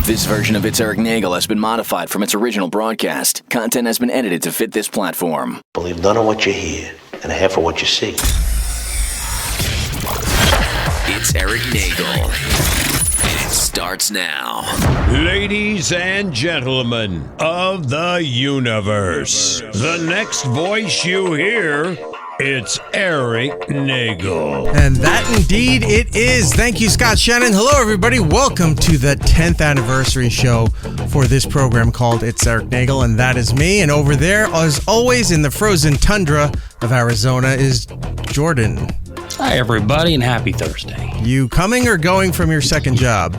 This version of It's Erik Nagel has been modified from its original broadcast. Content has been edited to fit this platform. Believe none of what you hear and half of what you see. It's Erik Nagel. It starts now. Ladies and gentlemen of the universe, the next voice you hear, it's Erik Nagel. And that indeed it is. Thank you, Scott Shannon. Hello, everybody. Welcome to the 10th anniversary show for this program called It's Erik Nagel, and that is me. And over there, as always, in the frozen tundra of Arizona is Jordan. Hi, everybody, and happy Thursday. You coming or going from your second job?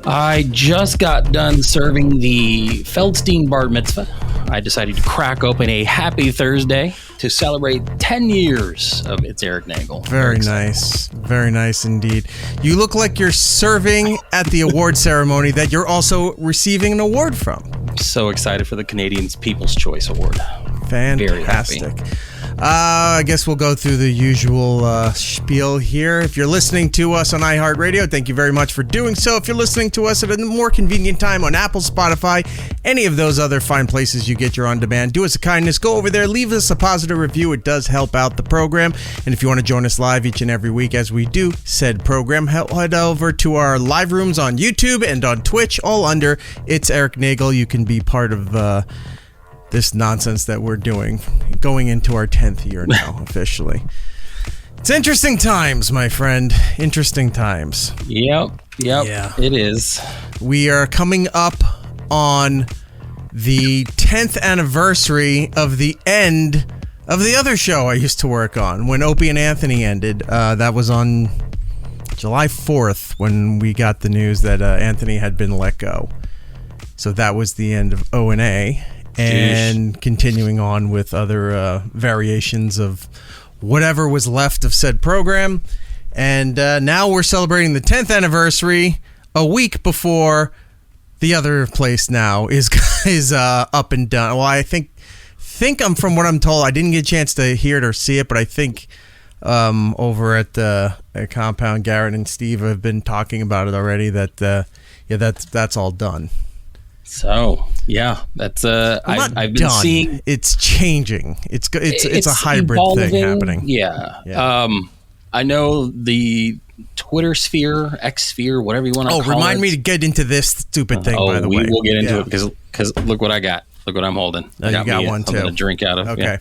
I just got done serving the Feldstein Bar Mitzvah. I decided to crack open a happy Thursday to celebrate 10 years of It's Erik Nagel. Very nice. Very nice indeed. You look like you're serving at the award ceremony that you're also receiving an award from. So excited for the Canadians People's Choice Award. Fantastic. Very happy. I guess we'll go through the usual spiel here. If you're listening to us on iHeartRadio, thank you very much for doing so. If you're listening to us at a more convenient time on Apple, Spotify, any of those other fine places you get your on-demand, do us a kindness. Go over there, leave us a positive review. It does help out the program. And if you want to join us live each and every week as we do said program, head over to our live rooms on YouTube and on Twitch, all under It's Erik Nagel. You can be part of this nonsense that we're doing, going into our 10th year now, officially. It's interesting times, my friend. Interesting times. Yep, yeah. It is. We are coming up on the 10th anniversary of the end of the other show I used to work on, when Opie and Anthony ended. That was on July 4th when we got the news that Anthony had been let go. So that was the end of O&A. And continuing on with other variations of whatever was left of said program. And now we're celebrating the 10th anniversary a week before the other place now is up and done. Well, I think I'm, from what I'm told, I didn't get a chance to hear it or see it, but I think over at the compound, Garrett and Steve have been talking about it already, that that's all done. So yeah, that's I've been done. Seeing it's changing. It's a hybrid evolving thing happening. Yeah. I know the Twitter sphere, X sphere, whatever you want to call it. Oh, remind me to get into this stupid thing. By the way, we will get into it because look what I got. Look what I'm holding. Oh, you got one too. To drink out of. Okay.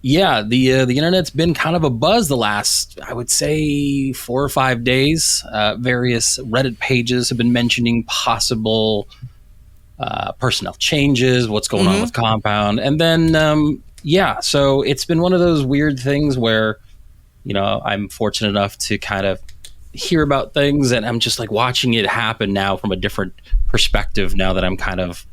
Yeah. The internet's been kind of a buzz the last, I would say, 4 or 5 days. Various Reddit pages have been mentioning possible personnel changes, what's going on with Compound. And then, so it's been one of those weird things where, I'm fortunate enough to kind of hear about things, and I'm just like watching it happen now from a different perspective now that I'm kind of,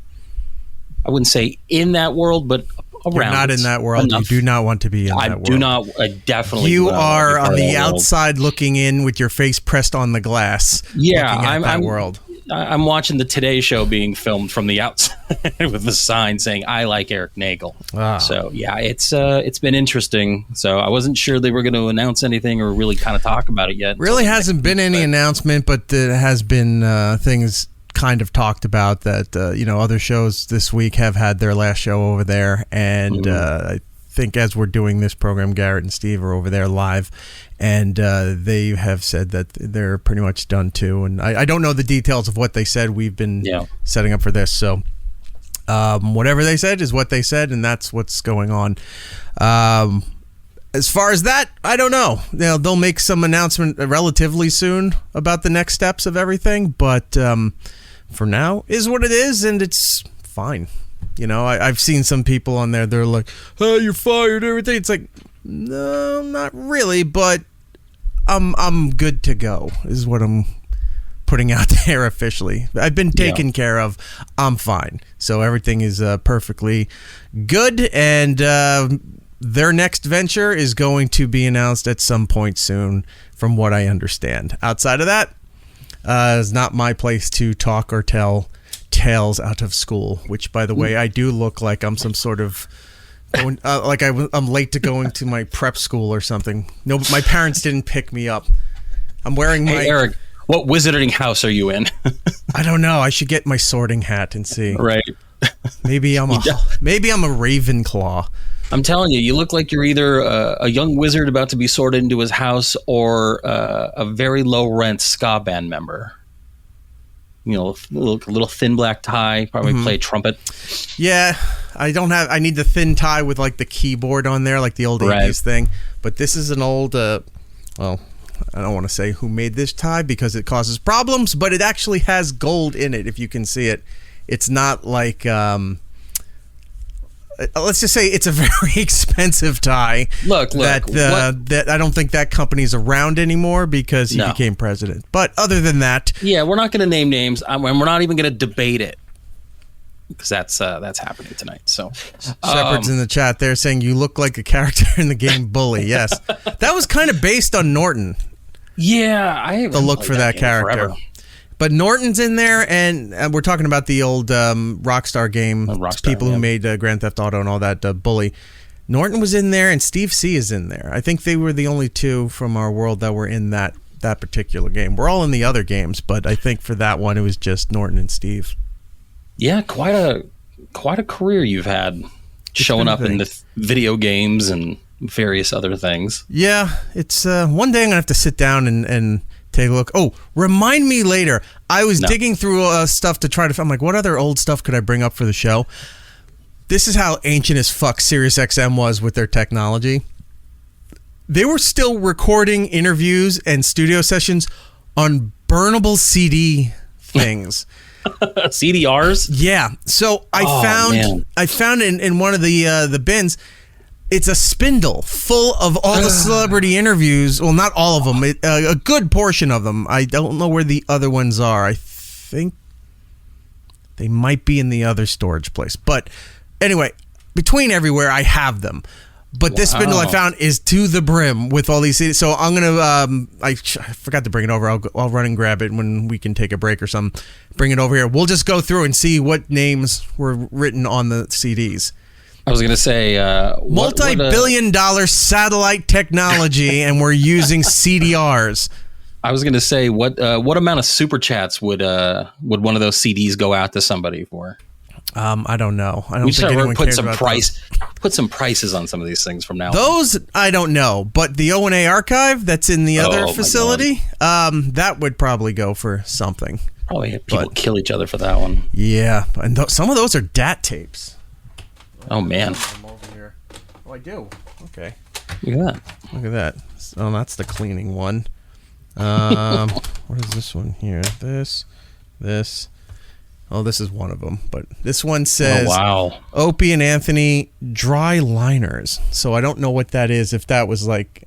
I wouldn't say in that world, but around. You're not in that world. Enough. You do not want to be in that world. I do not. I definitely. You are on the outside looking in with your face pressed on the glass. Yeah, I'm world. I'm watching the Today Show being filmed from the outside with the sign saying "I like Erik Nagel." Wow. So yeah, it's been interesting. So I wasn't sure they were going to announce anything or really kind of talk about it yet. Really hasn't been any announcement, but there has been things kind of talked about that other shows this week have had their last show over there, and I think as we're doing this program, Garrett and Steve are over there live, and they have said that they're pretty much done too, and I don't know the details of what they said. We've been setting up for this, so whatever they said is what they said, and that's what's going on. As far as that, I don't know. They'll make some announcement relatively soon about the next steps of everything, but for now is what it is, and it's fine. I've seen some people on there, they're like, "Oh, you're fired," everything. It's like, no, not really, but I'm good to go is what I'm putting out there officially. I've been taken care of. I'm fine. So everything is perfectly good, and their next venture is going to be announced at some point soon, from what I understand. Outside of that, it's not my place to talk or tell tales out of school, which, by the way, I do look like I'm some sort of like I'm late to going to my prep school or something. No, my parents didn't pick me up. I'm wearing my... Hey, Erik, what wizarding house are you in? I don't know. I should get my sorting hat and see. Right. Maybe I'm a Ravenclaw. I'm telling you, you look like you're either a young wizard about to be sorted into his house or a very low rent ska band member. You know, a little thin black tie, probably play trumpet. Yeah, I need the thin tie with like the keyboard on there, like the old 80s thing. But this is an old, well, I don't want to say who made this tie because it causes problems, but it actually has gold in it, if you can see it. It's not like, let's just say it's a very expensive tie. Look. That I don't think that company's around anymore because he became president. But other than that, yeah, we're not going to name names, and we're not even going to debate it because that's happening tonight. So Shepard's in the chat there saying you look like a character in the game Bully. Yes, that was kind of based on Norton. Yeah, I haven't the look for that character. Forever. But Norton's in there, and we're talking about the old Rockstar game, people who made Grand Theft Auto and all that, Bully. Norton was in there, and Steve C is in there. I think they were the only two from our world that were in that particular game. We're all in the other games, but I think for that one, it was just Norton and Steve. Yeah, quite a career you've had, showing up in the video games and various other things. Yeah, it's one day I'm going to have to sit down and take a look. Oh, remind me later. I was digging through stuff to try to... I'm like, what other old stuff could I bring up for the show? This is how ancient as fuck SiriusXM was with their technology. They were still recording interviews and studio sessions on burnable CD things. CDRs? Yeah. So I found in one of the bins... It's a spindle full of all the celebrity interviews. Well, not all of them. A good portion of them. I don't know where the other ones are. I think they might be in the other storage place. But anyway, between everywhere, I have them. But this spindle I found is to the brim with all these CDs. So I'm going to... I forgot to bring it over. I'll run and grab it when we can take a break or something. Bring it over here. We'll just go through and see what names were written on the CDs. I was going to say... multi-billion-dollar satellite technology, and we're using CDRs. I was going to say, what amount of super chats would one of those CDs go out to somebody for? I don't know. I don't think anyone cares about those. Put some prices on some of these things from now on. Those, I don't know. But the O&A archive that's in the other facility, that would probably go for something. Probably have people kill each other for that one. Yeah, and some of those are DAT tapes. Oh, man. Over here. Oh, I do. Okay. Look at that. Oh, that's the cleaning one. What is this one here? This. Oh, this is one of them. But this one says, Opie and Anthony dry liners. So I don't know what that is. If that was like,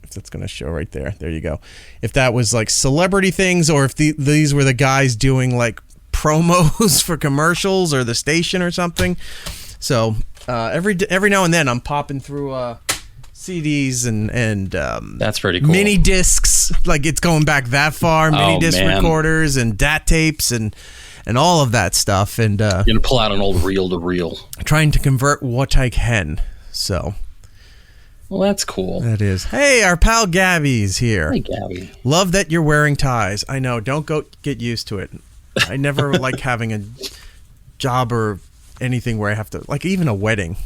if that's going to show right there. There you go. If that was like celebrity things, or if these were the guys doing like promos for commercials or the station or something. So every now and then I'm popping through CDs and that's pretty cool. Mini discs, like it's going back that far. Mini disc recorders and DAT tapes and all of that stuff. And you're gonna pull out an old reel to reel. Trying to convert what I can. So. Well, that's cool. That is. Hey, our pal Gabby's here. Hey, Gabby. Love that you're wearing ties. I know. Don't get used to it. I never like having a job or anything where I have to, like even a wedding.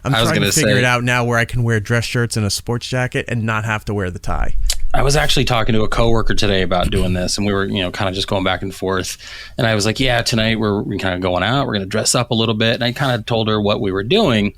I'm trying to figure it out now where I can wear dress shirts and a sports jacket and not have to wear the tie. I was actually talking to a coworker today about doing this, and we were, kind of just going back and forth. And I was like, yeah, tonight we're kind of going out. We're going to dress up a little bit. And I kind of told her what we were doing.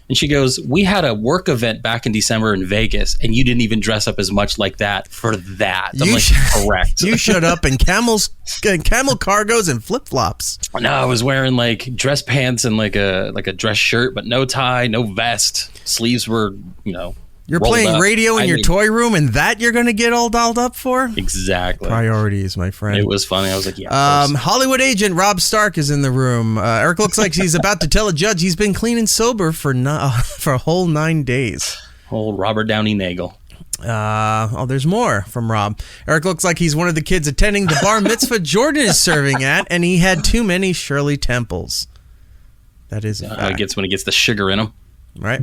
And she goes, we had a work event back in December in Vegas, and you didn't even dress up as much like that for that. I'm correct. You showed up in camel cargos and flip-flops. No, I was wearing like dress pants and like a dress shirt, but no tie, no vest. Sleeves were, You're playing radio in your toy room, and that you're going to get all dolled up for? Exactly. Priorities, my friend. It was funny. I was like, yeah. Hollywood agent Rob Stark is in the room. Erik looks like he's about to tell a judge he's been clean and sober for a whole 9 days. Old Robert Downey Nagel. There's more from Rob. Erik looks like he's one of the kids attending the bar mitzvah Jordan is serving at, and he had too many Shirley Temples. That is gets when he gets the sugar in him. Right.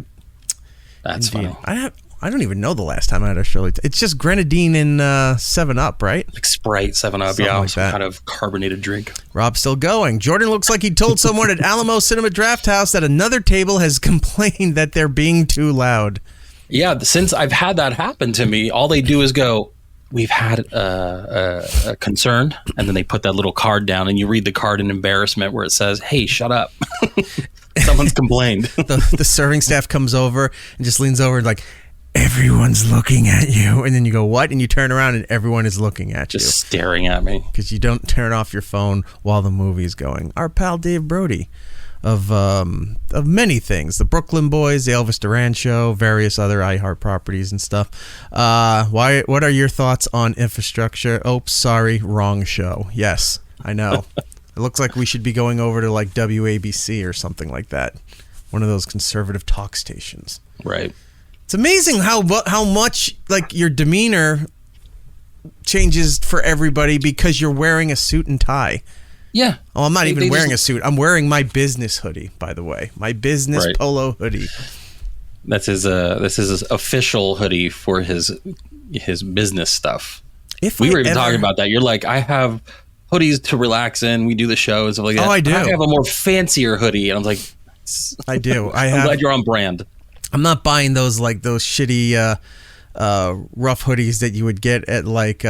That's Indeed. funny. I don't even know the last time I had a Shirley. It's just grenadine and 7-Up, right? Like Sprite, 7-Up, Something like some that. kind of carbonated drink. Rob's still going. Jordan looks like he told someone at Alamo Cinema Draft House that another table has complained that they're being too loud. Yeah, since I've had that happen to me, all they do is go, we've had a concern, and then they put that little card down, and you read the card in embarrassment where it says, hey, shut up. Someone's complained. The serving staff comes over and just leans over and like, everyone's looking at you. And then you go, what? And you turn around and everyone is looking at you. Just staring at me. Because you don't turn off your phone while the movie's going. Our pal Dave Brody of many things. The Brooklyn Boys, the Elvis Duran Show, various other iHeart properties and stuff. What are your thoughts on infrastructure? Oops, sorry, wrong show. Yes, I know. It looks like we should be going over to like WABC or something like that. One of those conservative talk stations. Right. It's amazing how much like your demeanor changes for everybody because you're wearing a suit and tie. Yeah. Oh, I'm not even wearing a suit. I'm wearing my business hoodie, by the way. My business polo hoodie. That's his official hoodie for his business stuff. We were even talking about that. You're like, I have hoodies to relax in. We do the show and stuff like that. Oh, I do. I have a more fancier hoodie, and I'm like, I do. I'm glad you're on brand. I'm not buying those shitty rough hoodies that you would get at like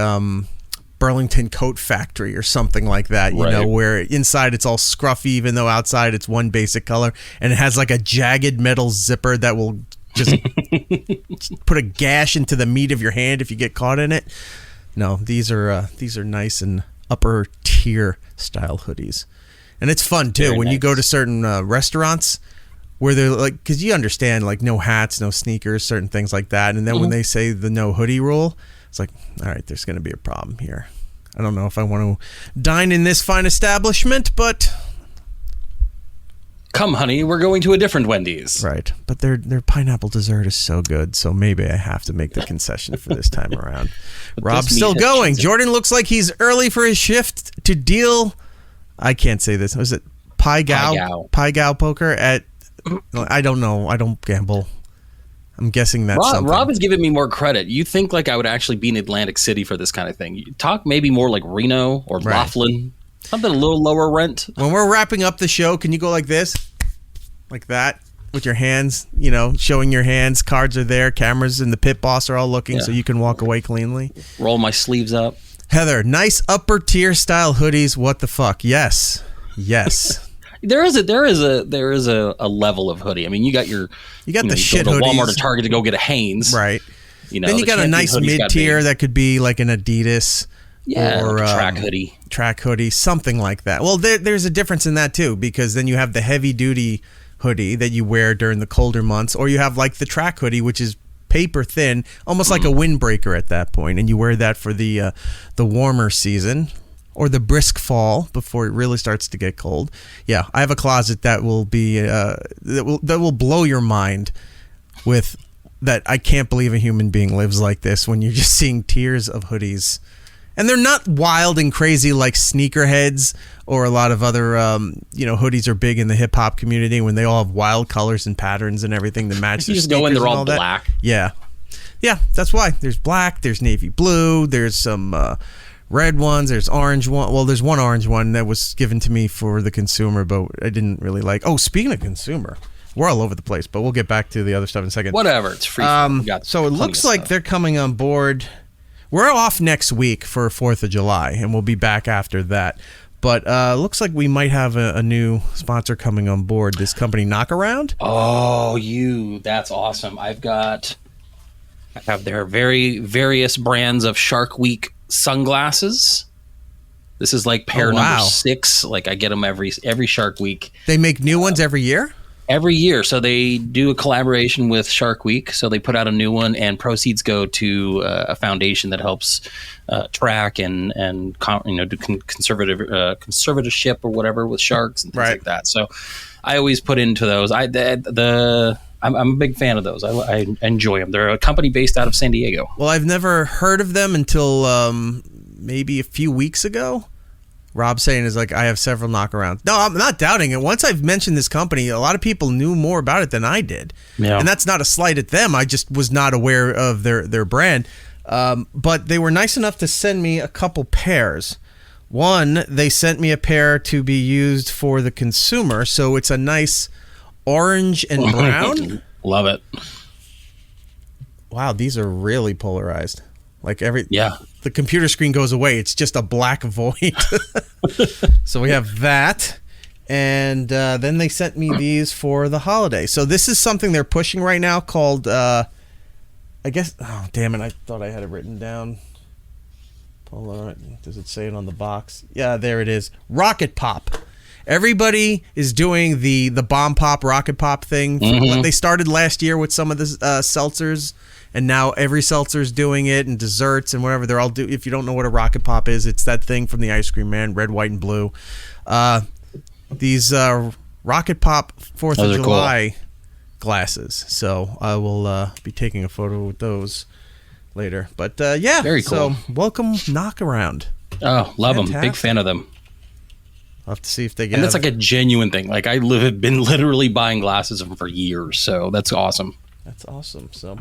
Burlington Coat Factory or something like that, you know, where inside it's all scruffy even though outside it's one basic color, and it has like a jagged metal zipper that will just put a gash into the meat of your hand if you get caught in it. No, these are nice and upper tier style hoodies. And it's fun too when you go to certain restaurants where they're like, because you understand like no hats, no sneakers, certain things like that. And then when they say the no hoodie rule, it's like, all right, there's going to be a problem here. I don't know if I want to dine in this fine establishment, but come, honey, we're going to a different Wendy's. Right, but their pineapple dessert is so good, so maybe I have to make the concession for this time around. Rob's still going. Jordan looks like he's early for his shift to deal. I can't say this. Was it Pai Gow poker at? I don't know. I don't gamble. I'm guessing that's something. Rob is giving me more credit. You think like I would actually be in Atlantic City for this kind of thing. You talk maybe more like Reno or Laughlin. Something a little lower rent. When we're wrapping up the show, can you go like this? Like that? With your hands, you know, showing your hands. Cards are there. Cameras and the pit boss are all looking so you can walk away cleanly. Roll my sleeves up. Heather, nice upper tier style hoodies. What the fuck? Yes. There is a level of hoodie. I mean, you got the shit hoodies. Walmart or Target to go get a Hanes. Right. You know, then you got a nice mid tier that could be like an Adidas. Yeah, or like a track hoodie, something like that. Well, there's a difference in that too, because then you have the heavy duty hoodie that you wear during the colder months, or you have like the track hoodie, which is paper thin, almost like a windbreaker at that point, and you wear that for the warmer season or the brisk fall before it really starts to get cold. Yeah, I have a closet that will be that will blow your mind with that. I can't believe a human being lives like this when you're just seeing tiers of hoodies. And they're not wild and crazy like sneakerheads or a lot of other, hoodies are big in the hip hop community when they all have wild colors and patterns and everything to match. You just go in, they're all black. Yeah, that's why. There's black, there's navy blue, there's some red ones, there's orange one. Well, there's one orange one that was given to me for the consumer, but I didn't really like. Oh, speaking of consumer, we're all over the place, but we'll get back to the other stuff in a second. Whatever, it's free. So it looks like they're coming on board. We're off next week for 4th of July, and we'll be back after that. But looks like we might have a new sponsor coming on board, this company, Knockaround. Oh, that's awesome. I have their very various brands of Shark Week sunglasses. This is like pair number 6. Like I get them every Shark Week. They make new ones every year? Every year. So they do a collaboration with Shark Week. So they put out a new one, and proceeds go to a foundation that helps track and do conservatorship or whatever with sharks and things like that. So I always put into those. I'm a big fan of those. I enjoy them. They're a company based out of San Diego. Well, I've never heard of them until maybe a few weeks ago. Rob saying is like, I have several knockarounds. No, I'm not doubting it. Once I've mentioned this company, a lot of people knew more about it than I did. Yeah. And that's not a slight at them. I just was not aware of their brand. But they were nice enough to send me a couple pairs. One, they sent me a pair to be used for the consumer. So it's a nice orange and brown. Love it. Wow, these are really polarized. Like yeah. The computer screen goes away. It's just a black void. So we have that. And then they sent me these for the holiday. So this is something they're pushing right now called, I guess, oh, damn it. I thought I had it written down. Does it say it on the box? Yeah, there it is. Rocket Pop. Everybody is doing the Bomb Pop, Rocket Pop thing. Mm-hmm. They started last year with some of the seltzers. And now every seltzer's doing it, and desserts and whatever. They're all do. If you don't know what a Rocket Pop is, it's that thing from the Ice Cream Man, red, white, and blue. These Rocket Pop 4th of July glasses. So I will be taking a photo with those later. But yeah, very cool. So welcome Knockaround. Oh, love them. Big fan of them. I'll have to see if they get. And that's like a genuine thing. Like have been literally buying glasses of them for years. So that's awesome. That's awesome. So.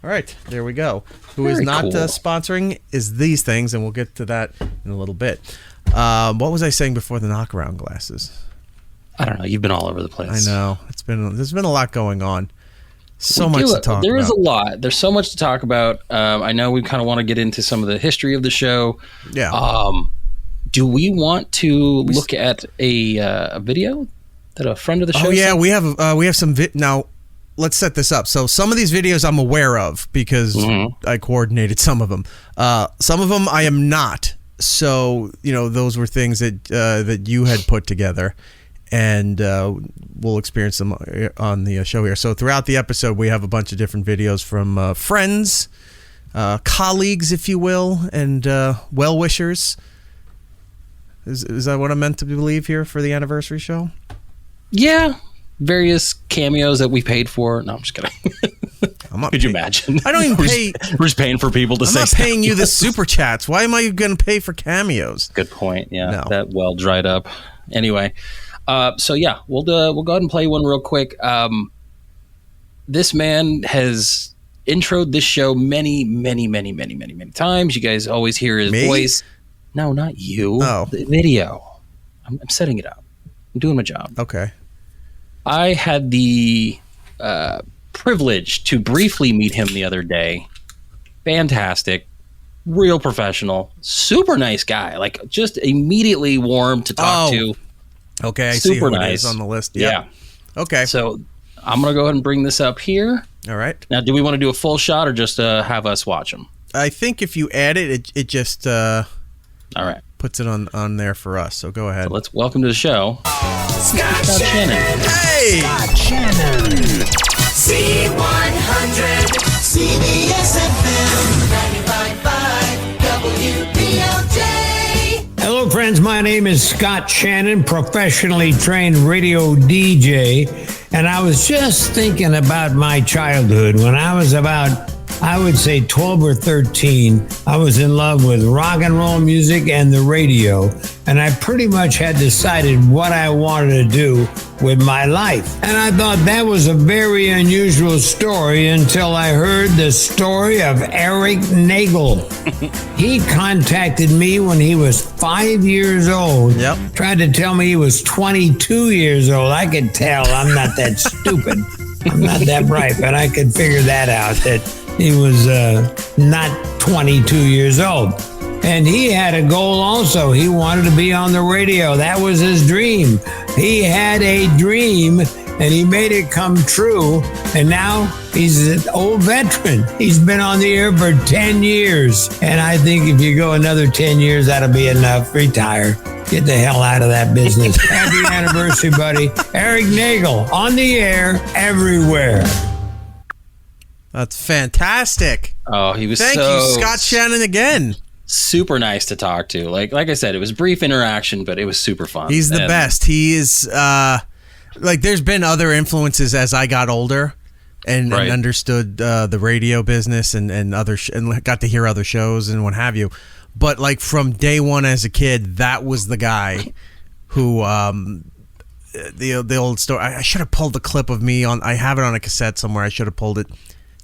All right, there we go. Who is not sponsoring is these things, and we'll get to that in a little bit. What was I saying before the Knockaround glasses? I don't know. You've been all over the place. I know. There's been a lot going on. So much to talk about. There is a lot. There's so much to talk about. I know we kind of want to get into some of the history of the show. Yeah. Do we want to look at a video that a friend of the show? Oh yeah, sent? we have some now. Let's set this up. So some of these videos I'm aware of because I coordinated some of them. Some of them I am not. So, those were things that you had put together, and we'll experience them on the show here. So throughout the episode, we have a bunch of different videos from friends, colleagues, if you will, and well-wishers. Is that what I meant to believe here for the anniversary show? Yeah. Various cameos that we paid for. No, I'm just kidding. Could you imagine? I don't even pay. We're just paying for people to say. I'm not paying you the super chats. Why am I going to pay for cameos? Good point. Yeah, that well dried up. Anyway, so yeah, we'll go ahead and play one real quick. This man has introed this show many times. You guys always hear his voice. No, not you. Oh, the video. I'm setting it up. I'm doing my job. Okay. I had the privilege to briefly meet him the other day. Fantastic, real professional, super nice guy. Like just immediately warm to talk to. Okay, I super see who nice. It is on the list. Yep. Yeah. Okay. So I'm gonna go ahead and bring this up here. All right. Now, do we want to do a full shot or just have us watch him? I think if you add it, it just all right. Puts it on there for us. So go ahead. So let's welcome to the show, Scott Shannon. Hey, Scott Shannon. C100 CBS FM 95.5 WBLJ. Hello, friends. My name is Scott Shannon, professionally trained radio DJ, and I was just thinking about my childhood when I was about, I would say 12 or 13, I was in love with rock and roll music and the radio, and I pretty much had decided what I wanted to do with my life. And I thought that was a very unusual story until I heard the story of Erik Nagel. He contacted me when he was 5 years old, tried to tell me he was 22 years old. I could tell I'm not that stupid. I'm not that bright, but I could figure that out, that he was not 22 years old. And he had a goal also. He wanted to be on the radio. That was his dream. He had a dream, and he made it come true. And now he's an old veteran. He's been on the air for 10 years. And I think if you go another 10 years, that'll be enough. Retire. Get the hell out of that business. Happy anniversary, buddy. Erik Nagel, on the air, everywhere. That's fantastic. Oh, he was Thank you, Scott Shannon, again. Super nice to talk to. Like I said, it was brief interaction, but it was super fun. He's the best. He is there's been other influences as I got older and understood the radio business and other and got to hear other shows and what have you. But like from day one as a kid, that was the guy who the old story. I should have pulled the clip of me on. I have it on a cassette somewhere. I should have pulled it.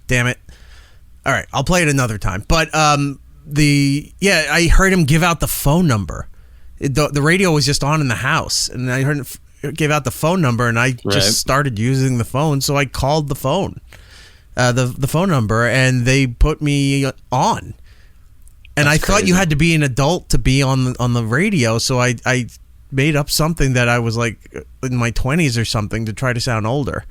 Damn it. All right, I'll play it another time. But I heard him give out the phone number. The radio was just on in the house, and I heard him give out the phone number, and I just started using the phone. So I called the phone, the phone number, and they put me on. And I thought you had to be an adult to be on the radio, so I made up something that I was like in my 20s or something to try to sound older.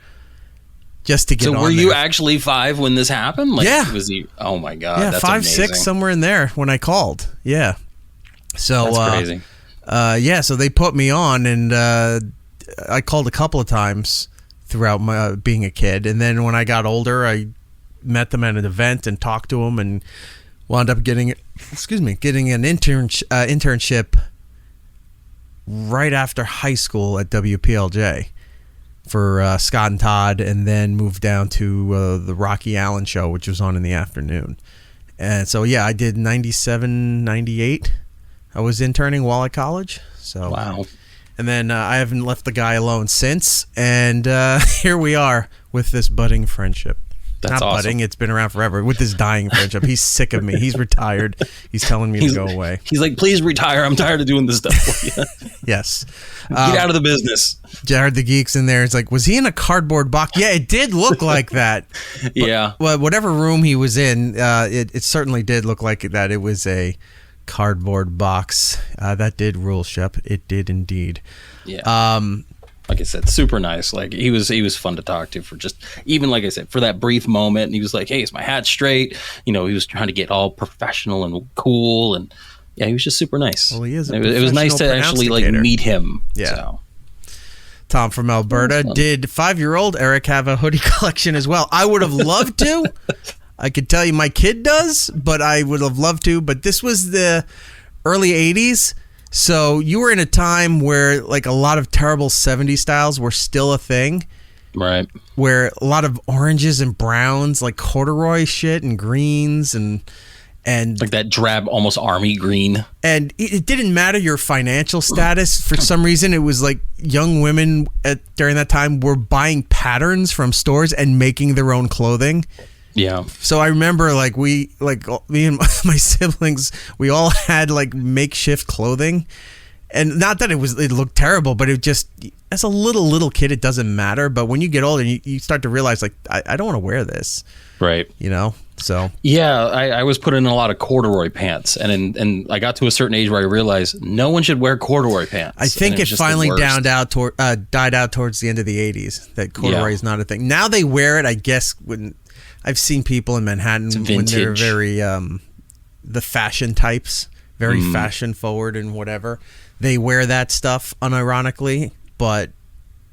Just to get on. So were you actually 5 when this happened? Like, yeah. Was he? Oh my God. Yeah, that's 5, amazing. 6, somewhere in there when I called. Yeah. So that's crazy. So they put me on, and I called a couple of times throughout my being a kid, and then when I got older, I met them at an event and talked to them, and wound up getting an internship right after high school at WPLJ for Scott and Todd, and then moved down to the Rocky Allen show, which was on in the afternoon. And so, yeah, I did 97, 98. I was interning while at college. So, wow. And then I haven't left the guy alone since, and here we are with this budding friendship. That's Not awesome. budding, it's been around forever. With this dying friendship. He's sick of me. He's retired. He's telling me to go away. He's like, please retire. I'm tired of doing this stuff for you. Yes. Get out of the business. Jared the Geek's in there. It's like, was he in a cardboard box? Yeah, it did look like that. Yeah. Well, whatever room he was in, it certainly did look like that. It was a cardboard box. That did rule, Shep. It did indeed. Yeah. Like I said, super nice. Like he was fun to talk to for just even like I said for that brief moment. And he was like, "Hey, is my hat straight?" He was trying to get all professional and cool, and yeah, he was just super nice. Well, he is. It was nice to actually like meet him. Yeah. So. Tom from Alberta. Did 5-year-old Erik have a hoodie collection as well? I would have loved to. I could tell you my kid does, but I would have loved to. But this was the early 80s. So you were in a time where like a lot of terrible 70s styles were still a thing. Right. Where a lot of oranges and browns, like corduroy shit and greens and like that drab, almost army green. And it didn't matter your financial status. For some reason, it was like young women during that time were buying patterns from stores and making their own clothing. Yeah. So I remember me and my siblings, we all had like makeshift clothing. And not that it looked terrible, but it just, as a little kid, it doesn't matter. But when you get older, you start to realize like, I don't want to wear this. Right. So. Yeah, I was put in a lot of corduroy pants. And I got to a certain age where I realized no one should wear corduroy pants. I think it finally died out towards the end of the 80s, that corduroy is not a thing. Now they wear it, I guess, when I've seen people in Manhattan when they're very the fashion types, very fashion forward and whatever. They wear that stuff unironically, but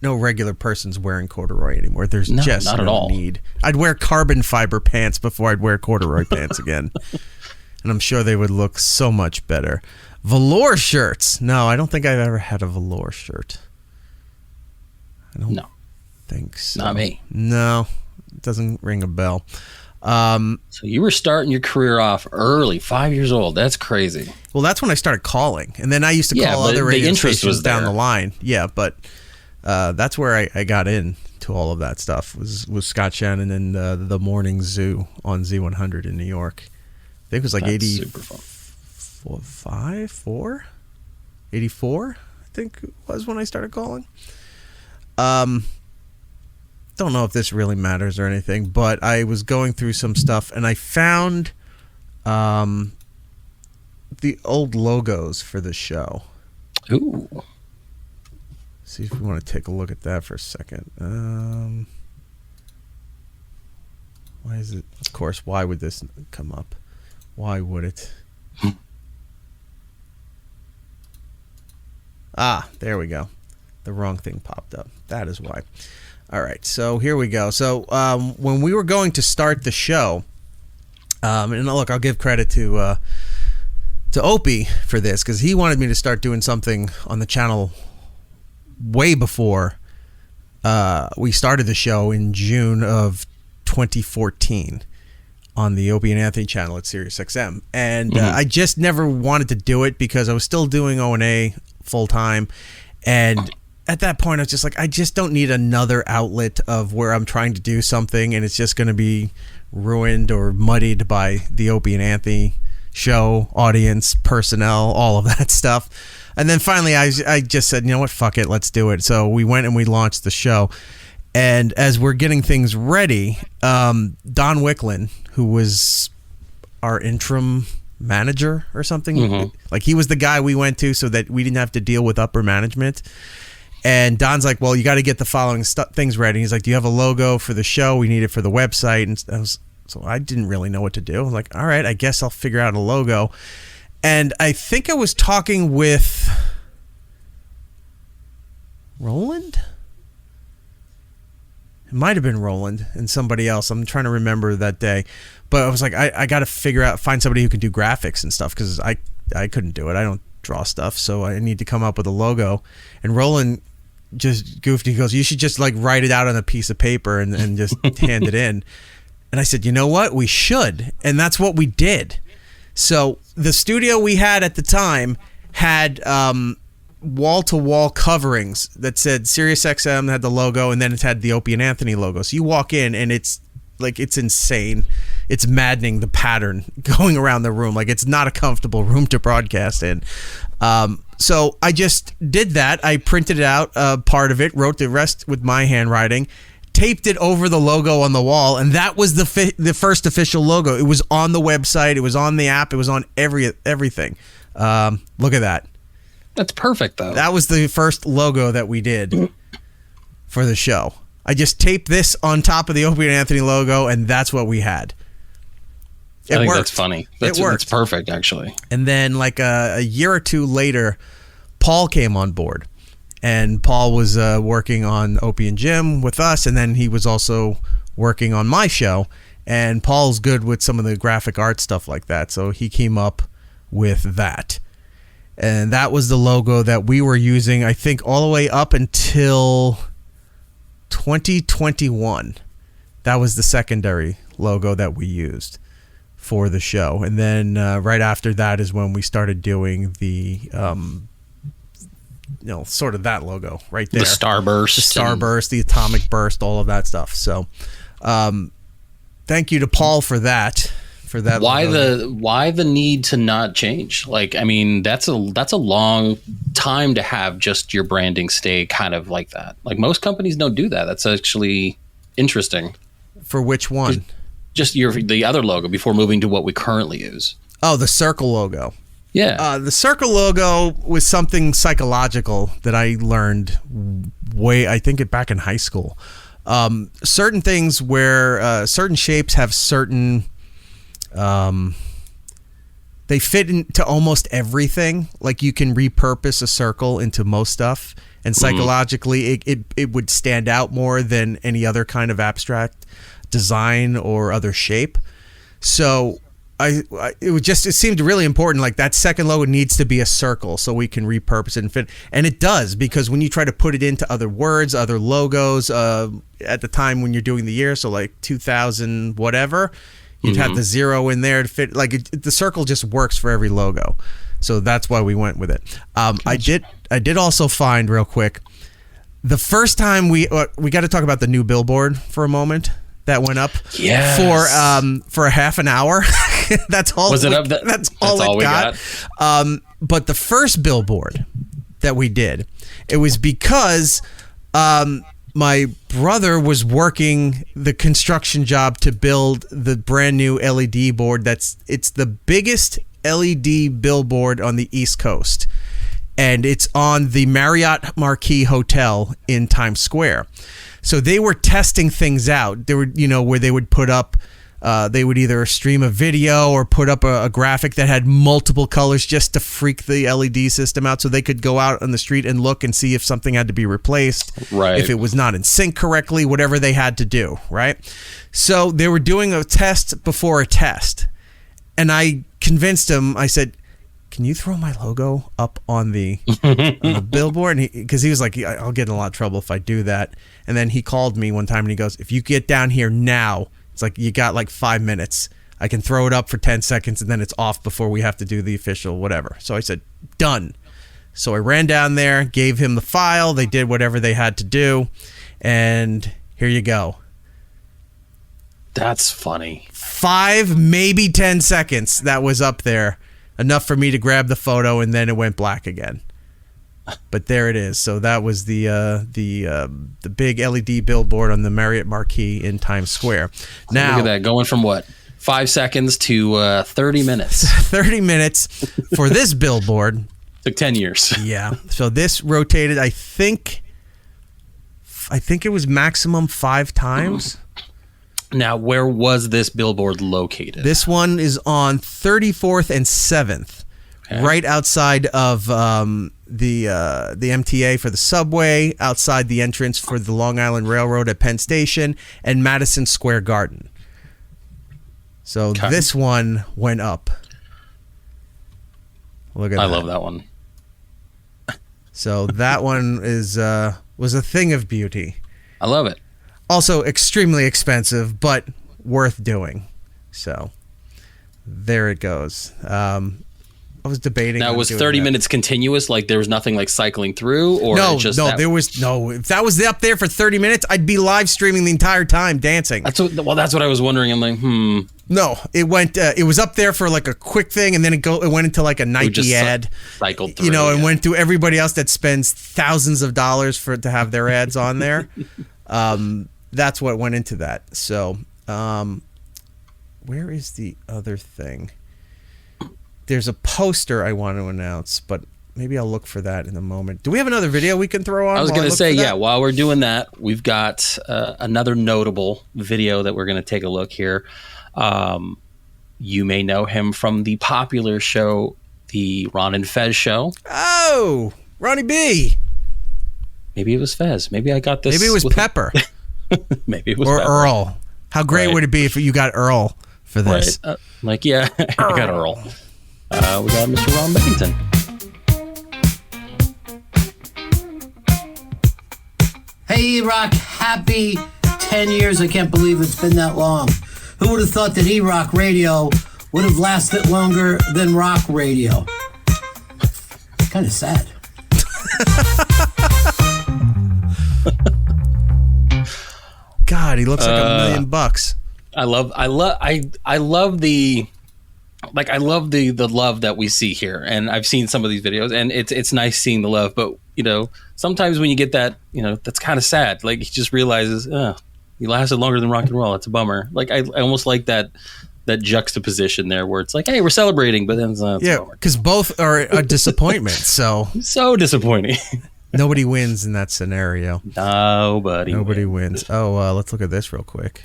no regular person's wearing corduroy anymore. There's just not at no all. need. I'd wear carbon fiber pants before I'd wear corduroy pants again. And I'm sure they would look so much better. Velour shirts. No, I don't think I've ever had a velour shirt. I don't think so. Not me. No. Doesn't ring a bell. So you were starting your career off early, 5 years old. That's crazy. Well, that's when I started calling, and then I used to call other radio stations down the line. Yeah, but that's where I got into all of that stuff. Was Scott Shannon and the Morning Zoo on Z100 in New York. I think it was like 84. I think it was when I started calling. Don't know if this really matters or anything, but I was going through some stuff and I found the old logos for the show. Ooh. See if we want to take a look at that for a second. Why is it? Of course, why would this come up? Why would it? There we go. The wrong thing popped up. That is why. All right, so here we go. So when we were going to start the show, and look, I'll give credit to Opie for this because he wanted me to start doing something on the channel way before we started the show in June of 2014. on the Opie and Anthony channel at SiriusXM. And I just never wanted to do it because I was still doing O&A full time. And at that point, I was just like, I just don't need another outlet of where I'm trying to do something and it's just going to be ruined or muddied by the Opie and Anthony show, audience, personnel, all of that stuff. And then finally, I just said, you know what, fuck it, let's do it. So we went and we launched the show. And as we're getting things ready, Don Wicklin, who was our interim manager or something, like he was the guy we went to so that we didn't have to deal with upper management. And Don's like, well, you got to get the following things ready. He's like, do you have a logo for the show? We need it for the website. And so I didn't really know what to do. I'm like, all right, I guess I'll figure out a logo. And I think I was talking with Roland. It might have been Roland and somebody else. I'm trying to remember that day. But I was like, I got to find somebody who can do graphics and stuff because I couldn't do it. I don't draw stuff, so I need to come up with a logo. And Roland just goofed. He goes, you should just like write it out on a piece of paper and just hand it in. And I said, you know what? We should. And that's what we did. So the studio we had at the time had wall-to-wall coverings that said SiriusXM, had the logo, and then it had the Opie and Anthony logo. So you walk in and it's insane. It's maddening, the pattern going around the room. Like, it's not a comfortable room to broadcast in. So I just did that. I printed out part of it, wrote the rest with my handwriting, taped it over the logo on the wall, and that was the first official logo. It was on the website. It was on the app. It was on everything. Look at that. That's perfect, though. That was the first logo that we did for the show. I just taped this on top of the Opie and Anthony logo, and that's what we had. I think that's funny. It worked. That's perfect, actually. And then, like a year or two later, Paul came on board, and Paul was working on Opie and Jim with us, and then he was also working on my show. And Paul's good with some of the graphic art stuff like that, so he came up with that. And that was the logo that we were using, I think, all the way up until 2021. That was the secondary logo that we used for the show. And then right after that is when we started doing the sort of that logo right there, the starburst, the atomic burst, all of that stuff. So thank you to Paul for that. Why the need to not change? Like, I mean, that's a long time to have just your branding stay kind of like that. Like, most companies don't do that. That's actually interesting. For which one? Just the other logo before moving to what we currently use. Oh, the circle logo. Yeah. The circle logo was something psychological that I learned back in high school. Certain things where certain shapes have certain they fit into almost everything. Like, you can repurpose a circle into most stuff, and psychologically it would stand out more than any other kind of abstract design or other shape. So it seemed really important. Like, that second logo needs to be a circle so we can repurpose it and fit. And it does, because when you try to put it into other words, other logos, at the time when you're doing the year, so like 2000 whatever, you'd have the 0 in there to fit. Like, the circle just works for every logo. So that's why we went with it. Gotcha. I did also find, real quick, the first time we got to talk about the new billboard for a moment that went up. Yes. For a half an hour. That's all. Was it up? That's all we got. But the first billboard that we did, it was because my brother was working the construction job to build the brand new LED board. It's the biggest LED billboard on the East Coast, and it's on the Marriott Marquis Hotel in Times Square. So they were testing things out. They were, where they would put up, they would either stream a video or put up a graphic that had multiple colors just to freak the LED system out, so they could go out on the street and look and see if something had to be replaced, right? If it was not in sync correctly, whatever they had to do, right? So they were doing a test before a test, and I convinced him. I said, can you throw my logo up on the billboard? Because he was like, I'll get in a lot of trouble if I do that. And then he called me one time and he goes, if you get down here now, it's like, you got like 5 minutes. I can throw it up for 10 seconds and then it's off before we have to do the official whatever. So I said, done. So I ran down there, gave him the file. They did whatever they had to do. And here you go. That's funny. 5, maybe 10 seconds that was up there. Enough for me to grab the photo, and then it went black again. But there it is. So that was the big LED billboard on the Marriott Marquis in Times Square. Now, look at that, going from what, 5 seconds to 30 minutes. 30 minutes for this billboard. Took 10 years. Yeah. So this rotated, I think it was maximum 5 times. Now, where was this billboard located? This one is on 34th and 7th, right outside of the MTA for the subway, outside the entrance for the Long Island Railroad at Penn Station, and Madison Square Garden. So this one went up. Look at that. I love that one. So that one was a thing of beauty. I love it. Also extremely expensive, but worth doing. So there it goes. I was debating. Now, was 30 minutes continuous? Like there was nothing like cycling through, or there was no. If that was up there for 30 minutes, I'd be live streaming the entire time dancing. That's what I was wondering. I'm like, No, it went. It was up there for like a quick thing, and then it went into like a Nike ad. Cycled through, and went through everybody else that spends thousands of dollars to have their ads on there. That's what went into that. So, where is the other thing? There's a poster I want to announce, but maybe I'll look for that in a moment. Do we have another video we can throw on? I was going to say, yeah, while we're doing that, we've got another notable video that we're going to take a look here. You may know him from the popular show, the Ron and Fez show. Oh, Ronnie B. Maybe it was Fez. Maybe I got this. Maybe it was Pepper. Maybe it was or Pepper. Earl. How great would it be if you got Earl for this? Right. I got Earl. We got Mr. Ron Bennington. Hey, E-Rock, happy 10 years. I can't believe it's been that long. Who would have thought that E-Rock Radio would have lasted longer than rock radio? Kind of sad. God, he looks like $1 million. I love the love that we see here, and I've seen some of these videos, and it's nice seeing the love. But sometimes when you get that, that's kind of sad. Like he just realizes, he lasted longer than rock and roll. It's a bummer. Like I almost like that juxtaposition there, where it's like, hey, we're celebrating, but then it's because both are a disappointment. So disappointing. Nobody wins in that scenario. Nobody wins. Oh, let's look at this real quick.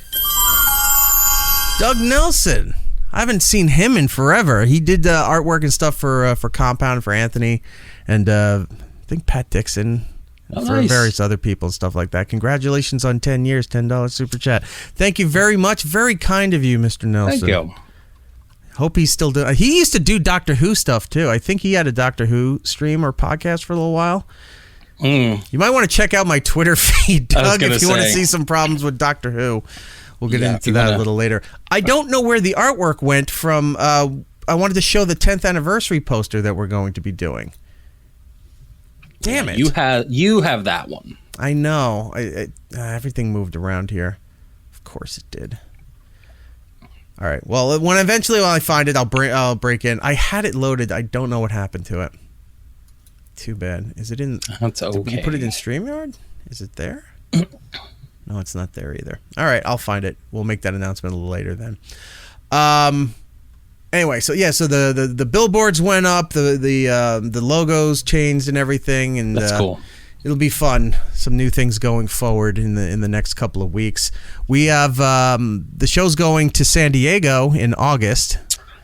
Doug Nelson. I haven't seen him in forever. He did artwork and stuff for Compound, for Anthony, and I think Pat Dixon, for various other people and stuff like that. Congratulations on 10 years, $10 super chat. Thank you very much. Very kind of you, Mr. Nelson. Thank you. Hope he's still doing. He used to do Doctor Who stuff too. I think he had a Doctor Who stream or podcast for a little while. You might want to check out my Twitter feed, Doug, if you want to see some problems with Doctor Who. We'll get into that a little later. I don't know where the artwork went from. I wanted to show the 10th anniversary poster that we're going to be doing. Damn it. You have that one. I know. Everything moved around here. Of course it did. All right. Well, when I find it, I'll break in. I had it loaded. I don't know what happened to it. Too bad. Is it in? That's okay. Did we put it in StreamYard? Is it there? No, it's not there either. All right, I'll find it. We'll make that announcement a little later then. Anyway, so the billboards went up, the logos changed and everything, and that's cool. It'll be fun. Some new things going forward in the next couple of weeks. We have the show's going to San Diego in August.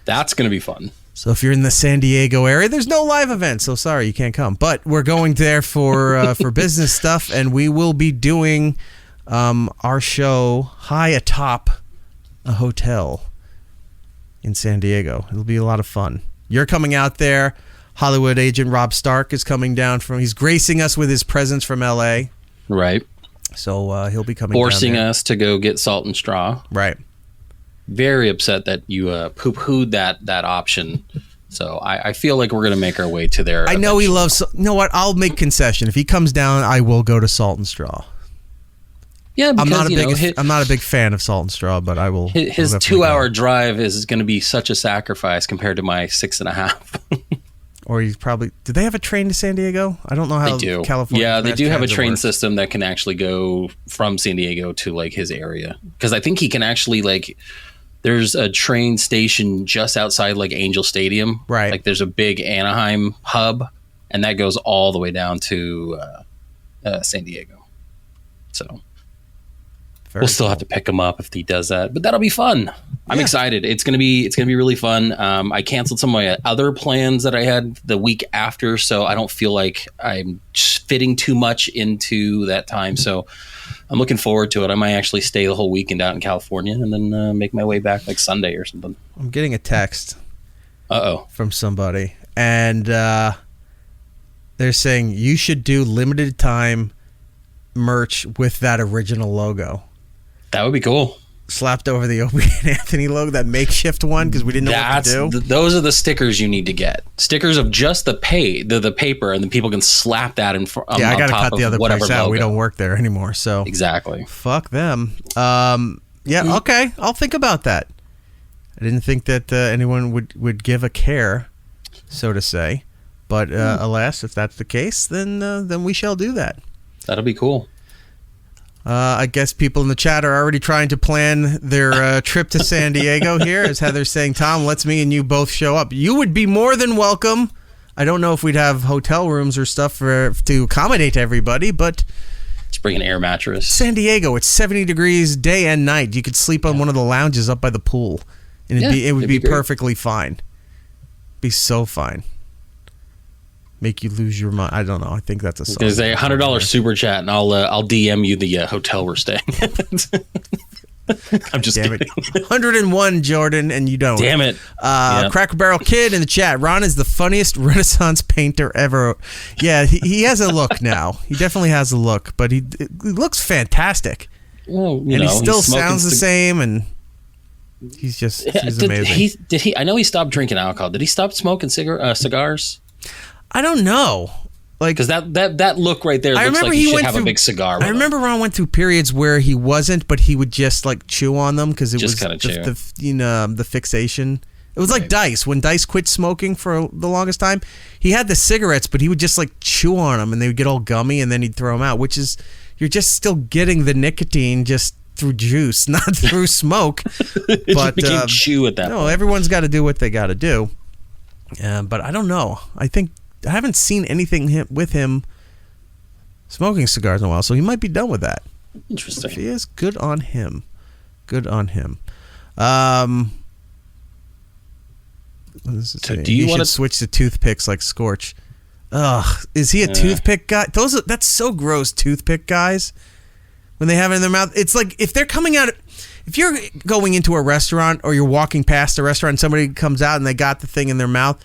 That's going to be fun. So if you're in the San Diego area, there's no live event, so sorry you can't come. But we're going there for business stuff, and we will be doing our show high atop a hotel in San Diego. It'll be a lot of fun. You're coming out there. Hollywood agent Rob Stark is coming down he's gracing us with his presence from LA. Right. So he'll be coming forcing down there. us to go get Salt and Straw. Right. very upset that you poo-pooed that option. So I feel like we're going to make our way to there. I know he loves... You know what? I'll make concession. If he comes down, I will go to Salt and Straw. Yeah, because, I'm not a big fan of Salt and Straw, but I will... His 2-hour drive is going to be such a sacrifice compared to my 6.5. Or he's probably... Do they have a train to San Diego? I don't know how they do. California... Yeah, they do have a train works. system that can actually go from San Diego to like his area. Because I think he can actually like... There's a train station just outside like Angel Stadium. Right. Like there's a big Anaheim hub, and that goes all the way down to San Diego. So we'll still have to pick him up if he does that, but that'll be fun. I'm excited. It's gonna be really fun. I canceled some of my other plans that I had the week after, so I don't feel like I'm fitting too much into that time. So I'm looking forward to it. I might actually stay the whole weekend out in California and then make my way back like Sunday or something. I'm getting a text from somebody, and they're saying you should do limited time merch with that original logo. That would be cool. Slapped over the Opie and Anthony logo, that makeshift one, because we didn't know what to do. Those are the stickers you need to get. Stickers of just the paper, and then people can slap that in front. Yeah, I got to cut the other place place out. logo. We don't work there anymore, so exactly. Fuck them. Okay, I'll think about that. I didn't think that anyone would give a care, so to say, but alas, if that's the case, then we shall do that. That'll be cool. I guess people in the chat are already trying to plan their trip to San Diego here, as Heather's saying, Tom, let's me and you both show up. You would be more than welcome. I don't know if we'd have hotel rooms or stuff to accommodate everybody, but... Let's bring an air mattress. San Diego, it's 70 degrees day and night. You could sleep on one of the lounges up by the pool, and it would be perfectly fine. Be so fine. Make you lose your mind. I don't know. I think that's a song. There's a $100 super chat, and I'll DM you the hotel we're staying at. I'm just Damn kidding. it. 101, Jordan, and you don't. Damn it. Cracker Barrel Kid in the chat. Ron is the funniest Renaissance painter ever. Yeah, he has a look now. He definitely has a look, but he looks fantastic. Well, he still sounds the same, and he's amazing. Did he? I know he stopped drinking alcohol. Did he stop smoking cigars? I don't know. Because that look right there looks like he should have a big cigar with I remember Ron went through periods where he wasn't, but he would just like chew on them because it was the fixation. It was like Dice. When Dice quit smoking for the longest time, he had the cigarettes, but he would just like chew on them and they would get all gummy and then he'd throw them out, which is, you're just still getting the nicotine just through juice, not through smoke. It just became chew at that point. Everyone's got to do what they got to do. But I don't know. I haven't seen anything with him smoking cigars in a while, so he might be done with that. Interesting. If he is, good on him. Good on him. You should switch to toothpicks like Scorch. Ugh, is he a toothpick guy? That's so gross. Toothpick guys, when they have it in their mouth, it's like if they're coming out. If you're going into a restaurant or you're walking past a restaurant and somebody comes out and they got the thing in their mouth,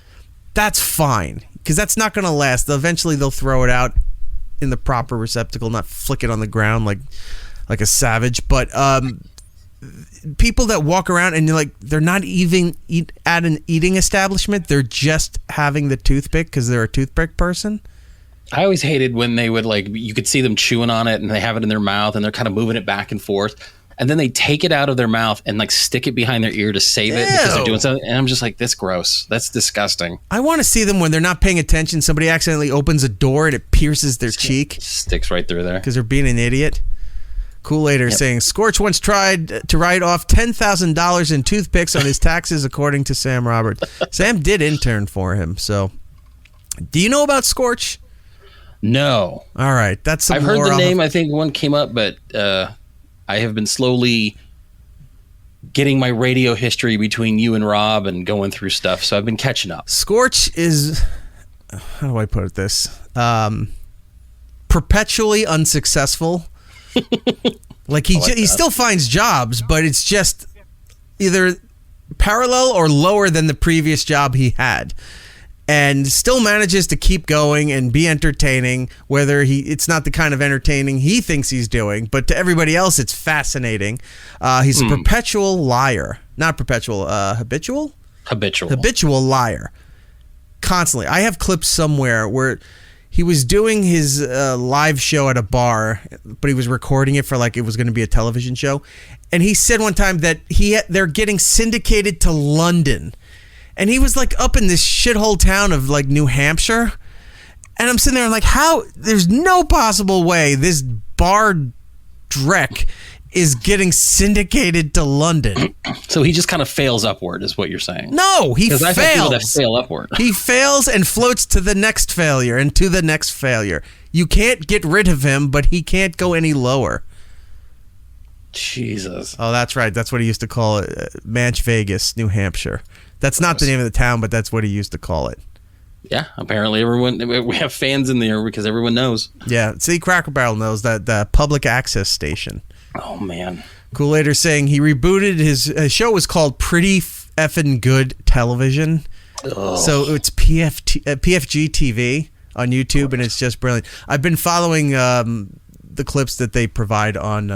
that's fine. Because that's not going to last. Eventually, they'll throw it out in the proper receptacle, not flick it on the ground like a savage. But people that walk around and they're not even at an eating establishment. They're just having the toothpick because they're a toothpick person. I always hated when they would you could see them chewing on it and they have it in their mouth and they're kind of moving it back and forth. And then they take it out of their mouth and stick it behind their ear to save it because they're doing something. And I'm just like, that's gross. That's disgusting. I want to see them when they're not paying attention. Somebody accidentally opens a door and it pierces their cheek. Sticks right through there. Because they're being an idiot. Kool-Aid saying, Scorch once tried to write off $10,000 in toothpicks on his taxes, according to Sam Roberts. Sam did intern for him. So, do you know about Scorch? No. All right. That's I've heard the name. I think one came up, but... I have been slowly getting my radio history between you and Rob and going through stuff, so I've been catching up. Scorch is, how do I put this? Perpetually unsuccessful. He still finds jobs, but it's just either parallel or lower than the previous job he had. And still manages to keep going and be entertaining, whether it's not the kind of entertaining he thinks he's doing, but to everybody else it's fascinating. He's a perpetual liar. not perpetual, habitual liar. Constantly. I have clips somewhere where he was doing his live show at a bar, but he was recording it for like it was going to be a television show. And he said one time that they're getting syndicated to London. And he was like up in this shithole town of like New Hampshire. And I'm sitting there and like, how? There's no possible way this bar dreck is getting syndicated to London. So he just kind of fails upward, is what you're saying? No, he fails. I've had people that fail upward. He fails and floats to the next failure and to the next failure. You can't get rid of him, but he can't go any lower. Jesus. Oh, that's right. That's what he used to call it. Manch Vegas, New Hampshire. That's not the name of the town, but that's what he used to call it. Yeah, apparently we have fans in there because everyone knows. Yeah, see, Cracker Barrel knows that the public access station. Oh, man. Kool-Aider saying he rebooted his show was called Pretty Effin' Good Television. Oh. So it's PFG TV on YouTube, and it's just brilliant. I've been following the clips that they provide on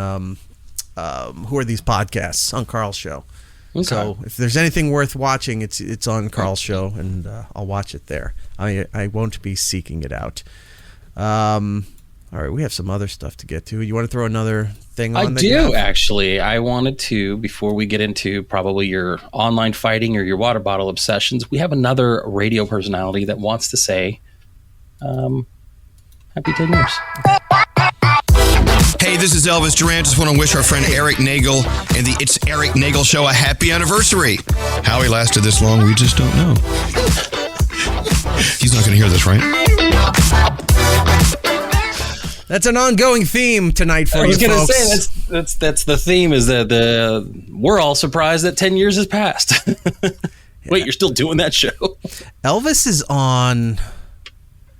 who are these podcasts on Carl's show. Okay. So if there's anything worth watching, it's on Carl's show, and I'll watch it there. I won't be seeking it out. All right, we have some other stuff to get to. You want to throw another thing on? I do, actually. I wanted to, before we get into probably your online fighting or your water bottle obsessions, we have another radio personality that wants to say, happy 10 years. Hey, this is Elvis Duran. Just want to wish our friend Erik Nagel and the It's Erik Nagel Show a happy anniversary. How he lasted this long, we just don't know. He's not going to hear this, right? That's an ongoing theme tonight for you folks. I was going to say, that's the theme, is that we're all surprised that 10 years has passed. Wait, you're still doing that show? Elvis is on...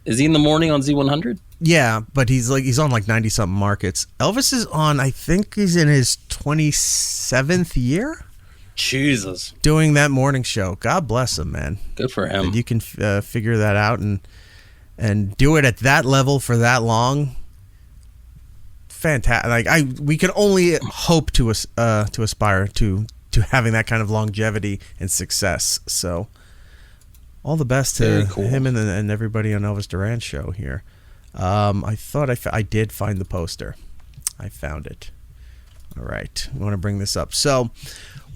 Is he in the morning on Z100? Yeah, but he's on like 90-something markets. Elvis is on, I think he's in his 27th year? Jesus. Doing that morning show. God bless him, man. Good for him. And you can figure that out and do it at that level for that long. Fantastic. Like we can only hope to aspire to having that kind of longevity and success. So all the best to him and everybody on Elvis Duran's show here. I thought I did find the poster. I found it. All right. I want to bring this up. So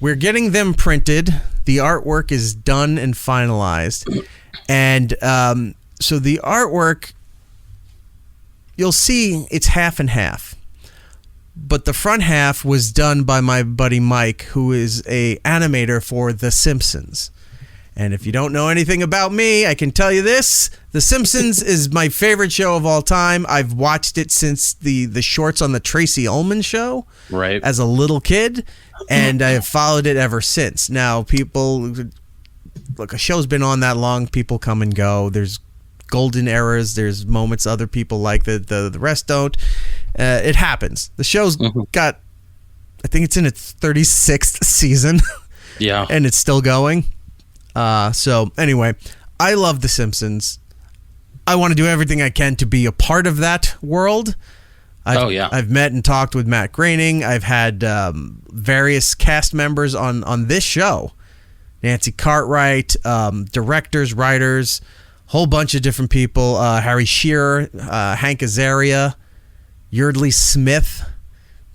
we're getting them printed. The artwork is done and finalized. And so the artwork, you'll see it's half and half. But the front half was done by my buddy Mike, who is a animator for The Simpsons. And if you don't know anything about me, I can tell you this. The Simpsons is my favorite show of all time. I've watched it since the shorts on the Tracy Ullman show as a little kid, and I have followed it ever since. Now, people, look, a show's been on that long. People come and go. There's golden eras. There's moments other people like the rest don't. It happens. The show's got, I think it's in its 36th season. Yeah. And it's still going. So anyway, I love The Simpsons. I want to do everything I can to be a part of that world. I've met and talked with Matt Groening. I've had various cast members on this show. Nancy Cartwright, directors, writers, whole bunch of different people. Harry Shearer, Hank Azaria, Yeardley Smith.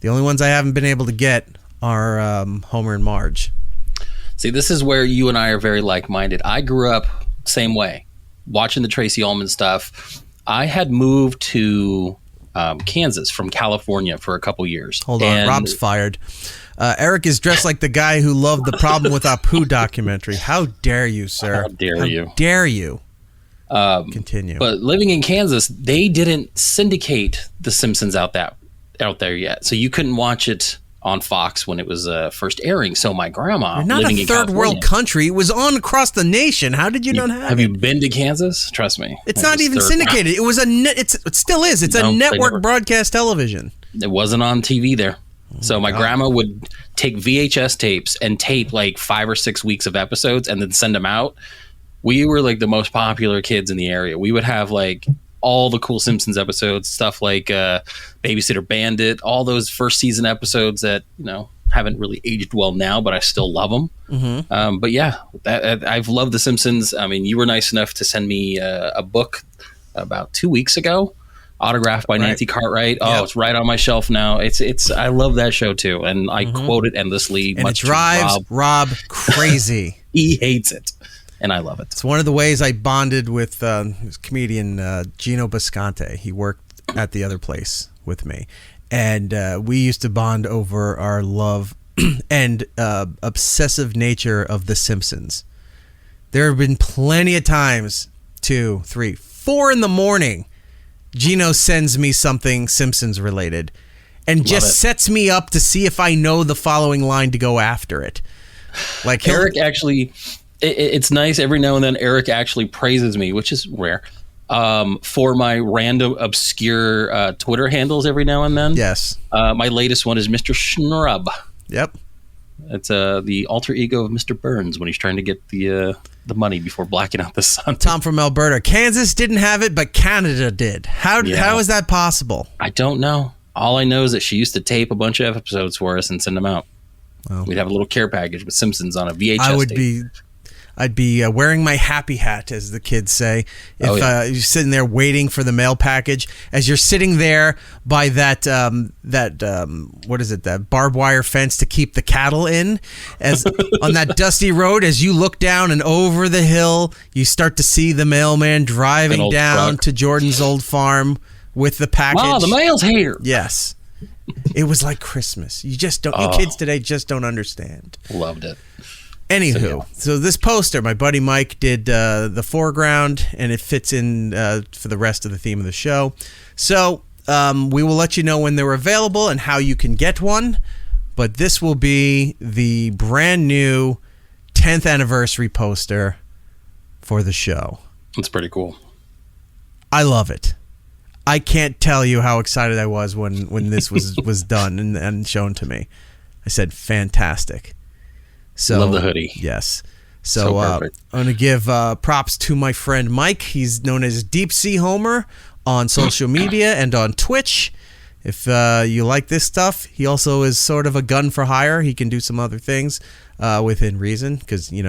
The only ones I haven't been able to get are Homer and Marge. See, this is where you and I are very like-minded. I grew up same way, watching the Tracy Ullman stuff. I had moved to Kansas from California for a couple years. Hold on, Rob's fired. Erik is dressed like the guy who loved the Problem with Apu documentary. How dare you, sir? How dare you? How dare you? Continue. But living in Kansas, they didn't syndicate The Simpsons out there yet, so you couldn't watch it on Fox when it was first airing. So my grandma, You're not living a in third world country. It was on across the nation. How did you not have it? Have you been to Kansas? Trust me. It's not even syndicated. It was it still is. It's a network broadcast television. It wasn't on TV there. So my grandma would take VHS tapes and tape like 5 or 6 weeks of episodes and then send them out. We were like the most popular kids in the area. We would have like all the cool Simpsons episodes, stuff like Babysitter Bandit, all those first season episodes that, haven't really aged well now, but I still love them. But yeah, I've loved The Simpsons. I mean, you were nice enough to send me a book about 2 weeks ago, autographed by Nancy Cartwright. Oh, it's right on my shelf now. It's I love that show too, and I quote it endlessly. And it drives Rob crazy. He hates it, and I love it. It's one of the ways I bonded with this comedian Gino Bisconte. He worked at the other place with me, and we used to bond over our love and obsessive nature of The Simpsons. There have been plenty of times, 2, 3, 4 in the morning, Gino sends me something Simpsons related and just sets me up to see if I know the following line to go after it. Like Erik actually, it's nice every now and then Erik actually praises me, which is rare, for my random obscure Twitter handles every now and then. Yes. My latest one is Mr. Schnrub. Yep. It's the alter ego of Mr. Burns when he's trying to get the money before blacking out the sun. Tom from Alberta. Kansas didn't have it, but Canada did. How is that possible? I don't know. All I know is that she used to tape a bunch of episodes for us and send them out. Well, we'd have a little care package with Simpsons on a VHS tape. I'd be wearing my happy hat, as the kids say, if you're sitting there waiting for the mail package. As you're sitting there by that what is it, that barbed wire fence to keep the cattle in, as on that dusty road, as you look down and over the hill, you start to see the mailman driving down to Jordan's old farm with the package. Wow, the mail's here. Yes. It was like Christmas. You just don't. You kids today just don't understand. Loved it. Anywho, so this poster, my buddy Mike did the foreground, and it fits in for the rest of the theme of the show. So we will let you know when they're available and how you can get one. But this will be the brand new 10th anniversary poster for the show. It's pretty cool. I love it. I can't tell you how excited I was when this was done and shown to me. I said, fantastic. So, love the hoodie. Yes. So I'm going to give props to my friend Mike. He's known as Deep Sea Homer on social media and on Twitch. If you like this stuff, he also is sort of a gun for hire. He can do some other things within reason because, he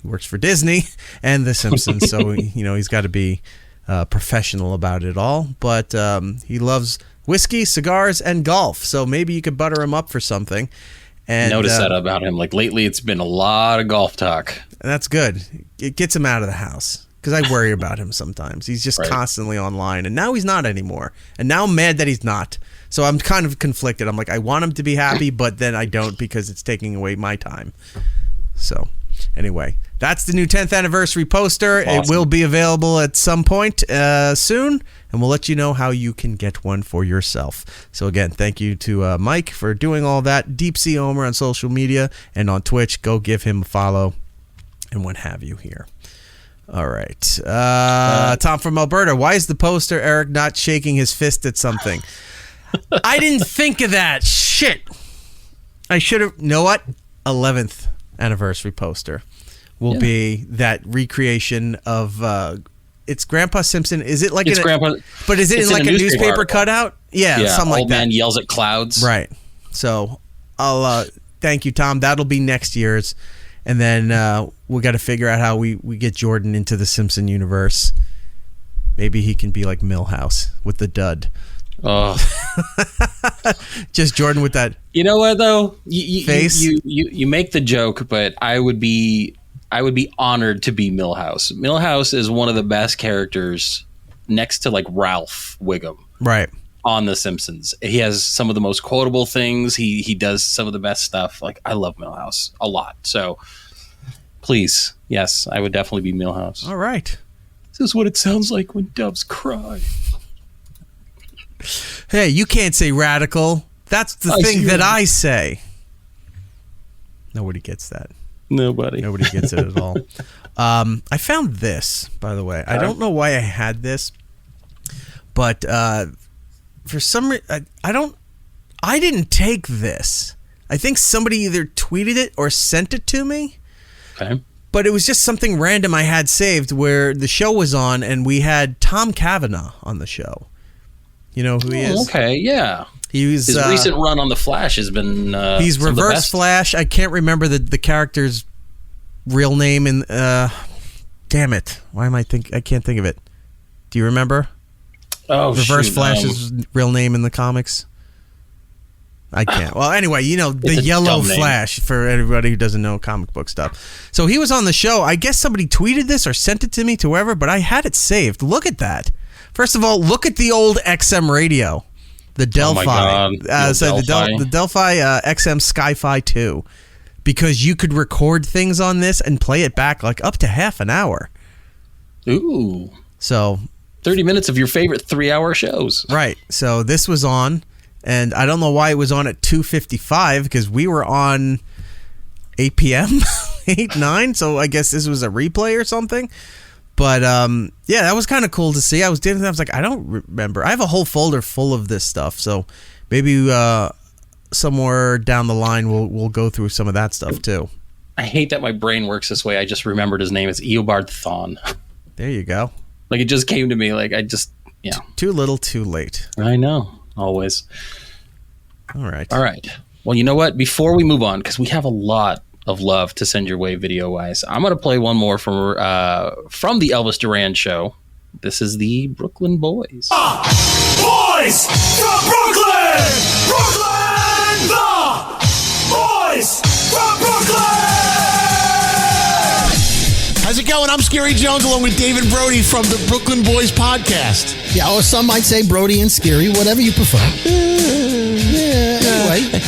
works for Disney and The Simpsons. So, he's got to be professional about it all. But he loves whiskey, cigars, and golf. So maybe you could butter him up for something. And notice that about him. Like lately, it's been a lot of golf talk. And that's good. It gets him out of the house because I worry about him sometimes. He's just constantly online, and now he's not anymore. And now I'm mad that he's not. So I'm kind of conflicted. I'm like, I want him to be happy, but then I don't because it's taking away my time. So anyway, that's the new 10th anniversary poster. Awesome. It will be available at some point soon, and we'll let you know how you can get one for yourself. So again, thank you to Mike for doing all that. Deep Sea Homer on social media and on Twitch. Go give him a follow and what have you here. All right. Tom from Alberta. Why is the poster Erik not shaking his fist at something? I didn't think of that. Shit. I should have. You know what? 11th anniversary poster will be that recreation of it's Grandpa Simpson. Is it like it's Grandpa? But is it in like a newspaper cutout? Yeah, something like old that. Man yells at clouds. Right. So I'll thank you, Tom. That'll be next year's, and then we got to figure out how we get Jordan into the Simpson universe. Maybe he can be like Milhouse with the dud. Oh, just Jordan with that. You know what though? Face. You make the joke, but I would be honored to be Milhouse. Milhouse is one of the best characters next to like Ralph Wiggum. Right. On The Simpsons. He has some of the most quotable things. He does some of the best stuff. Like I love Milhouse a lot. So please, yes, I would definitely be Milhouse. All right. This is what it sounds like when doves cry. Hey, you can't say radical. That's the thing that I say. Nobody gets that. Nobody gets it at all. I found this, by the way. I don't know why I had this, but for some reason, I didn't take this. I think somebody either tweeted it or sent it to me. Okay. But it was just something random I had saved where the show was on and we had Tom Cavanaugh on the show. You know who he is? Okay, yeah. His recent run on the Flash has been. He's Reverse Flash. I can't remember the character's real name. And damn it, why am I can't think of it. Do you remember? Oh, Reverse Flash's real name in the comics. I can't. Well, anyway, the Yellow Flash, for everybody who doesn't know comic book stuff. So he was on the show. I guess somebody tweeted this or sent it to me to whoever, but I had it saved. Look at that. First of all, look at the old XM radio, the Delphi. Oh my God. The Delphi XM Sky-Fi 2, because you could record things on this and play it back like up to half an hour. Ooh. So 30 minutes of your favorite 3-hour shows. Right. So this was on. And I don't know why it was on at 2:55, because we were on 8 p.m., 8, 9. So I guess this was a replay or something. But yeah, that was kind of cool to see. I was like, I don't remember. I have a whole folder full of this stuff. So maybe somewhere down the line we'll go through some of that stuff too. I hate that my brain works this way. I just remembered his name. It's Eobard Thawne. There you go. Like, it just came to me. Like, Too little, too late. I know. Always. All right. Well, you know what? Before we move on, because we have a lot of love to send your way video-wise, I'm going to play one more from the Elvis Duran show. This is the Brooklyn Boys. Boys from Brooklyn! Brooklyn! The Boys from Brooklyn! How's it going? I'm Scary Jones along with David Brody from the Brooklyn Boys podcast. Yeah, or some might say Brody and Scary, whatever you prefer. Anyway.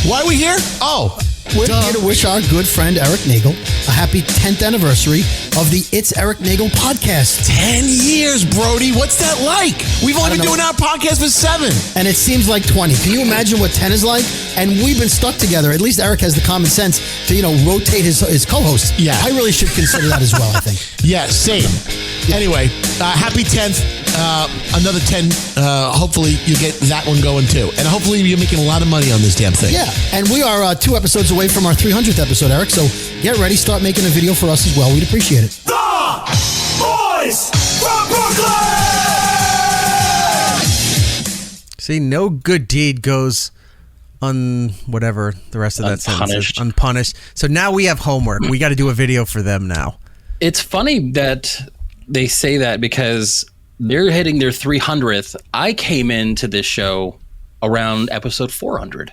Why are we here? Oh. We're here to wish our good friend Erik Nagel a happy 10th anniversary of the It's Erik Nagel podcast. 10 years, Brody. What's that like? We've only been doing our podcast for 7. And it seems like 20. Can you imagine what 10 is like? And we've been stuck together. At least Erik has the common sense to, rotate his co-hosts. Yeah. I really should consider that as well, I think. Yeah, same. Yeah. Anyway, happy 10th. Another 10. Hopefully you get that one going too. And hopefully you're making a lot of money on this damn thing. Yeah. And we are 2 episodes away from our 300th episode, Erik. So get ready. Start making a video for us as well. We'd appreciate it. The Boys from Brooklyn! See, no good deed goes whatever the rest of that sentence is. Unpunished. So now we have homework. We got to do a video for them now. It's funny that they say that, because they're hitting their 300th. I came into this show around episode 400.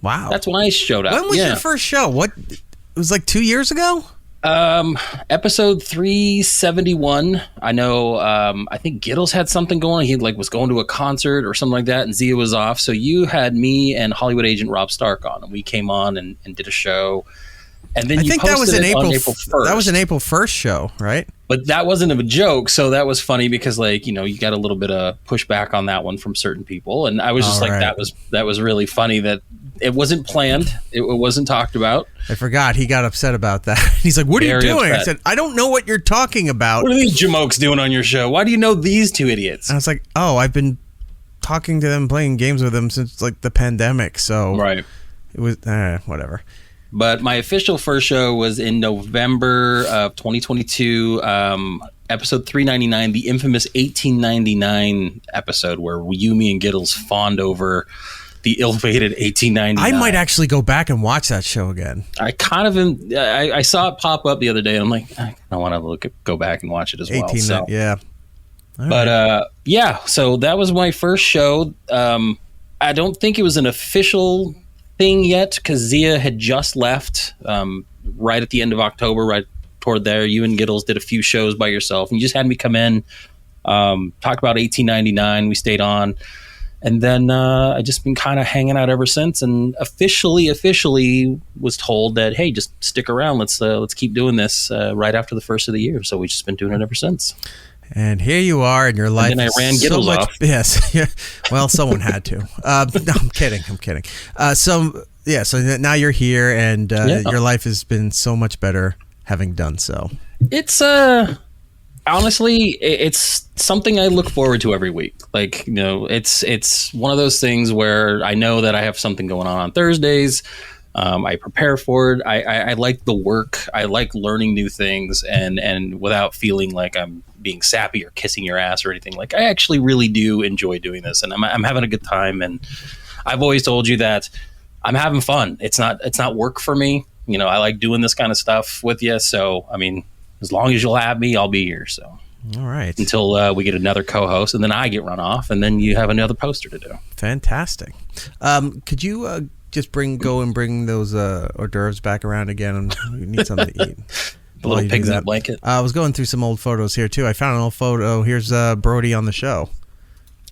Wow. That's when I showed up. When was your first show? What? It was like 2 years ago? Episode 371. I know, I think Gittles had something going on. He was going to a concert or something like that, and Zia was off. So you had me and Hollywood agent Rob Stark on, and we came on and did a show. And then I think that was April 1st. That was an April 1st show, right? But that wasn't a joke, so that was funny because, you got a little bit of pushback on that one from certain people, and I was just that was really funny that it wasn't planned, it wasn't talked about. I forgot he got upset about that. He's like, "What are you doing?" Upset. I said, "I don't know what you're talking about." What are these jamokes doing on your show? Why do you know these two idiots? And I was like, "Oh, I've been talking to them, playing games with them since the pandemic." So right, it was whatever. But my official first show was in November of 2022, episode 399, the infamous 1899 episode where you, me, and Gittles fawned over the ill-fated 1899. I might actually go back and watch that show again. I kind of I saw it pop up the other day, and I'm like, I want to go back and watch it as well. So. Yeah. But so that was my first show. I don't think it was an official thing yet, because Zia had just left right at the end of October, right toward there. You and Gittles did a few shows by yourself, and you just had me come in, talk about 1899. We stayed on, and then I just been kind of hanging out ever since, and officially was told that, hey, just stick around. Let's keep doing this right after the first of the year. So we've just been doing it ever since. And here you are in your life. And then I ran Gittles off. Yes. Yeah. Well, someone had to. No, I'm kidding. So now you're here, and your life has been so much better having done so. It's honestly, it's something I look forward to every week. It's one of those things where I know that I have something going on Thursdays. I prepare for it. I like the work. I like learning new things, and without feeling like I'm being sappy or kissing your ass or anything. Like, I actually really do enjoy doing this, and I'm having a good time. And I've always told you that I'm having fun. It's not work for me. You know, I like doing this kind of stuff with you. So, I mean, as long as you'll have me, I'll be here. So, all right. Until we get another co-host, and then I get run off, and then you have another poster to do. Fantastic. Could you just bring those hors d'oeuvres back around again? We need something to eat. The little pigs in a blanket. I was going through some old photos here too. I found an old photo. Here's Brody on the show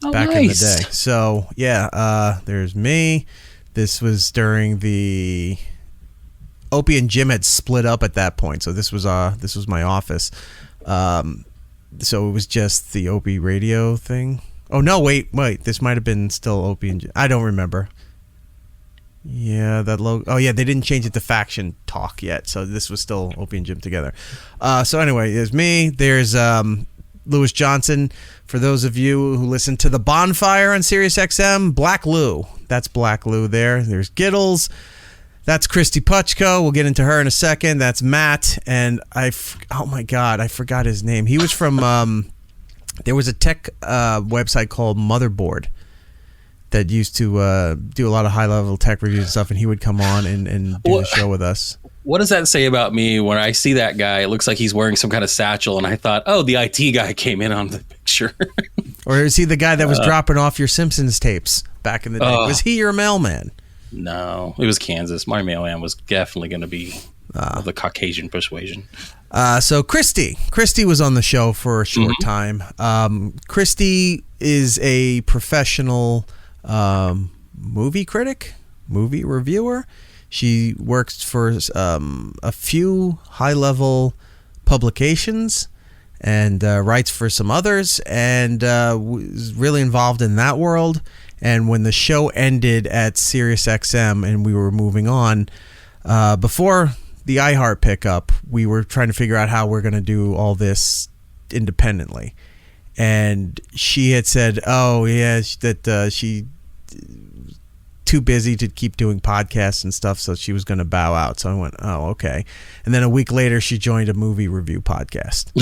back in the day. So yeah, there's me. This was during the Opie and Jim had split up at that point. So this was my office. So it was just the Opie radio thing. Oh no, wait. This might have been still Opie and Jim. I don't remember. Yeah, that logo. Oh yeah, they didn't change it to Faction Talk yet. So this was still Opie and Jim together. So anyway, there's me. There's Lewis Johnson. For those of you who listen to The Bonfire on Sirius XM, Black Lou. That's Black Lou there. There's Giddles. That's Christy Puchko. We'll get into her in a second. That's Matt. And oh my God, I forgot his name. He was from, there was a tech website called Motherboard that used to do a lot of high-level tech reviews and stuff, and he would come on and do the show with us. What does that say about me when I see that guy? It looks like he's wearing some kind of satchel, and I thought, oh, the IT guy came in on the picture. Or is he the guy that was dropping off your Simpsons tapes back in the day? Was he your mailman? No, it was Kansas. My mailman was definitely going to be of the Caucasian persuasion. So Christy was on the show for a short time. Christy is a professional movie critic, movie reviewer. She works for a few high-level publications and writes for some others, and was really involved in that world. And when the show ended at Sirius XM and we were moving on, before the iHeart pickup, we were trying to figure out how we're going to do all this independently. And she had said, oh, yeah, that she too busy to keep doing podcasts and stuff, so she was going to bow out. So I went, oh, okay. And then a week later, she joined a movie review podcast.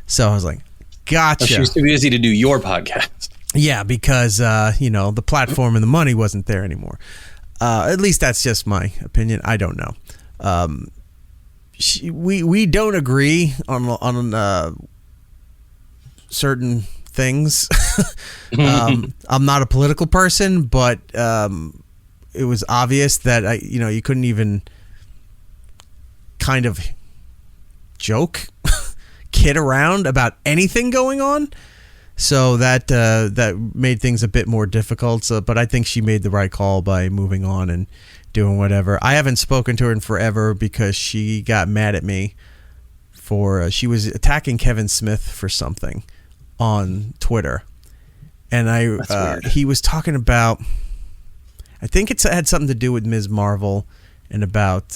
So I was like, gotcha. She was too busy to do your podcast. Yeah, because, the platform and the money wasn't there anymore. At least that's just my opinion. I don't know. We don't agree on certain things. I'm not a political person, but it was obvious that you couldn't even kind of joke, kid around about anything going on. So that made things a bit more difficult. But I think she made the right call by moving on and doing whatever. I haven't spoken to her in forever because she got mad at me for she was attacking Kevin Smith for something on Twitter, and he was talking about, I think it had something to do with Ms. Marvel and about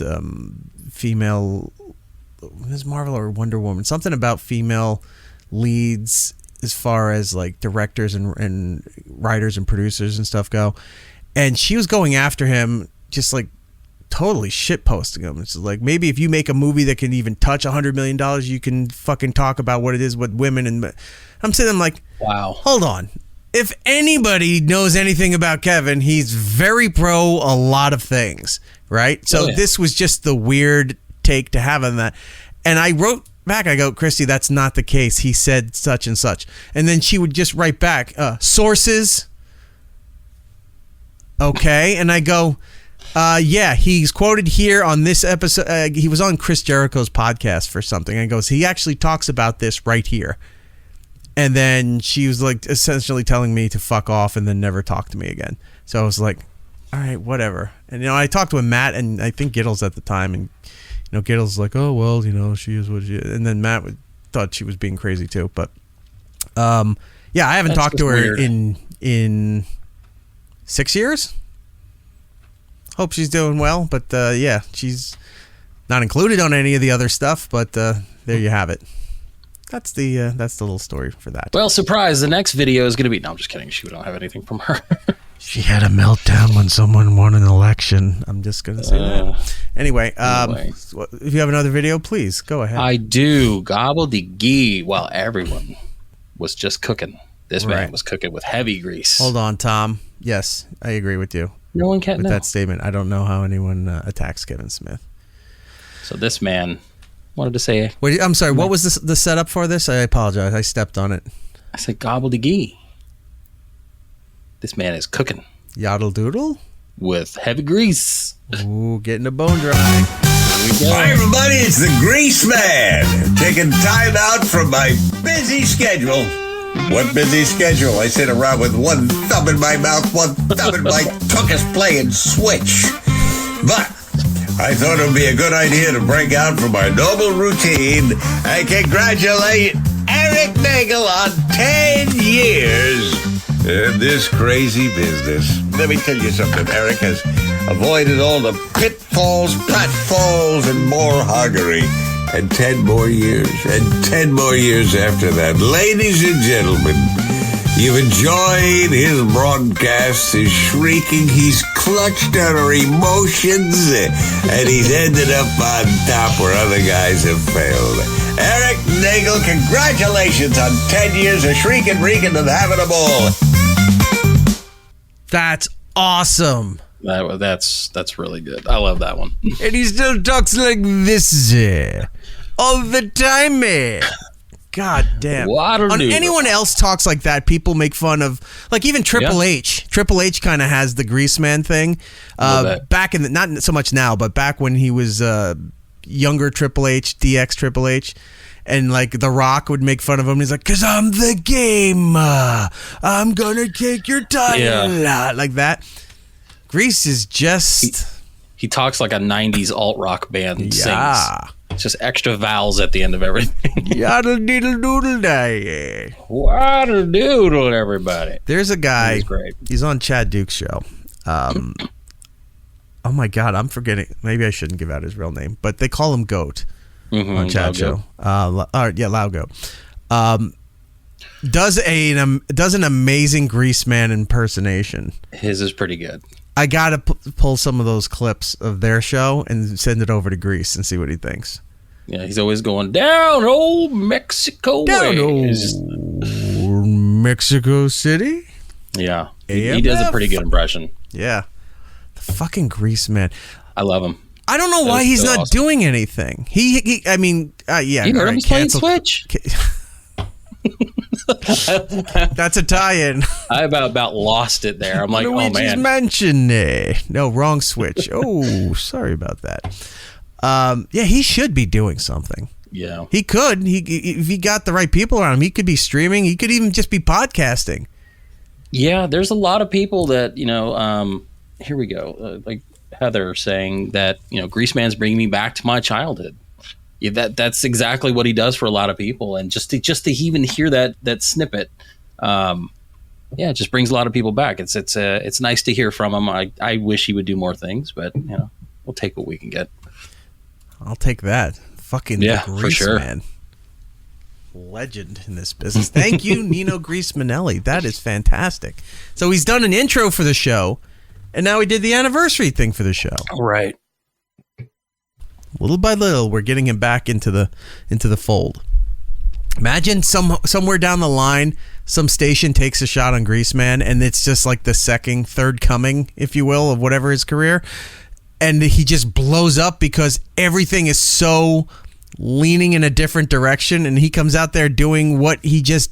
female Ms. Marvel or Wonder Woman, something about female leads as far as like directors and writers and producers and stuff go. And she was going after him, just like totally shitposting him. It's like, maybe if you make a movie that can even touch $100 million, you can fucking talk about what it is with women. And I'm sitting there like, wow, hold on. If anybody knows anything about Kevin, he's very pro a lot of things, right? So This was just the weird take to have on that. And I wrote back, I go, Christy, that's not the case. He said such and such. And then she would just write back, sources. Okay. And I go, yeah, he's quoted here on this episode. He was on Chris Jericho's podcast for something. And goes, he actually talks about this right here. And then she was like essentially telling me to fuck off and then never talk to me again. So I was like, all right, whatever. And, I talked with Matt and I think Giddles at the time, and Giddles was like, oh, well, she is what she is. And then Matt thought she was being crazy too. But yeah, I haven't talked to her in 6 years. Hope she's doing well. But yeah, she's not included on any of the other stuff. But there you have it. That's the little story for that. Well, surprise, the next video is going to be... No, I'm just kidding. We don't have anything from her. She had a meltdown when someone won an election. I'm just going to say that. Anyway, if you have another video, please go ahead. I do. Gobble-de-gee. Well, everyone was just cooking. This man was cooking with heavy grease. Hold on, Tom. Yes, I agree with you. No one can with know. that statement. I don't know how anyone attacks Kevin Smith. So this man wanted to say... Wait, I'm sorry, what was the setup for this? I apologize. I stepped on it. I said gobbledygook. This man is cooking. Yaddle doodle? With heavy grease. Ooh, getting a bone dry. Hi, everybody. It's the Greaseman. Taking time out from my busy schedule. What busy schedule? I sit around with one thumb in my mouth, one thumb in my tuchus playing Switch. But I thought it would be a good idea to break out from my normal routine and congratulate Erik Nagel on 10 years in this crazy business. Let me tell you something. Erik has avoided all the pitfalls, pratfalls, and more hoggery. And 10 more years, and 10 more years after that. Ladies and gentlemen, you've enjoyed his broadcasts, his shrieking, he's clutched under emotions, and he's ended up on top where other guys have failed. Erik Nagel, congratulations on 10 years of shrieking, reeking, and having a ball. That's awesome. That's really good. I love that one. And he still talks like this all the time. God damn. Anyone else talks like that, people make fun of. Like even Triple H. Triple H kind of has the Greaseman thing. Back in the, not so much now, but back when he was younger Triple H, DX Triple H. And like The Rock would make fun of him. He's like, "'Cause I'm the game. I'm gonna take your title." Like that. Grease is just... He talks like a 90s alt-rock band sings. It's just extra vowels at the end of everything. Yaddle-diddle-doodle-day. Waddle-doodle, everybody. There's a guy, he's on Chad Duke's show. Oh my God, I'm forgetting. Maybe I shouldn't give out his real name, but they call him Goat on Chad's show. Loud Goat. Does an amazing Greaseman impersonation. His is pretty good. I gotta pull some of those clips of their show and send it over to Grease and see what he thinks. Yeah, he's always going down old Mexico ways. Old Mexico City. Yeah, he does a pretty good impression. Yeah, the fucking Greaseman. I love him. I don't know why he's not doing anything. He I mean, yeah. You heard him playing Switch. That's a tie-in. I about lost it there. I'm like, Luigi's oh man. Mansion. No, wrong Switch. Oh, sorry about that. Yeah, he should be doing something. Yeah, he could. If he got the right people around him, he could be streaming. He could even just be podcasting. Yeah, there's a lot of people that here we go. Like Heather saying that Greaseman's bringing me back to my childhood. Yeah, that's exactly what he does for a lot of people, and just to even hear that snippet, it just brings a lot of people back. It's nice to hear from him. I wish he would do more things, but we'll take what we can get. I'll take that. Fucking Greaseman. For sure. Legend in this business. Thank you, Nino Greasemanelli. That is fantastic. So he's done an intro for the show, and now he did the anniversary thing for the show. Right. Little by little, we're getting him back into the fold. Imagine somewhere down the line, some station takes a shot on Greaseman, and it's just like the third coming, if you will, of whatever his career, and he just blows up because everything is so leaning in a different direction, and he comes out there doing what he does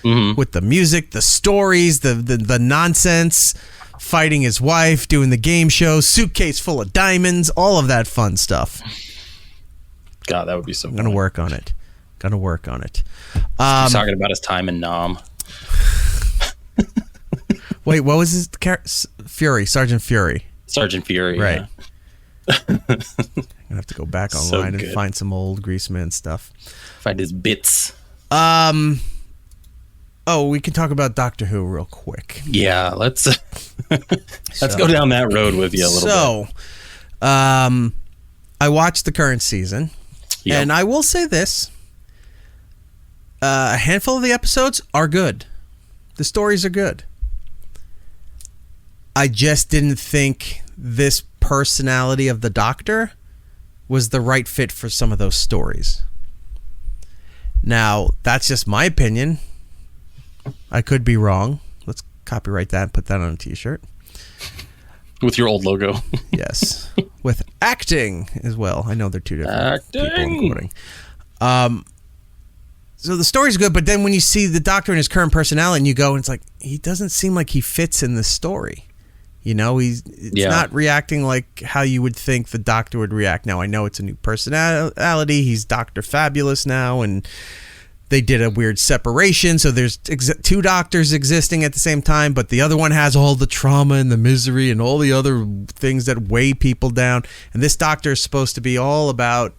with the music, the stories, the nonsense. Fighting his wife, doing the game show, suitcase full of diamonds, all of that fun stuff. God, that would be so fun. Gonna work on it. He's talking about his time in Nam. Wait, what was his Fury? Sergeant Fury. Sergeant Fury, right. Yeah. I'm gonna have to go back online and find some old Greaseman stuff. Find his bits. Oh, we can talk about Doctor Who real quick. Yeah, let's go down that road with you a little bit. I watched the current season, and I will say this. A handful of the episodes are good. The stories are good. I just didn't think this personality of the Doctor was the right fit for some of those stories. Now, that's just my opinion. I could be wrong. Let's copyright that and put that on a t-shirt. With your old logo. Yes. With acting as well. I know they're two different people I'm quoting. So the story's good, but then when you see the Doctor in his current personality and you go, and it's like, he doesn't seem like he fits in the story. You know, it's not reacting like how you would think the Doctor would react. Now, I know it's a new personality. He's Dr. Fabulous now, and they did a weird separation, so there's two doctors existing at the same time, but the other one has all the trauma and the misery and all the other things that weigh people down. And this Doctor is supposed to be all about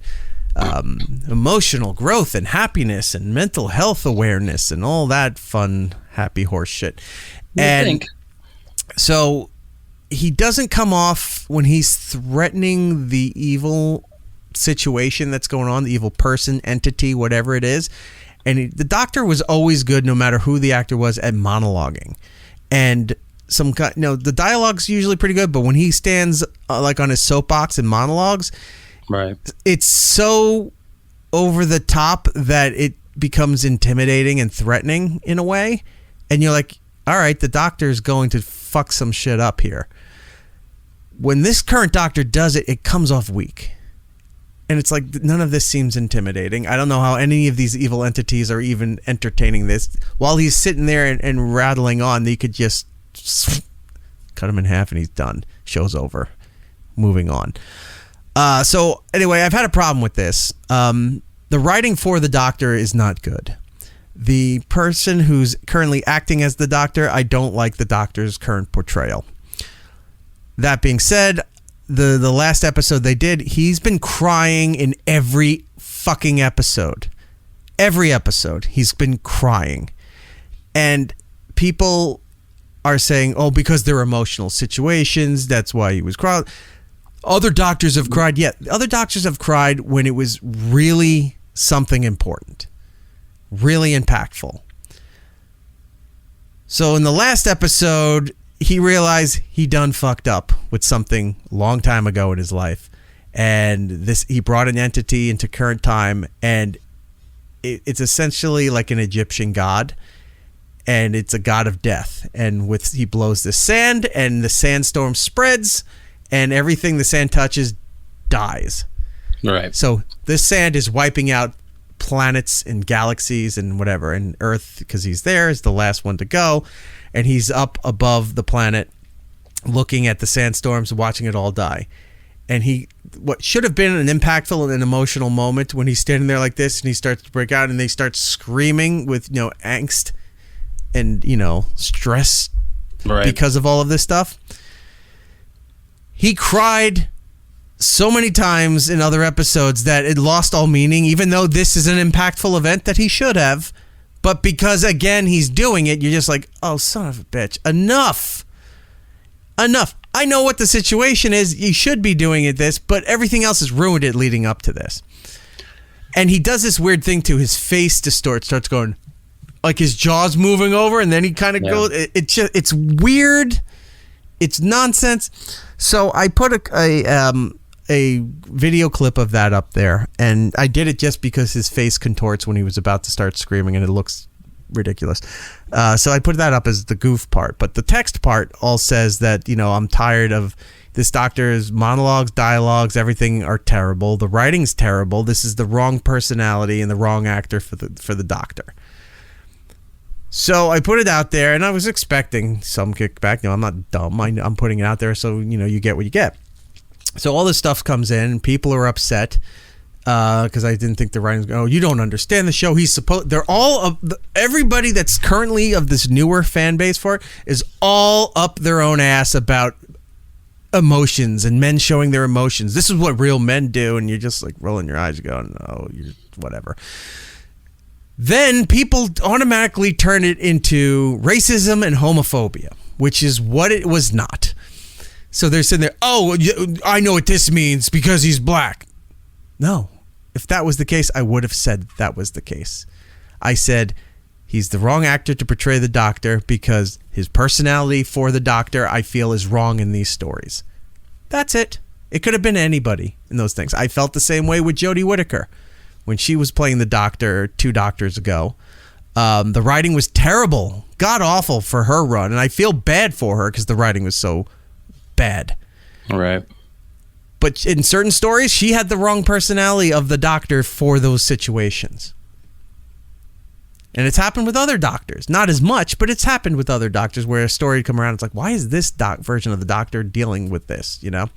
emotional growth and happiness and mental health awareness and all that fun, happy horse shit. So he doesn't come off when he's threatening the evil situation that's going on, the evil person, entity, whatever it is. And the Doctor was always good, no matter who the actor was, at monologuing. And the dialogue's usually pretty good, but when he stands like on his soapbox and monologues, right, it's so over the top that it becomes intimidating and threatening in a way. And you're like, all right, the Doctor's going to fuck some shit up here. When this current Doctor does it, it comes off weak. And it's like, none of this seems intimidating. I don't know how any of these evil entities are even entertaining this. While he's sitting there and rattling on, they could just cut him in half and he's done. Show's over. Moving on. So anyway, I've had a problem with this. The writing for the Doctor is not good. The person who's currently acting as the Doctor, I don't like the Doctor's current portrayal. That being said, the last episode they did, he's been crying in every fucking episode. Every episode, he's been crying. And people are saying, oh, because they're emotional situations, that's why he was crying. Other doctors have cried. Yeah, other doctors have cried when it was really something important. Really impactful. So in the last episode, he realized he done fucked up with something a long time ago in his life. And he brought an entity into current time, and it's essentially like an Egyptian god. And it's a god of death. And he blows the sand, and the sandstorm spreads, and everything the sand touches dies. Right. So this sand is wiping out planets and galaxies and whatever. And Earth, because he's there, is the last one to go. And he's up above the planet looking at the sandstorms, watching it all die. And what should have been an impactful and emotional moment when he's standing there like this and he starts to break out and they start screaming with, angst and, stress because of all of this stuff. He cried so many times in other episodes that it lost all meaning, even though this is an impactful event that he should have. But because, again, he's doing it, you're just like, oh, son of a bitch. Enough. I know what the situation is. You should be doing this, but everything else has ruined it leading up to this. And he does this weird thing too. His face distorts, starts going, like his jaw's moving over, and then he kind of goes. It's weird. It's nonsense. So I put a video clip of that up there, and I did it just because his face contorts when he was about to start screaming, and it looks ridiculous. So I put that up as the goof part, but the text part all says that, I'm tired of this Doctor's monologues, dialogues, everything are terrible. The writing's terrible. This is the wrong personality and the wrong actor for the Doctor. So I put it out there, and I was expecting some kickback. I'm not dumb. I'm putting it out there so you get what you get. So all this stuff comes in, and people are upset because I didn't think the writing was going, oh, you don't understand the show. Everybody that's currently of this newer fan base for it is all up their own ass about emotions and men showing their emotions. This is what real men do, and you're just like rolling your eyes going, oh, you're whatever. Then people automatically turn it into racism and homophobia, which is what it was not. So they're sitting there, oh, I know what this means because he's black. No. If that was the case, I would have said that was the case. I said he's the wrong actor to portray the Doctor because his personality for the Doctor, I feel, is wrong in these stories. That's it. It could have been anybody in those things. I felt the same way with Jodie Whittaker. when she was playing the doctor 2 doctors ago. The writing was terrible, god awful for her run, and I feel bad for her because the writing was so bad. Right. But in certain stories, she had the wrong personality of the doctor for those situations. And it's happened with other doctors. Not as much, but it's happened with other doctors where a story would come around. It's like, why is this version of the doctor dealing with this, you know?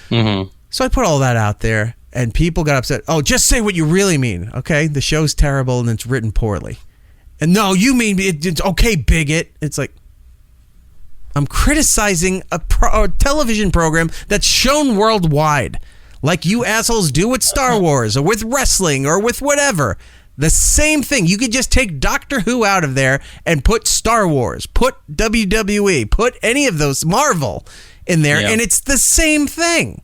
Mm-hmm. So I put all that out there, and people got upset. Oh, just say what you really mean, okay? The show's terrible, and it's written poorly. And no, you mean it's okay, bigot. It's like, I'm criticizing a television program that's shown worldwide, like you assholes do with Star Wars or with wrestling or with whatever. The same thing. You could just take Doctor Who out of there and put Star Wars, put WWE, put any of those, Marvel in there, and it's the same thing.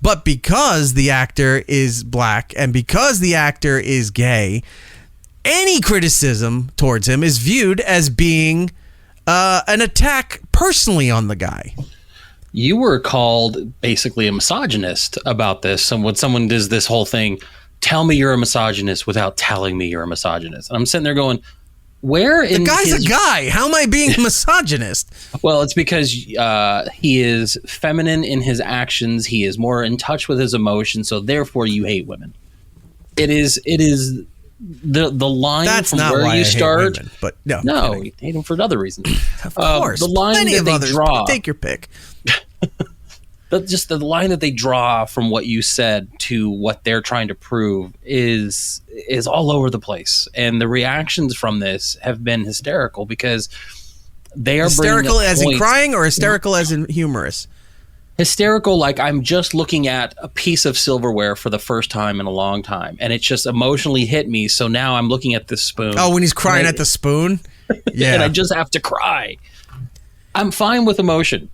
But because the actor is black and because the actor is gay, any criticism towards him is viewed as being an attack personally on the guy. You were called basically a misogynist about this. And when someone does this whole thing, tell me you're a misogynist without telling me you're a misogynist. And I'm sitting there going, where in the guy's a guy. How am I being a misogynist? Well, it's because he is feminine in his actions. He is more in touch with his emotions. So therefore you hate women. It is the line that's from not where why you I hate start. women, but no, you hate them for another reason. Of course, the line plenty that of they others. draw. Take your pick. Just the line that they draw from what you said to what they're trying to prove is all over the place, and the reactions from this have been hysterical because they are hysterical as in points, crying, or hysterical as in humorous. Hysterical, like I'm just looking at a piece of silverware for the first time in a long time, and it's just emotionally hit me. So now I'm looking at this spoon. Oh, when he's crying at the spoon? Yeah. And I just have to cry. I'm fine with emotion.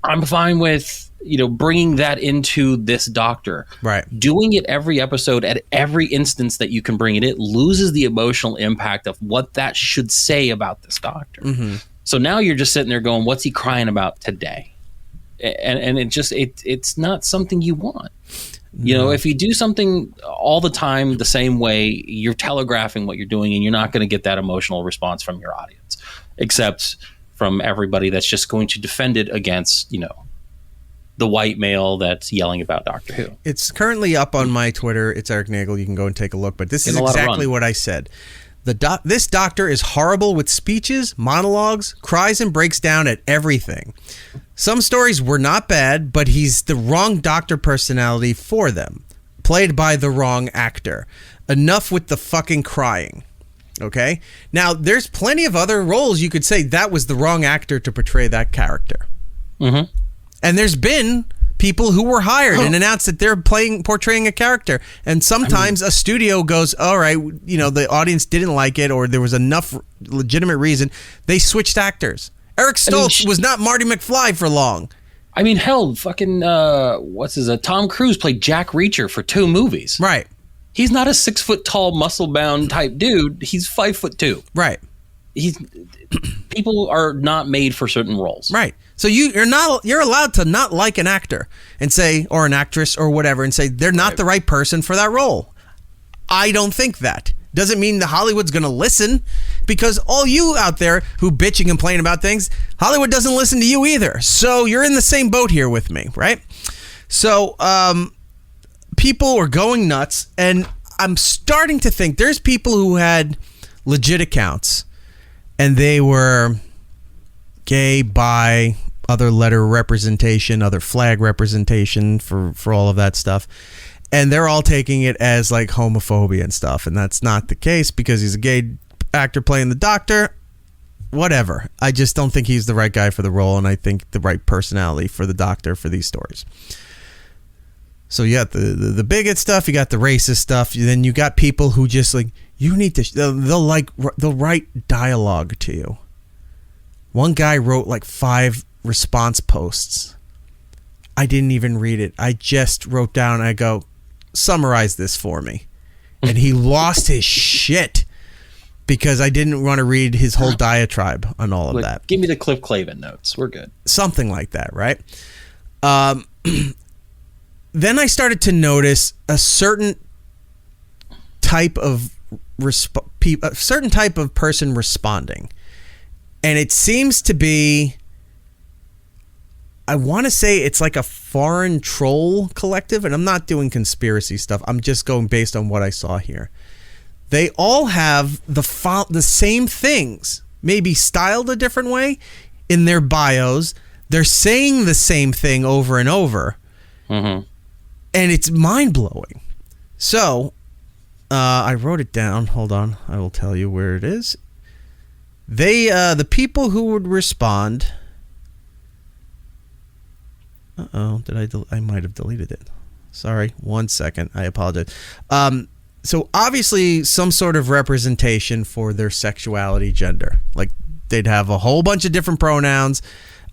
I'm fine with, bringing that into this doctor. Right. Doing it every episode at every instance that you can bring it, it loses the emotional impact of what that should say about this doctor. Mm-hmm. So now you're just sitting there going, what's he crying about today? And it's not something you want. No. If you do something all the time the same way, you're telegraphing what you're doing, and you're not going to get that emotional response from your audience, except from everybody that's just going to defend it against, the white male that's yelling about Doctor Who. It's currently up on my Twitter. It's Erik Nagel. You can go and take a look. But this is exactly what I said. This doctor is horrible with speeches, monologues, cries, and breaks down at everything. Some stories were not bad, but he's the wrong doctor personality for them. Played by the wrong actor. Enough with the fucking crying. Okay? Now, there's plenty of other roles you could say that was the wrong actor to portray that character. Mm-hmm. And there's been people who were hired and announced that they're portraying a character. And sometimes a studio goes, all right, the audience didn't like it, or there was enough legitimate reason. They switched actors. Eric Stoltz was not Marty McFly for long. I mean, hell, fucking, Tom Cruise played Jack Reacher for 2 movies. Right. He's not a 6 foot tall, muscle bound type dude. He's 5'2". Right. People are not made for certain roles. Right. So you're allowed to not like an actor and say, or an actress or whatever, and say they're not the right person for that role. I don't think that. Doesn't mean the Hollywood's going to listen, because all you out there who bitch and complain about things, Hollywood doesn't listen to you either. So you're in the same boat here with me, right? So people are going nuts, and I'm starting to think there's people who had legit accounts, and they were gay, bi, other letter representation, other flag representation for all of that stuff. And they're all taking it as like homophobia and stuff. And that's not the case, because he's a gay actor playing the doctor. Whatever. I just don't think he's the right guy for the role. And I think the right personality for the doctor for these stories. So you got the bigot stuff. You got the racist stuff. Then you got people who just like, you need to, they'll write dialogue to you. One guy wrote like 5 response posts. I didn't even read it. I just wrote down, I go, summarize this for me. And he lost his shit because I didn't want to read his whole diatribe on all of that. Give me the Cliff Clavin notes. We're good. Something like that, right? Then I started to notice a certain type of a certain type of person responding, and it seems to be, I want to say it's like a foreign troll collective, and I'm not doing conspiracy stuff. I'm just going based on what I saw here. They all have the same things, maybe styled a different way in their bios. They're saying the same thing over and over, and it's mind-blowing. So, I wrote it down. Hold on. I will tell you where it is. The people who would respond... I might have deleted it. Sorry, 1 second. I apologize. So obviously some sort of representation for their sexuality, gender. Like they'd have a whole bunch of different pronouns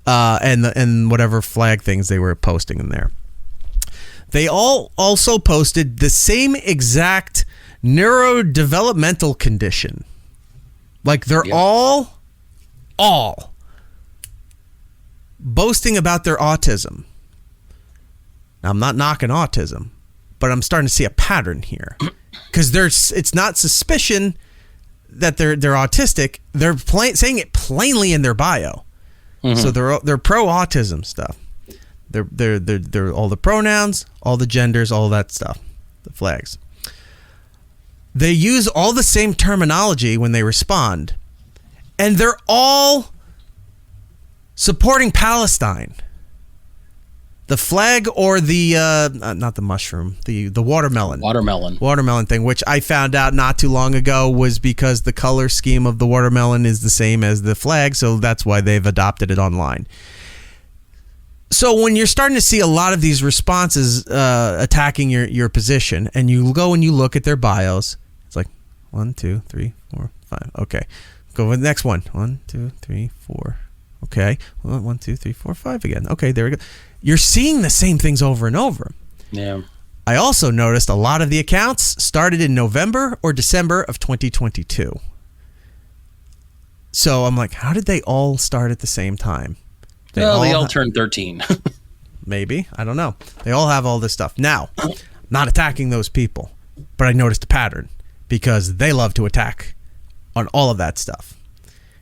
and whatever flag things they were posting in there. They all also posted the same exact neurodevelopmental condition. Like they're all boasting about their autism. Now, I'm not knocking autism, but I'm starting to see a pattern here, because it's not suspicion that they're autistic. They're saying it plainly in their bio. So they're pro autism stuff. They're all the pronouns, all the genders, all that stuff, the flags. They use all the same terminology when they respond, and they're all supporting Palestine. The flag or the not the mushroom, the watermelon thing, which I found out not too long ago was because the color scheme of the watermelon is the same as the flag, so that's why they've adopted it online. So when you're starting to see a lot of these responses attacking your position, and you go and you look at their bios, it's like 1, 2, 3, 4, 5. Okay, go with the next one. 1, 2, 3, 4. Okay, 1, 2, 3, 4, 5 again. Okay, there we go. You're seeing the same things over and over. Yeah. I also noticed a lot of the accounts started in November or December of 2022. So I'm like, how did they all start at the same time? They all turned 13. Maybe. I don't know. They all have all this stuff. Now, I'm not attacking those people, but I noticed a pattern because they love to attack on all of that stuff.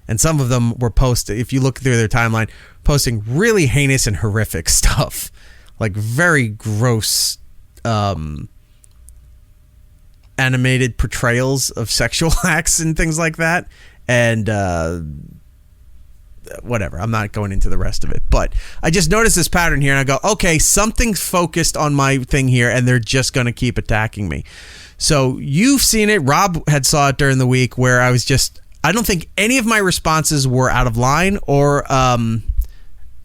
And some of them were posted, if you look through their timeline, posting really heinous and horrific stuff. Like very gross animated portrayals of sexual acts and things like that. And whatever. I'm not going into the rest of it. But I just noticed this pattern here and I go, okay, something's focused on my thing here and they're just going to keep attacking me. So you've seen it. Rob had saw it during the week where I don't think any of my responses were out of line or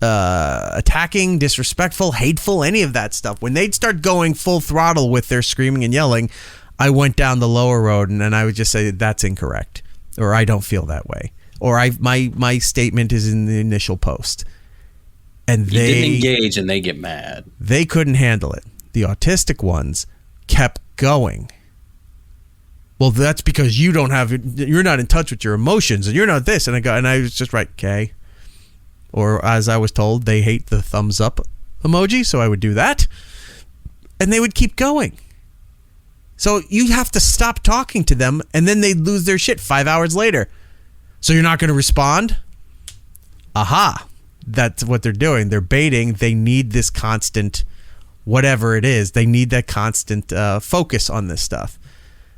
attacking, disrespectful, hateful, any of that stuff. When they'd start going full throttle with their screaming and yelling, I went down the lower road and I would just say that's incorrect, or I don't feel that way, or my statement is in the initial post. And you didn't engage and they get mad. They couldn't handle it. The autistic ones kept going. Well, that's because you're not in touch with your emotions and you're not this. And I was just right, okay. Or as I was told, they hate the thumbs up emoji, so I would do that. And they would keep going. So you have to stop talking to them and then they lose their shit 5 hours later. So you're not going to respond? Aha. That's what they're doing. They're baiting. They need this constant, whatever it is. They need that constant focus on this stuff.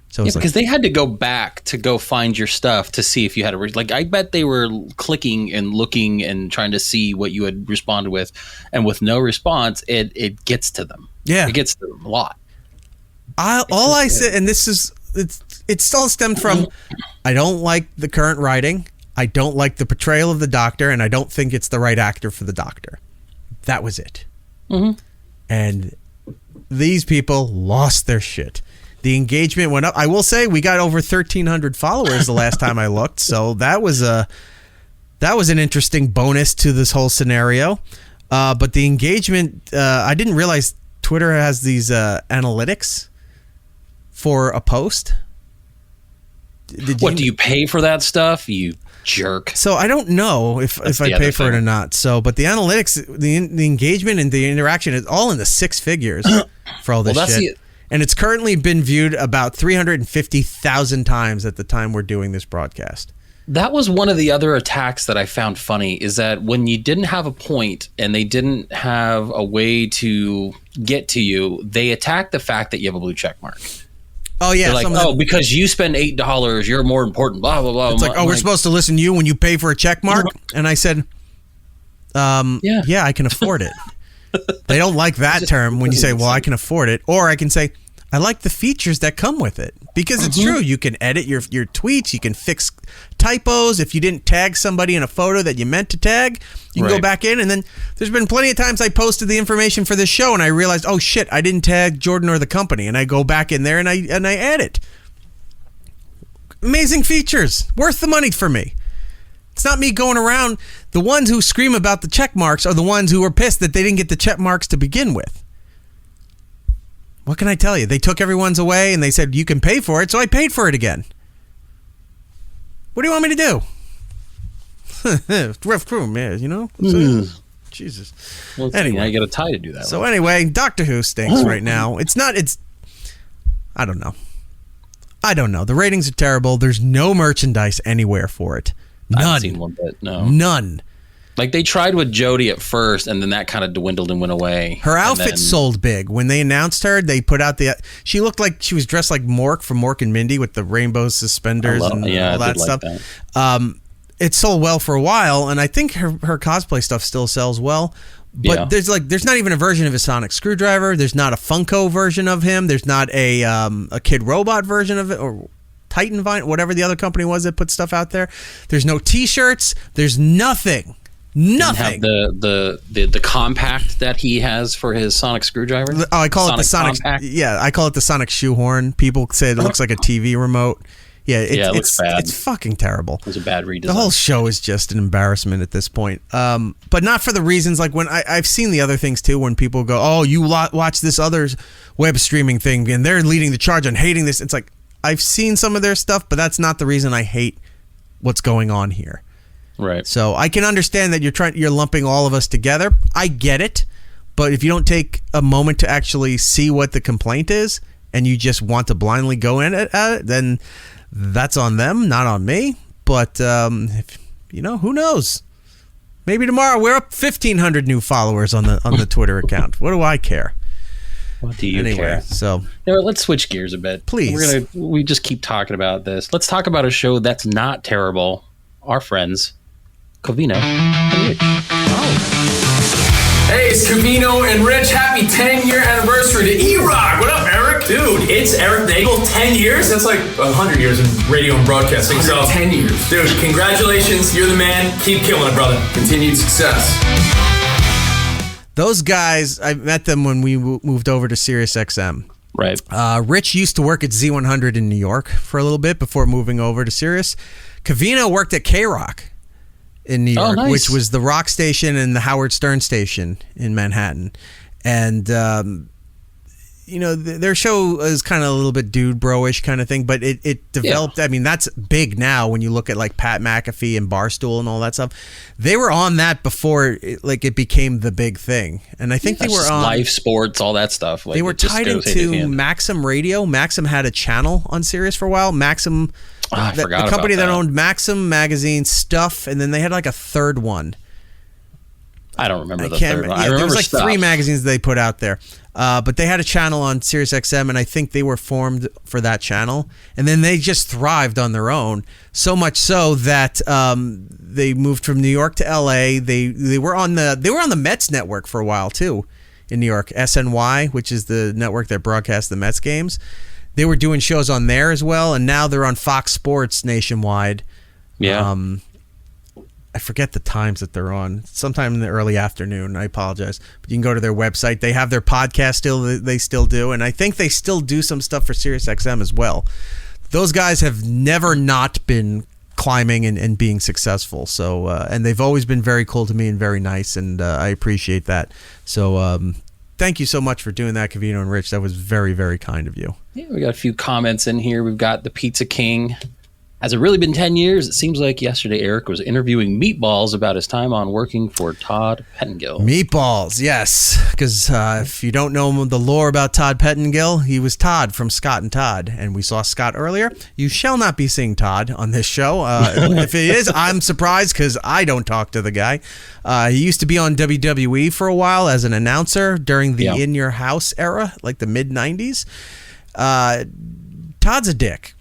So because they had to go back to go find your stuff to see if you had I bet they were clicking and looking and trying to see what you had responded with, and with no response, it gets to them. Yeah, it gets to them a lot. All I said, and this is it still stemmed from, I don't like the current writing, I don't like the portrayal of the doctor, and I don't think it's the right actor for the doctor. That was it. Mm-hmm. And these people lost their shit. The engagement went up. I will say we got over 1,300 followers the last time I looked, so that was an interesting bonus to this whole scenario. But the engagement, I didn't realize Twitter has these analytics for a post. Do you pay for that stuff? You jerk. So I don't know if I pay for it or not. So, but the analytics, the engagement and the interaction is all in the six figures for all this shit. And it's currently been viewed about 350,000 times at the time we're doing this broadcast. That was one of the other attacks that I found funny, is that when you didn't have a point and they didn't have a way to get to you, they attacked the fact that you have a blue check mark. Oh, yeah. They're like, because you spend $8, you're more important, blah, blah, blah. It's like, we're supposed to listen to you when you pay for a check mark? And I said, yeah, I can afford it. They don't like that term when you say, well, I can afford it. Or I can say, I like the features that come with it. Because it's true. You can edit your tweets. You can fix typos. If you didn't tag somebody in a photo that you meant to tag, you can go back in. And then there's been plenty of times I posted the information for this show and I realized, oh, shit, I didn't tag Jordan or the company. And I go back in there and I add it. Amazing features. Worth the money for me. It's not me going around. The ones who scream about the check marks are the ones who are pissed that they didn't get the check marks to begin with. What can I tell you? They took everyone's away and they said, you can pay for it, so I paid for it again. What do you want me to do? Rough crew, man, you know? Jesus. Well, anyway, you got a tie to do that. So anyway, Doctor Who stinks right now. I don't know. The ratings are terrible. There's no merchandise anywhere for it. None. I haven't seen one bit, no. None. Like, they tried with Jodie at first, and then that kind of dwindled and went away. Her outfit sold big. When they announced her, they put out she looked like she was dressed like Mork from Mork and Mindy with the rainbow suspenders and all that stuff. Like that. It sold well for a while, and I think her cosplay stuff still sells well. But there's not even a version of a sonic screwdriver. There's not a Funko version of him. There's not a Kid Robot version of it, or Titan Vine, whatever the other company was that put stuff out there. There's no T-shirts. There's nothing. Nothing. Have the compact that he has for his sonic sccrewdriver. Oh, I call it the Sonic. Compact? Yeah, I call it the Sonic shohorn. People say it looks like a TV remote. Yeah, it looks bad. It's fucking terrible. It was a bad redesign. The whole show is just an embarrassment at this point. But not for the reasons like when I've seen the other things too. When people go, "Oh, you watch this other web streaming thing, and they're leading the charge on hating this." It's like I've seen some of their stuff, but that's not the reason I hate what's going on here. Right. So I can understand that you're lumping all of us together. I get it, but if you don't take a moment to actually see what the complaint is, and you just want to blindly go in at it, then that's on them, not on me. But who knows? Maybe tomorrow we're up 1,500 new followers on the Twitter account. What do I care? What do you care? So let's switch gears a bit, please. We just keep talking about this. Let's talk about a show that's not terrible. Our friends, Covino and Rich. Hey, it's Covino and Rich. Happy 10-year anniversary to E-Rock. What up, Erik? Dude, it's Erik Nagel. 10 years? That's like 100 years in radio and broadcasting. 10 years. Dude, congratulations. You're the man. Keep killing it, brother. Continued success. Those guys, I met them when we moved over to Sirius XM. Right. Rich used to work at Z100 in New York for a little bit before moving over to Sirius. Covino worked at K-Rock in New York, which was the rock station and the Howard Stern station in Manhattan. And, their show is kind of a little bit dude bro-ish kind of thing, but it developed. I mean, that's big now when you look at like Pat McAfee and Barstool and all that stuff. They were on that before it became the big thing. And I think they were on live sports, all that stuff. They were tied into Maxim Radio. Maxim had a channel on Sirius for a while. Maxim... I forgot the company about that owned Maxim Magazine, Stuff, and then they had like a third one. I don't remember the third one. I remember there was like Stuff. 3 magazines they put out there. But they had a channel on Sirius XM, and I think they were formed for that channel. And then they just thrived on their own, so much so that they moved from New York to LA. They were on the Mets network for a while too, in New York. SNY, which is the network that broadcasts the Mets games. They were doing shows on there as well, and now they're on Fox Sports nationwide. Yeah. I forget the times that they're on. Sometime in the early afternoon. I apologize. But you can go to their website. They have their podcast still. They still do. And I think they still do some stuff for SiriusXM as well. Those guys have never not been climbing and being successful. So, and they've always been very cool to me and very nice, and I appreciate that. So, thank you so much for doing that, Covino and Rich. That was very, very kind of you. Yeah, we got a few comments in here. We've got the Pizza King Has it really been 10 years? It seems like yesterday Erik was interviewing Meatballs about his time on working for Todd Pettengill. Meatballs, yes. Because if you don't know the lore about Todd Pettengill, he was Todd from Scott and Todd. And we saw Scott earlier. You shall not be seeing Todd on this show. If it is, I'm surprised because I don't talk to the guy. He used to be on WWE for a while as an announcer during the In Your House era, like the mid-90s. Todd's a dick.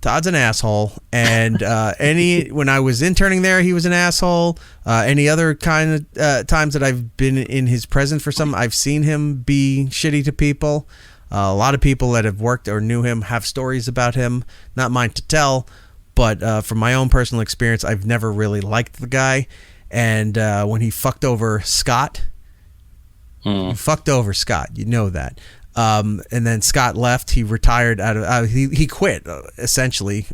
Todd's an asshole, and when I was interning there, he was an asshole. Any other kind of times that I've been in his presence for something, I've seen him be shitty to people. A lot of people that have worked or knew him have stories about him, not mine to tell, but from my own personal experience, I've never really liked the guy. And when he fucked over Scott, you know that. And then Scott left. He retired out of. He quit essentially.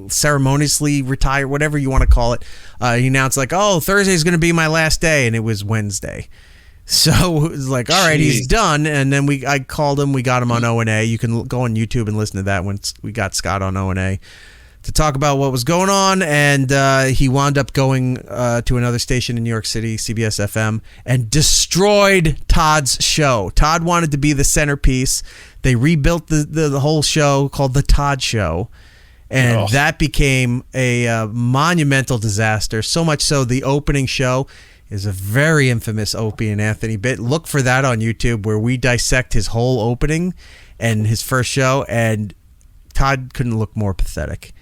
Ceremoniously retired, whatever you want to call it. He announced like, "Oh, Thursday is going to be my last day," and it was Wednesday. So it was like, all right, he's done. And then I called him. We got him on O&A. You can go on YouTube and listen to that when we got Scott on O&A to talk about what was going on, and he wound up going to another station in New York City, CBS FM, and destroyed Todd's show. Todd wanted to be the centerpiece. They rebuilt the whole show called The Todd Show, and that became a monumental disaster, so much so the opening show is a very infamous Opie and Anthony bit. Look for that on YouTube where we dissect his whole opening and his first show, and Todd couldn't look more pathetic.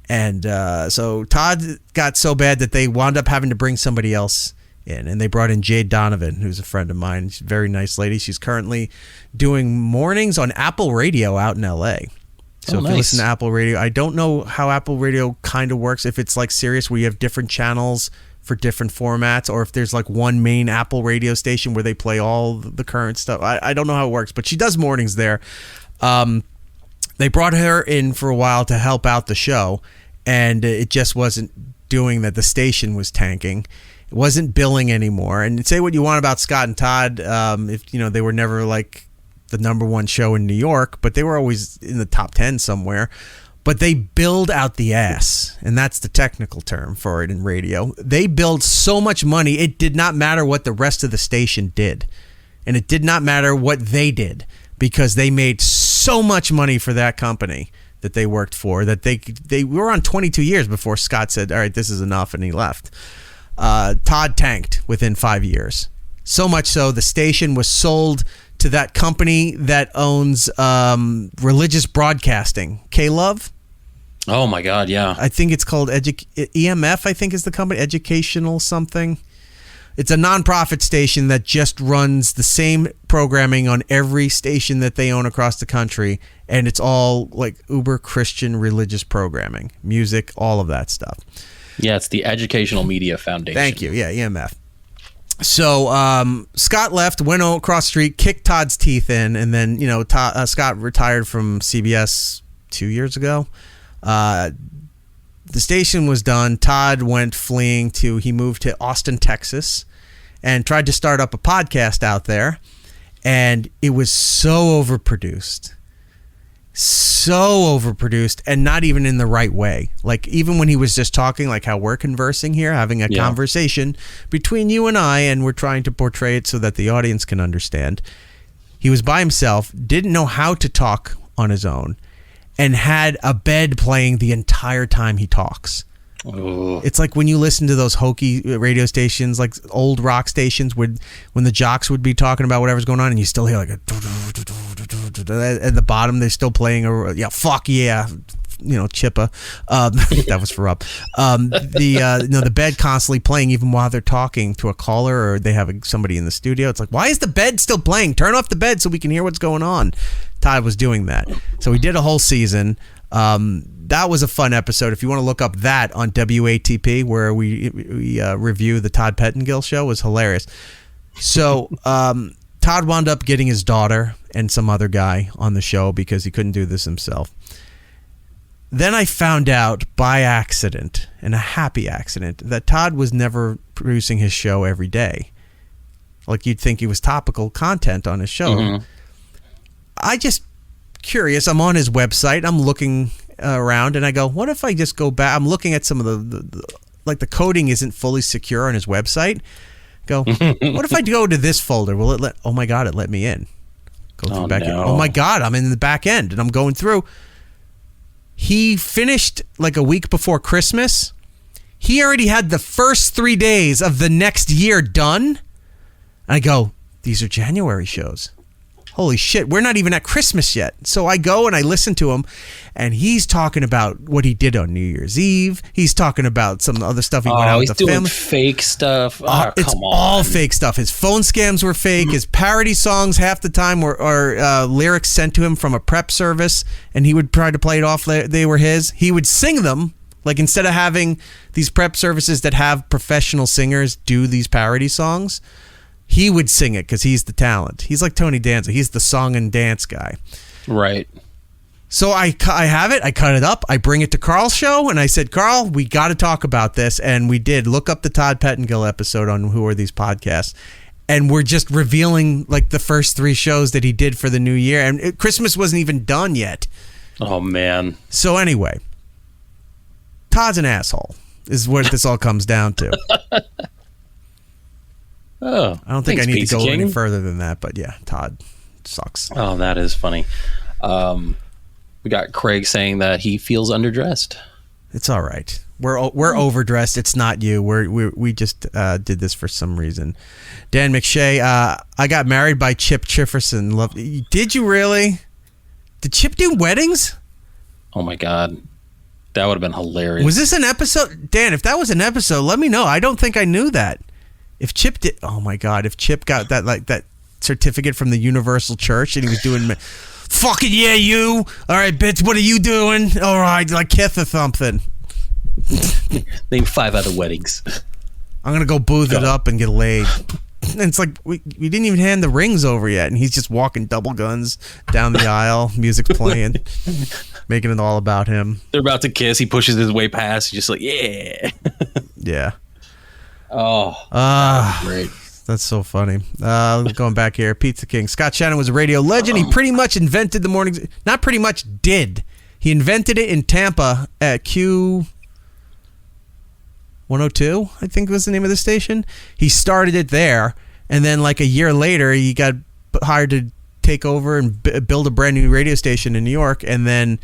And so Todd got so bad that they wound up having to bring somebody else in. And they brought in Jade Donovan, who's a friend of mine. She's a very nice lady. She's currently doing mornings on Apple Radio out in L.A. So if you listen to Apple Radio, I don't know how Apple Radio kind of works. If it's like Sirius where you have different channels for different formats, or if there's like one main Apple Radio station where they play all the current stuff. I don't know how it works, but she does mornings there. They brought her in for a while to help out the show, and it just wasn't doing that. The station was tanking. It wasn't billing anymore. And say what you want about Scott and Todd, if they were never like the number one show in New York, but they were always in the top 10 somewhere. But they billed out the ass, and that's the technical term for it in radio. They billed so much money, it did not matter what the rest of the station did. And it did not matter what they did, because they made so much money for that company that they worked for, that they were on 22 years before Scott said, all right, this is enough, and he left. Todd tanked within 5 years. So much so, the station was sold to that company that owns religious broadcasting, K-Love. Oh my God, yeah. I think it's called EMF, I think is the company, Educational something. It's a nonprofit station that just runs the same programming on every station that they own across the country, and it's all like uber Christian religious programming, music, all of that stuff. Yeah, it's the Educational Media Foundation. Thank you. Yeah, EMF. So Scott left, went across the street, kicked Todd's teeth in, and then Scott retired from CBS 2 years ago. The station was done. Todd went fleeing he moved to Austin, Texas, and tried to start up a podcast out there, and it was so overproduced. And not even in the right way. Like, even when he was just talking, like how we're conversing here, having a conversation between you and I, and we're trying to portray it so that the audience can understand. He was by himself, didn't know how to talk on his own, and had a bed playing the entire time he talks. Oh. It's like when you listen to those hokey radio stations, like old rock stations, when the jocks would be talking about whatever's going on, and you still hear like a at the bottom, they're still playing fuck yeah, Chippa. That was for up. The bed constantly playing even while they're talking to a caller or they have somebody in the studio. It's like, why is the bed still playing? Turn off the bed so we can hear what's going on. Todd was doing that. So we did a whole season. That was a fun episode. If you want to look up that on WATP, where we review the Todd Pettengill show, was hilarious. So Todd wound up getting his daughter and some other guy on the show because he couldn't do this himself. Then I found out by accident, and a happy accident, that Todd was never producing his show every day. Like you'd think he was topical content on his show. Mm-hmm. I just curious. I'm on his website. I'm looking around, and I go, what if I just go back? I'm looking at some of the coding isn't fully secure on his website. Go, what if I go to this folder? Will it oh my God, it let me in. Go through back end. Oh my God, I'm in the back end, and I'm going through. He finished like a week before Christmas. He already had the first 3 days of the next year done. I go, these are January shows. Holy shit, we're not even at Christmas yet. So I go and I listen to him, and he's talking about what he did on New Year's Eve. He's talking about some other stuff he went out with the family. He's doing fake stuff. It's all fake stuff. His phone scams were fake. His parody songs half the time were lyrics sent to him from a prep service, and he would try to play it off. They were his. He would sing them. Like, instead of having these prep services that have professional singers do these parody songs, he would sing it because he's the talent. He's like Tony Danza. He's the song and dance guy. Right. So I have it. I cut it up. I bring it to Carl's show, and I said, Carl, we got to talk about this. And we did. Look up the Todd Pettengill episode on Who Are These Podcasts. And we're just revealing like the first 3 shows that he did for the new year. And Christmas wasn't even done yet. Oh, man. So anyway, Todd's an asshole is what this all comes down to. Oh, I don't think I need to go any further than that, but yeah, Todd sucks. Oh, that is funny. We got Craig saying that he feels underdressed. It's all right. We're overdressed. It's not you. We just did this for some reason. Dan McShay, I got married by Chip Chifferson. Did you really? Did Chip do weddings? Oh my God. That would have been hilarious. Was this an episode? Dan, if that was an episode, let me know. I don't think I knew that. If Chip did, oh my God, if Chip got that certificate from the Universal Church and he was doing, fucking yeah, you. All right, bitch, what are you doing? All right, like Kith or something. Name 5 other weddings. I'm going to go booze it up and get laid. And it's like, we didn't even hand the rings over yet, and he's just walking double guns down the aisle, music's playing, making it all about him. They're about to kiss. He pushes his way past. He's just like, yeah. Yeah. Oh, great. That's so funny. Going back here, Pizza King. Scott Shannon was a radio legend. He pretty much invented the morning. Not pretty much, did. He invented it in Tampa at Q 102, I think was the name of the station. He started it there, and then like a year later, he got hired to take over and build a brand new radio station in New York, and then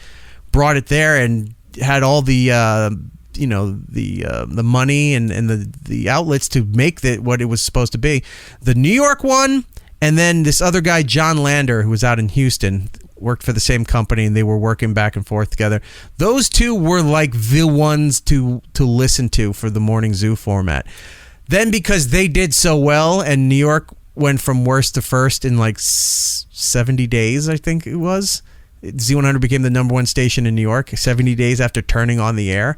brought it there and had all the the money and the outlets to make what it was supposed to be. The New York one, and then this other guy, John Lander, who was out in Houston, worked for the same company, and they were working back and forth together. Those two were like the ones to listen to for the Morning Zoo format. Then because they did so well, and New York went from worst to first in like 70 days, I think it was. Z100 became the number 1 station in New York 70 days after turning on the air.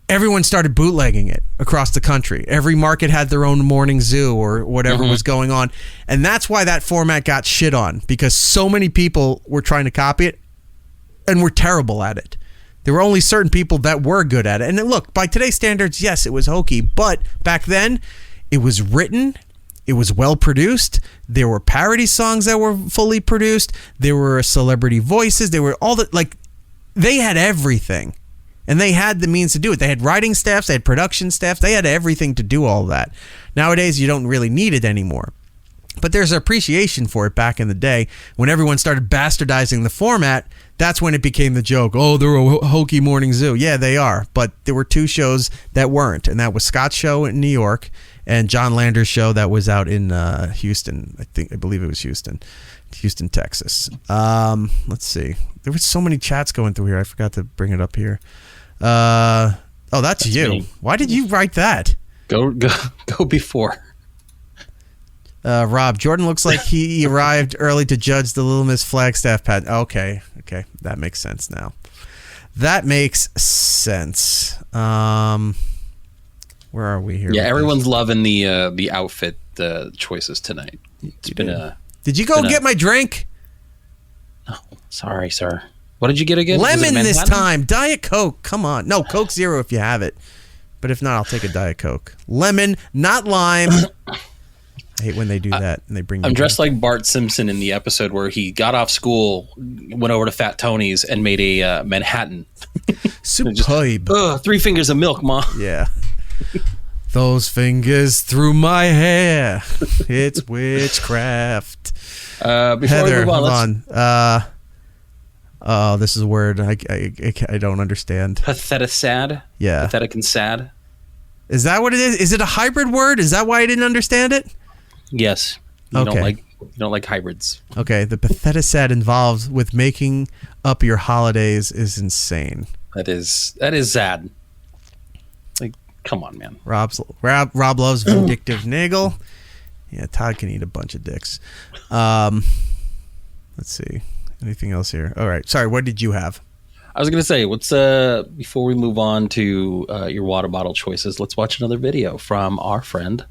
Everyone started bootlegging it across the country. Every market had their own Morning Zoo or whatever was going on. And that's why that format got shit on, because so many people were trying to copy it and were terrible at it. There were only certain people that were good at it. And look, by today's standards, yes, it was hokey. But back then, it was written. It was well produced. There were parody songs that were fully produced. There were celebrity voices. There were all the, like, they had everything. And they had the means to do it. They had writing staffs, they had production staffs, they had everything to do all that. Nowadays, you don't really need it anymore. But there's appreciation for it back in the day. When everyone started bastardizing the format, that's when it became the joke. Oh, they're a hokey Morning Zoo. Yeah, they are. But there were 2 shows that weren't. And that was Scott's show in New York and John Lander's show that was out in Houston. I believe it was Houston, Texas. Let's see. There were so many chats going through here. I forgot to bring it up here. That's you. Me. Why did you write that? Go before. Rob, Jordan looks like he arrived early to judge the Little Miss Flagstaff pageant. Okay, that makes sense now. That makes sense. Where are we here? Yeah, everyone's loving the outfit choices tonight. It's been a. Did you go get my drink? No, sorry, sir. What did you get again? Lemon this time. Diet Coke. Come on. No, Coke Zero if you have it. But if not, I'll take a Diet Coke. Lemon, not lime. I hate when they do that and they bring. I'm you dressed down. like Bart Simpson in the episode where he got off school, went over to Fat Tony's, and made a Manhattan. Superb. 3 fingers of milk, Ma. Yeah. Those fingers through my hair. It's witchcraft. Before Heather, we move hold on. Oh, this is a word I don't understand. Pathetic sad? Yeah. Pathetic and sad? Is that what it is? Is it a hybrid word? Is that why I didn't understand it? Yes. You Okay. don't like hybrids. Okay, the pathetic sad involved with making up your holidays is insane. That is sad. Like, come on, man. Rob loves vindictive Nagel. Yeah, Todd can eat a bunch of dicks. Let's see. Anything else here? All right. Sorry, what did you have? I was going to say, before we move on to your water bottle choices, let's watch another video from our friend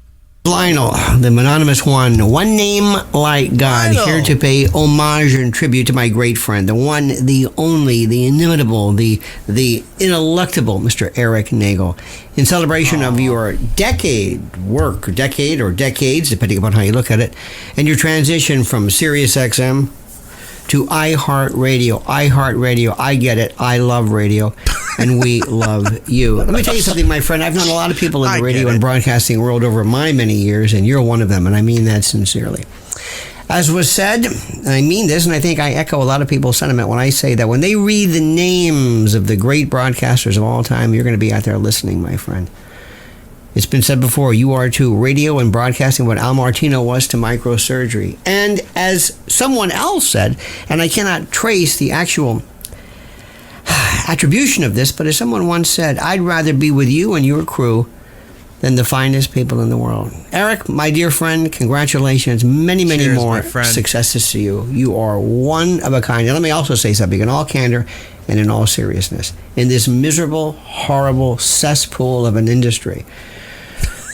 Lionel, the mononymous one name like God, Lionel. here to pay homage and tribute to my great friend, the one, the only, the inimitable, the ineluctable Mr. Erik Nagel. In celebration of your decade or decades, depending upon how you look at it, and your transition from Sirius XM to iHeartRadio. iHeartRadio, I get it. I love radio, and we love you. Let me tell you something, my friend. I've known a lot of people in the radio and broadcasting world over my many years, and you're one of them, and I mean that sincerely. As was said, and I mean this, and I think I echo a lot of people's sentiment when I say that when they read the names of the great broadcasters of all time, you're going to be out there listening, my friend. It's been said before, you are to radio and broadcasting what Al Martino was to microsurgery. And as someone else said, and I cannot trace the actual attribution of this, but as someone once said, I'd rather be with you and your crew than the finest people in the world. Erik, my dear friend, congratulations. Many, many Cheers, more my friend. successes to you. You are one of a kind. And let me also say something in all candor and in all seriousness. In this miserable, horrible cesspool of an industry,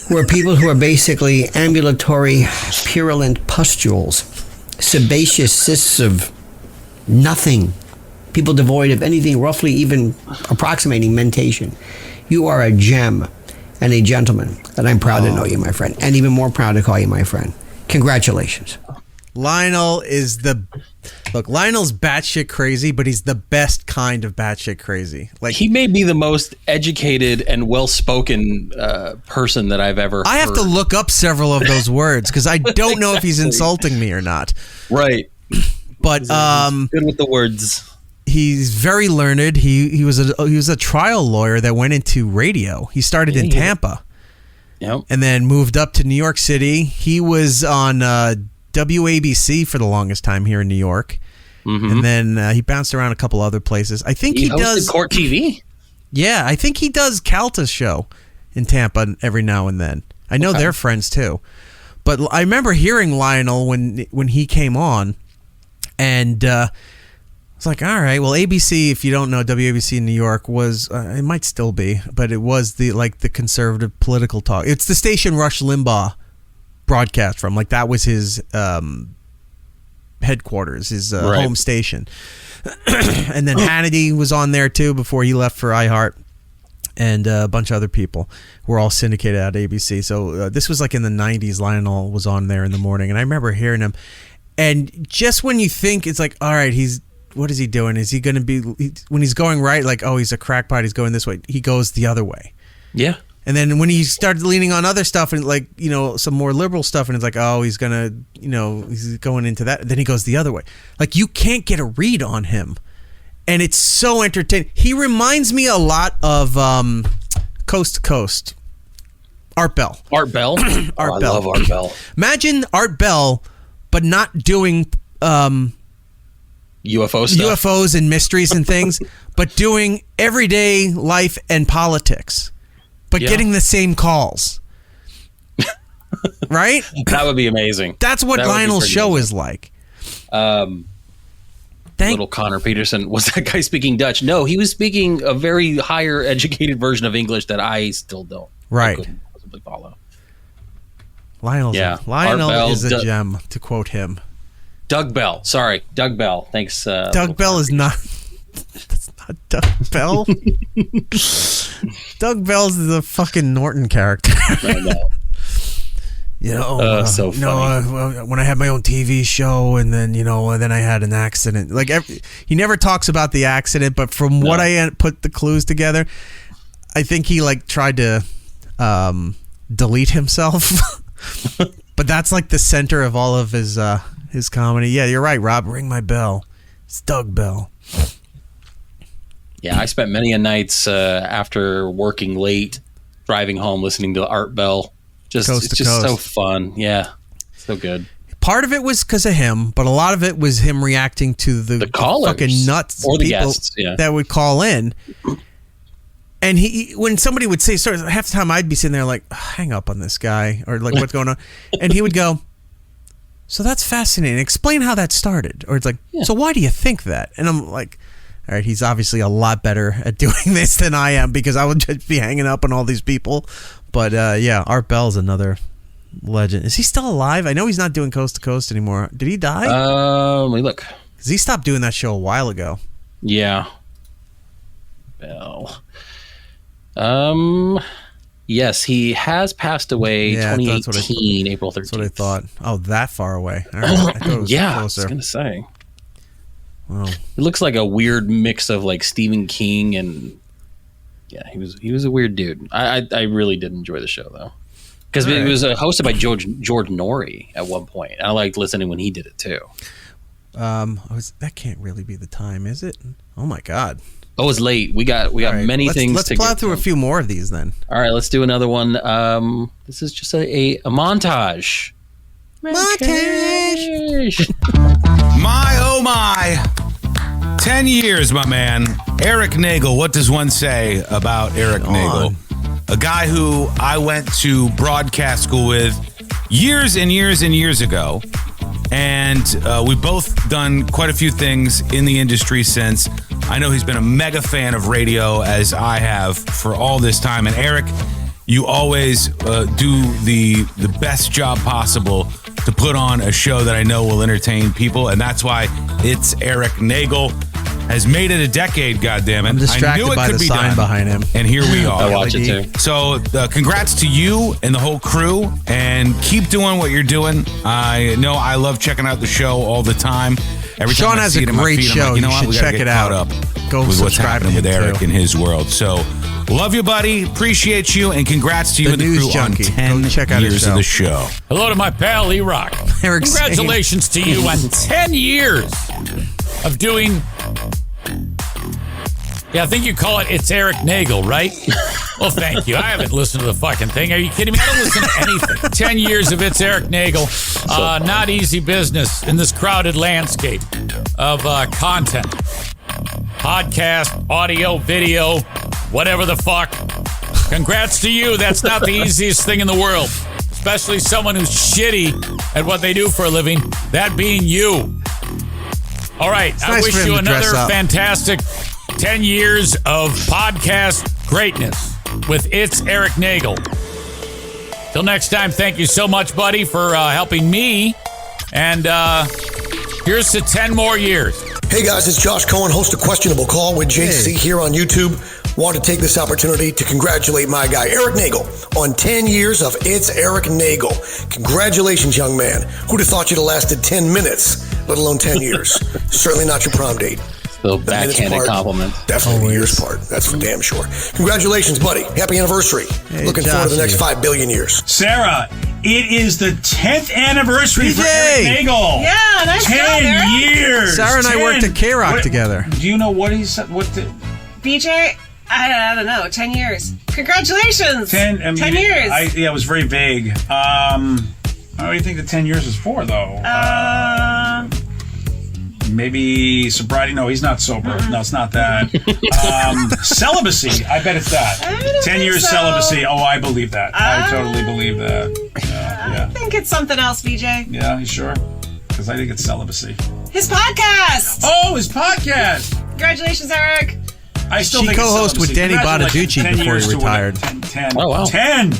where people who are basically ambulatory, purulent pustules, sebaceous cysts of nothing, people devoid of anything roughly even approximating mentation. You are a gem and a gentleman, and I'm proud to know you, my friend, and even more proud to call you my friend. Congratulations. Lionel is Lionel's batshit crazy, but he's the best kind of batshit crazy. Like, he may be the most educated and well-spoken person that I've ever I have heard. to look up several of those words because I don't know if he's insulting me or not. Right. But good with the words. He's very learned. He was a trial lawyer that went into radio. He started in Tampa. Yep. And then moved up to New York City. He was on WABC for the longest time here in New York. Mm-hmm. And then he bounced around a couple other places. I think he hosted does Court TV. Yeah, I think he does Calta's show in Tampa every now and then. I know they're friends too. But I remember hearing Lionel when he came on, and it's like, all right, well, ABC, if you don't know, WABC in New York was, it might still be, but it was the conservative political talk. It's the station Rush Limbaugh broadcast from. Like, that was his headquarters, his home station. And then Hannity was on there too before he left for iHeart, and a bunch of other people were all syndicated at ABC. So this was like in the 90s. Lionel was on there in the morning, and I remember hearing him. And just when you think it's like, all right, what is he doing? Is he going to be, when he's going right, like, oh, he's a crackpot, he's going this way, he goes the other way. Yeah. And then when he started leaning on other stuff and, like, you know, some more liberal stuff, and it's like, oh, he's going to, you know, he's going into that, then he goes the other way. Like, you can't get a read on him. And it's so entertaining. He reminds me a lot of Coast to Coast. Art Bell. Art Bell? I love Art Bell. Imagine Art Bell, but not doing UFO stuff. UFOs and mysteries and things, but doing everyday life and politics, but getting the same calls. Right? That would be amazing. That's what Lionel's show is like. Little Connor Peterson. Was that guy speaking Dutch? No, he was speaking a very higher educated version of English that I still don't. Right. I couldn't possibly follow. Lionel Bell, is a gem, to quote him. Doug Bell. Sorry, Doug Bell. Thanks. Doug Bell is not. That's not Doug Bell. Doug Bell's the fucking Norton character. I know. So funny. When I had my own TV show, and then then I had an accident. Like he never talks about the accident, but from what I put the clues together, I think he tried to delete himself. But that's like the center of all of his comedy. Yeah, you're right, Rob. Ring my bell. It's Doug Bell. Yeah, I spent many a nights after working late, driving home, listening to Art Bell. It's just so fun. Yeah, so good. Part of it was because of him, but a lot of it was him reacting to the callers, fucking nuts or the people guests, that would call in. And when somebody would say, sorry, half the time I'd be sitting there like, hang up on this guy, or like, what's going on? And he would go, so that's fascinating. Explain how that started. Or it's like, so why do you think that? And I'm like, all right, he's obviously a lot better at doing this than I am, because I would just be hanging up on all these people. But Art Bell's another legend. Is he still alive? I know he's not doing Coast to Coast anymore. Did he die? Let me look. Because he stopped doing that show a while ago. Yeah. Bell. Yes, he has passed away 2018, April 13th. That's what I thought. Oh, that far away. All right. I thought it was closer. I was going to say. Wow. It looks like a weird mix of like Stephen King and he was a weird dude. I really did enjoy the show though, because it was hosted by George Norrie at one point. I liked listening when he did it too. That can't really be the time, is it? Oh my God. Oh, it's late. We got many things. Let's plow through a few more of these then. All right, let's do another one. This is just a montage. Montage. My, oh my. 10 years, my man. Erik Nagel. What does one say about Erik Nagel? A guy who I went to broadcast school with years and years and years ago. And we've both done quite a few things in the industry since. I know he's been a mega fan of radio, as I have for all this time. And Erik, you always do the best job possible to put on a show that I know will entertain people. And that's why It's Erik Nagel has made it a decade, goddammit. I'm distracted I knew it by could the be sign done. behind him. And here we are. I watch it too. So congrats to you and the whole crew, and keep doing what you're doing. I know I love checking out the show all the time. Every Shawn time I has see a it in my great feed, I'm show. like, you know You what? should We gotta check get it caught out. up Go with what's subscribe to happening him, with Erik too. and his world. So love you, buddy. Appreciate you, and congrats to you The and the news crew junkie. on 10 Go check out his years show. of the show. Hello to my pal E-Rock. Eric Congratulations to you on 10 years of doing... Yeah, I think you call it It's Erik Nagel, right? Well, thank you. I haven't listened to the fucking thing. Are you kidding me? I don't listen to anything. 10 years of It's Erik Nagel. Not easy business in this crowded landscape of content. Podcast, audio, video, whatever the fuck. Congrats to you. That's not the easiest thing in the world. Especially someone who's shitty at what they do for a living. That being you. All right. It's I nice wish for him you to dress another up. fantastic 10 years of podcast greatness with It's Erik Nagel. Till next time, thank you so much, buddy, for helping me. And here's to 10 more years. Hey guys, it's Josh Cohen, host of Questionable Call with JC here on YouTube. Want to take this opportunity to congratulate my guy, Erik Nagel, on 10 years of It's Erik Nagel. Congratulations, young man. Who'd have thought you'd have lasted 10 minutes, let alone 10 years? Certainly not your prom date. Still backhanded compliment. Definitely the years part. That's for damn sure. Congratulations, buddy. Happy anniversary. Looking forward to the next 5 billion years. Sarah, it is the 10th anniversary for Erik Nagel. Yeah, nice job, 10 Erik. years. Sarah and I 10. worked at K-Rock together. Do you know what he said? BJ, I don't know. 10 years. Congratulations. 10 years. It was very vague. What do you think the 10 years is for, though? Maybe sobriety. No, he's not sober. No, it's not that. Celibacy. I bet it's that. 10 years celibacy. Oh, I believe that. I totally believe that. I think it's something else, BJ. Yeah, you sure? Because I think it's celibacy. His podcast. Oh, his podcast. Congratulations, Erik. I still She think it's co-hosted with celibacy. Danny Congratulations, Bonaducci 10 before years he to retired. 10. Oh, wow. 10.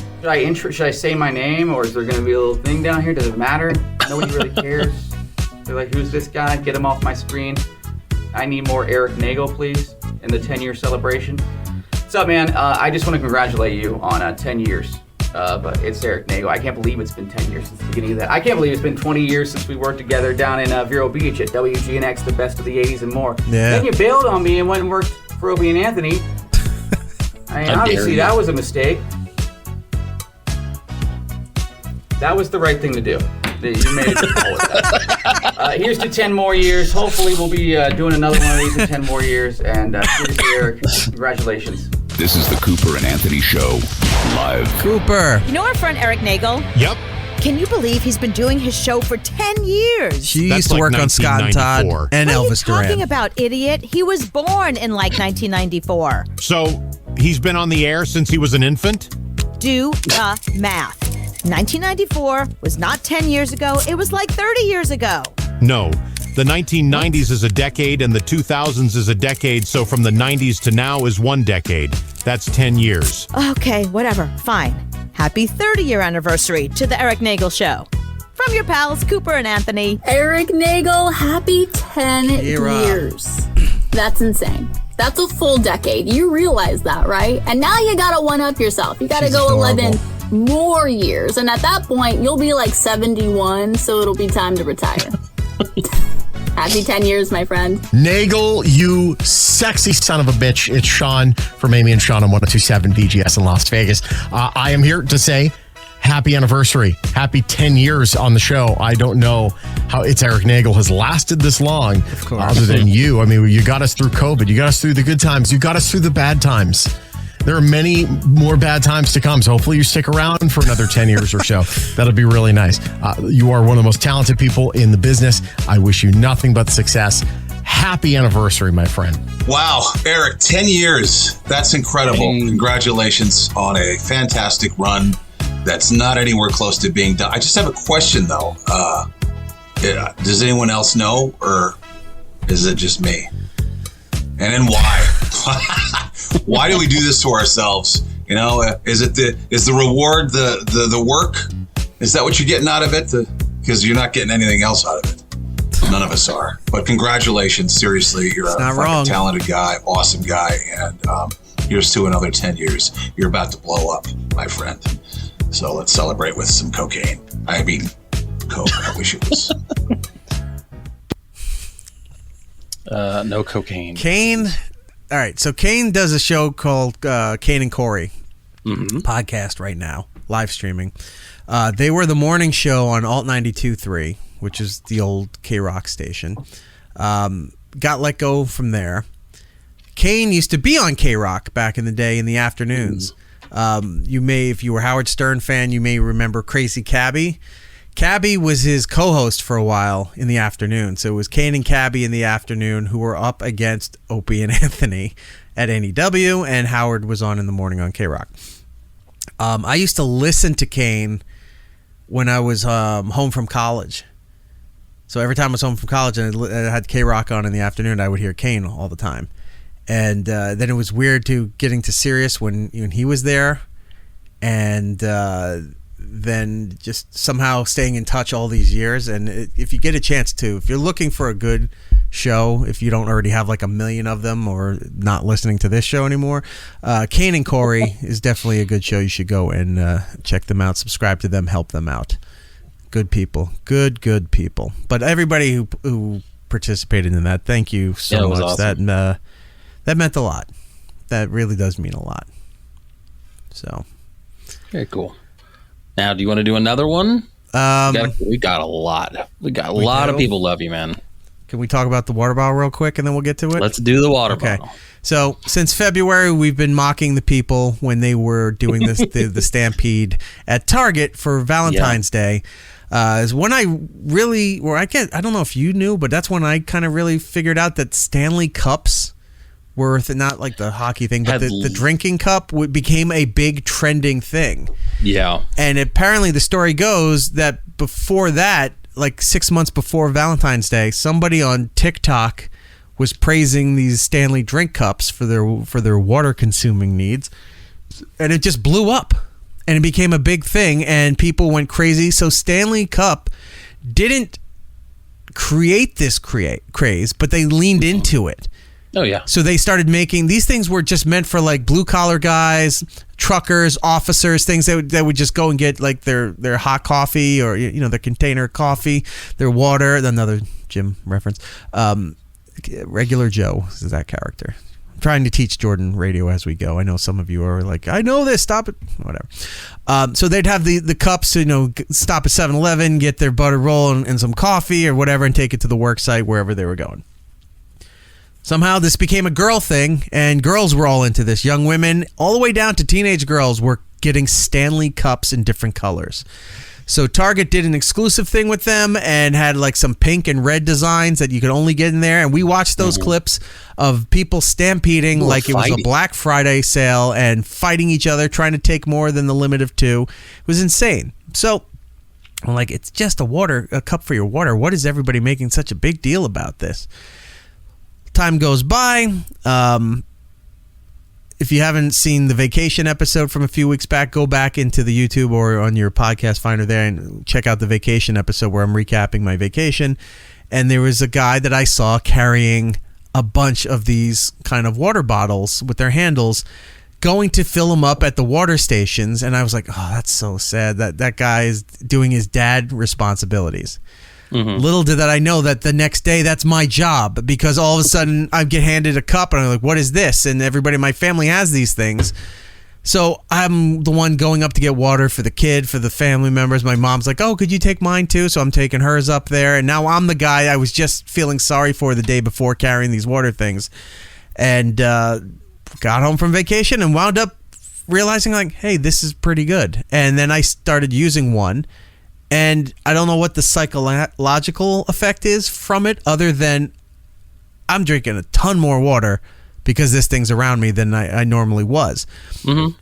Should I say my name, or is there going to be a little thing down here? Does it matter? Nobody really cares. They're like, who's this guy? Get him off my screen. I need more Erik Nagel, please, in the 10-year celebration. What's up, man? I just want to congratulate you on 10 years. of It's Erik Nagel. I can't believe it's been 10 years since the beginning of that. I can't believe it's been 20 years since we worked together down in Vero Beach at WGNX, the best of the 80s and more. Yeah. Then you bailed on me and went and worked for Opie and Anthony. I mean, obviously that was a mistake. That was the right thing to do. You made a good call with that. Here's to 10 more years. Hopefully we'll be doing another one of these in 10 more years. And seriously, Erik, congratulations. This is the Cooper and Anthony Show, live. Cooper. You know our friend Erik Nagel? Yep. Can you believe he's been doing his show for 10 years? She used to work on Scott and Todd and Elvis Duran. What are you talking Duran. about, idiot? He was born in like 1994. So he's been on the air since he was an infant? Do the math. 1994 was not 10 years ago. It was like 30 years ago. No. The 1990s is a decade and the 2000s is a decade. So from the 90s to now is one decade. That's 10 years. Okay, whatever. Fine. Happy 30-year anniversary to the Erik Nagel Show. From your pals, Cooper and Anthony. Erik Nagel, happy 10 years. That's insane. That's a full decade. You realize that, right? And now you gotta one-up yourself. You gotta go adorable. 11 more years. And at that point, you'll be like 71, so it'll be time to retire. Happy 10 years, my friend. Nagel, you sexy son of a bitch. It's Shawn from Amy and Shawn on 102.7 VGS in Las Vegas. I am here to say happy anniversary. Happy 10 years on the show. I don't know how It's Erik Nagel has lasted this long, of course, other than you. I mean, you got us through COVID. You got us through the good times. You got us through the bad times. There are many more bad times to come, so hopefully you stick around for another 10 years or so. That'll be really nice. You are one of the most talented people in the business. I wish you nothing but success. Happy anniversary, my friend. Wow, Erik, 10 years. That's incredible. Congratulations on a fantastic run that's not anywhere close to being done. I just have a question, though. Does anyone else know, or is it just me? And then why? Why do we do this to ourselves? You know, is the reward the work? Is that what you're getting out of it? Because you're not getting anything else out of it. None of us are. But congratulations, seriously. You're a fucking talented guy, awesome guy, and here's to another 10 years. You're about to blow up, my friend. So let's celebrate with some cocaine. I mean, coke. I wish it was. No cocaine. Kane. All right, so Kane does a show called Kane and Corey podcast right now, live streaming. They were the morning show on Alt 92.3, which is the old K-Rock station. Got let go from there. Kane used to be on K-Rock back in the day in the afternoons. You may, if you were a Howard Stern fan, you may remember Crazy Cabby. Cabby was his co-host for a while in the afternoon. So it was Kane and Cabby in the afternoon who were up against Opie and Anthony at NEW, and Howard was on in the morning on K-Rock. I used to listen to Kane when I was home from college. So every time I was home from college and I had K-Rock on in the afternoon, I would hear Kane all the time. And then it was weird getting to Sirius when he was there, and then just somehow staying in touch all these years. And if you get a chance to, if you're looking for a good show, if you don't already have like a million of them or not listening to this show anymore, Kane and Corey is definitely a good show. You should go and check them out, subscribe to them, help them out. Good people, good people. But everybody who participated in that, thank you so much. Awesome. That meant a lot. That really does mean a lot. So very cool. Now, do you want to do another one? We got a lot. We got a lot of people love you, man. Can we talk about the water bottle real quick and then we'll get to it? Let's do the water bottle. So since February, we've been mocking the people when they were doing this the stampede at Target for Valentine's Day. Is when I really, I don't know if you knew, but that's when I kind of really figured out that Stanley Cups were not like the hockey thing, but the drinking cup became a big trending thing. Yeah. And apparently the story goes that before that, like 6 months before Valentine's Day, somebody on TikTok was praising these Stanley drink cups for their water consuming needs, and it just blew up and it became a big thing and people went crazy. So Stanley Cup didn't create this craze, but they leaned into it. Oh, yeah. So they started making, these things were just meant for like blue collar guys, truckers, officers, things that would just go and get like their hot coffee or, their container coffee, their water, another Jim reference. Regular Joe is that character. I'm trying to teach Jordan radio as we go. I know some of you are like, I know this, stop it, whatever. So they'd have the cups, stop at 7-Eleven, get their butter roll and some coffee or whatever and take it to the work site wherever they were going. Somehow this became a girl thing, and girls were all into this. Young women, all the way down to teenage girls, were getting Stanley cups in different colors. So Target did an exclusive thing with them and had like some pink and red designs that you could only get in there. And we watched those clips of people stampeding like it was a Black Friday sale and fighting each other, trying to take more than the limit of 2. It was insane. So I'm like, it's just a cup for your water. What is everybody making such a big deal about this? Time goes by. If you haven't seen the vacation episode from a few weeks back, go back into the YouTube or on your podcast finder there and check out the vacation episode where I'm recapping my vacation. And there was a guy that I saw carrying a bunch of these kind of water bottles with their handles, going to fill them up at the water stations. And I was like, oh, that's so sad that guy is doing his dad responsibilities. Mm-hmm. Little did that I know that the next day that's my job, because all of a sudden I get handed a cup and I'm like, what is this? And everybody in my family has these things. So I'm the one going up to get water for the kid, for the family members. My mom's like, oh, could you take mine too? So I'm taking hers up there. And now I'm the guy I was just feeling sorry for the day before carrying these water things. And got home from vacation and wound up realizing like, hey, this is pretty good. And then I started using one. And I don't know what the psychological effect is from it, other than I'm drinking a ton more water because this thing's around me than I normally was. Mm-hmm.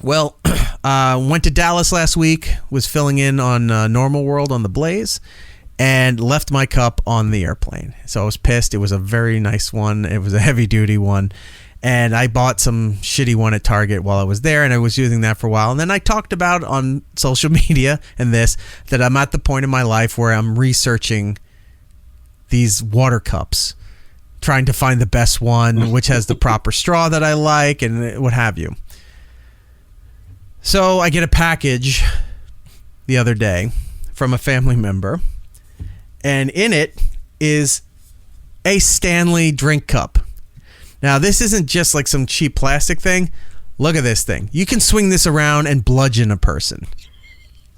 Well, went to Dallas last week, was filling in on Normal World on the Blaze, and left my cup on the airplane. So I was pissed. It was a very nice one. It was a heavy-duty one. And I bought some shitty one at Target while I was there, and I was using that for a while. And then I talked about on social media and that I'm at the point in my life where I'm researching these water cups, trying to find the best one, which has the proper straw that I like and what have you. So I get a package the other day from a family member, and in it is a Stanley drink cup. Now, this isn't just like some cheap plastic thing. Look at this thing. You can swing this around and bludgeon a person.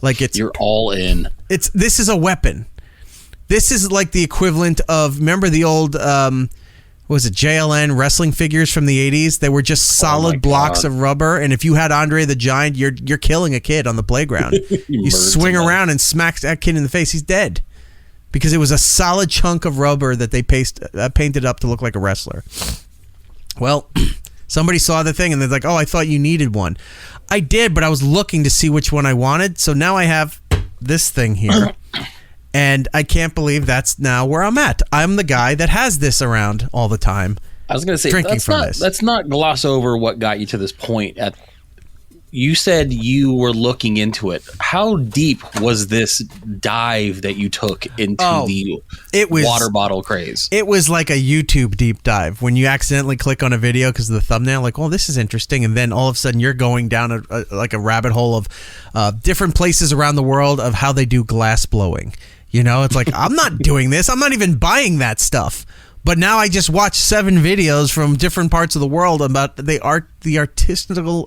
Like you're all in. This is a weapon. This is like the equivalent of, remember the old what was it, JLN wrestling figures from the 80s? They were just solid blocks of rubber, and if you had Andre the Giant, you're killing a kid on the playground. You swing around and smack that kid in the face, he's dead. Because it was a solid chunk of rubber that they painted up to look like a wrestler. Well, somebody saw the thing and they're like, oh, I thought you needed one. I did, but I was looking to see which one I wanted. So now I have this thing here. And I can't believe that's now where I'm at. I'm the guy that has this around all the time. I was going to say, drinking from this. Let's not gloss over what got you to this point. You said you were looking into it. How deep was this dive that you took into the water bottle craze? It was like a YouTube deep dive. When you accidentally click on a video because of the thumbnail, like, oh, this is interesting. And then all of a sudden you're going down a rabbit hole of different places around the world of how they do glass blowing. It's like, I'm not doing this. I'm not even buying that stuff. But now I just watched 7 videos from different parts of the world about the artisanal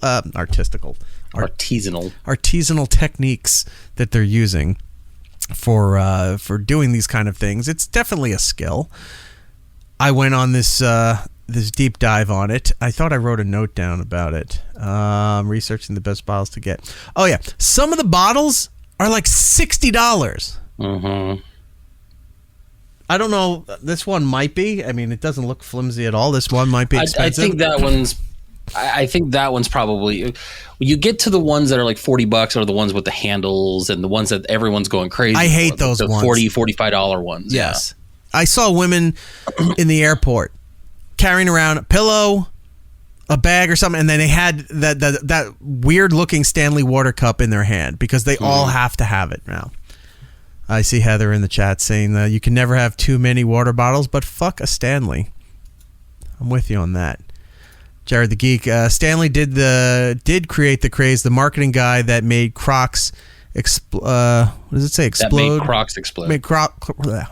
techniques that they're using for doing these kind of things. It's definitely a skill. I went on this deep dive on it. I thought I wrote a note down about it. Researching the best bottles to get. Oh yeah, some of the bottles are like $60. Mm-hmm. I don't know. This one might be. I mean, it doesn't look flimsy at all. This one might be expensive. I think that one's probably. When you get to the ones that are like $40, or the ones with the handles, and the ones that everyone's going crazy. I hate those ones. $40, $45 ones. Yes, yeah. I saw women in the airport carrying around a pillow, a bag, or something, and then they had that weird looking Stanley water cup in their hand because they all have to have it now. I see Heather in the chat saying that you can never have too many water bottles, but fuck a Stanley. I'm with you on that. Jared the Geek. Stanley did create the craze, the marketing guy that made Crocs what does it say? Explode. That made Crocs explode.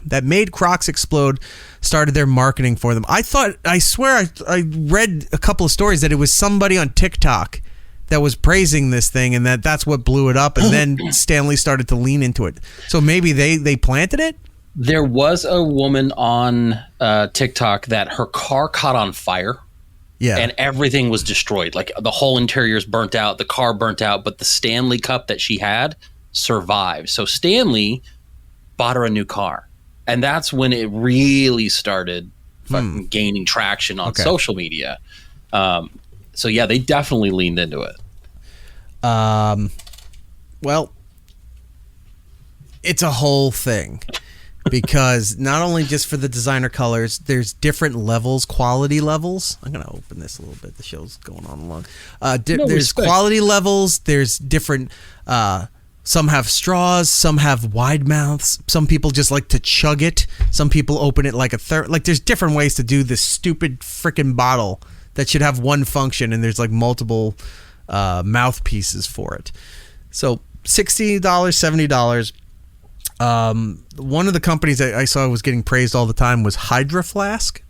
That made Crocs explode. Started their marketing for them. I swear I read a couple of stories that it was somebody on TikTok that was praising this thing, and that's what blew it up. And then Stanley started to lean into it. So maybe they planted it. There was a woman on TikTok that her car caught on fire. Yeah. And everything was destroyed. Like the whole interior is burnt out, the car burnt out, but the Stanley cup that she had survived. So Stanley bought her a new car. And that's when it really started fucking gaining traction on social media. So yeah, they definitely leaned into it. Well, it's a whole thing. Because not only just for the designer colors, there's different levels, quality levels. I'm going to open this a little bit. The show's going on long. There's quality levels. There's different. Some have straws. Some have wide mouths. Some people just like to chug it. Some people open it like a third. Like there's different ways to do this stupid freaking bottle that should have one function, and there's like multiple mouthpieces for it. So $60, $70. One of the companies that I saw was getting praised all the time was Hydra Flask.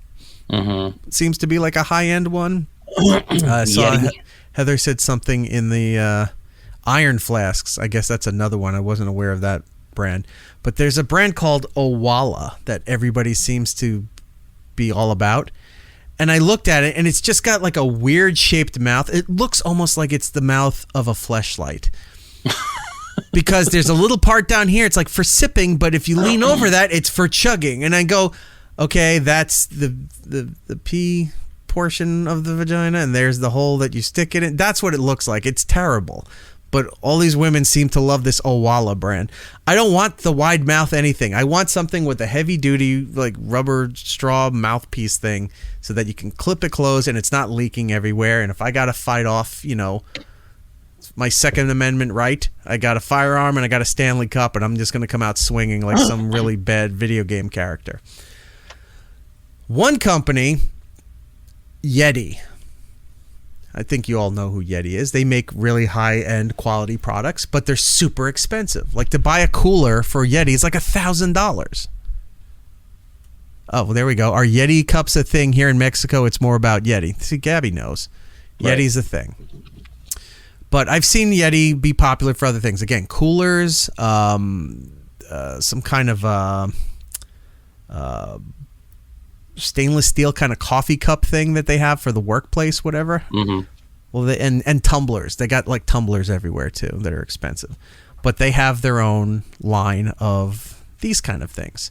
It seems to be like a high-end one. I saw Heather said something in the Iron Flasks. I guess that's another one. I wasn't aware of that brand. But there's a brand called Owala that everybody seems to be all about. And I looked at it, and it's just got like a weird-shaped mouth. It looks almost like it's the mouth of a fleshlight. Because there's a little part down here, it's like for sipping, but if you lean over that, it's for chugging. And I go, okay, that's the pee portion of the vagina, and there's the hole that you stick it in. That's what it looks like. It's terrible. But all these women seem to love this Owala brand. I don't want the wide mouth anything. I want something with a heavy duty like rubber straw mouthpiece thing so that you can clip it closed and it's not leaking everywhere. And if I got to fight off, my Second Amendment right, I got a firearm and I got a Stanley Cup, and I'm just going to come out swinging like some really bad video game character. One company, Yeti. I think you all know who Yeti is. They make really high-end quality products, but they're super expensive. Like to buy a cooler for Yeti is like $1,000. Oh, well, there we go. Are Yeti cups a thing here in Mexico? It's more about Yeti. See, Gabby knows. Right. Yeti's a thing. But I've seen Yeti be popular for other things. Again, coolers, some kind of stainless steel kind of coffee cup thing that they have for the workplace, whatever. Well, and tumblers. They got like tumblers everywhere too that are expensive. But they have their own line of these kind of things.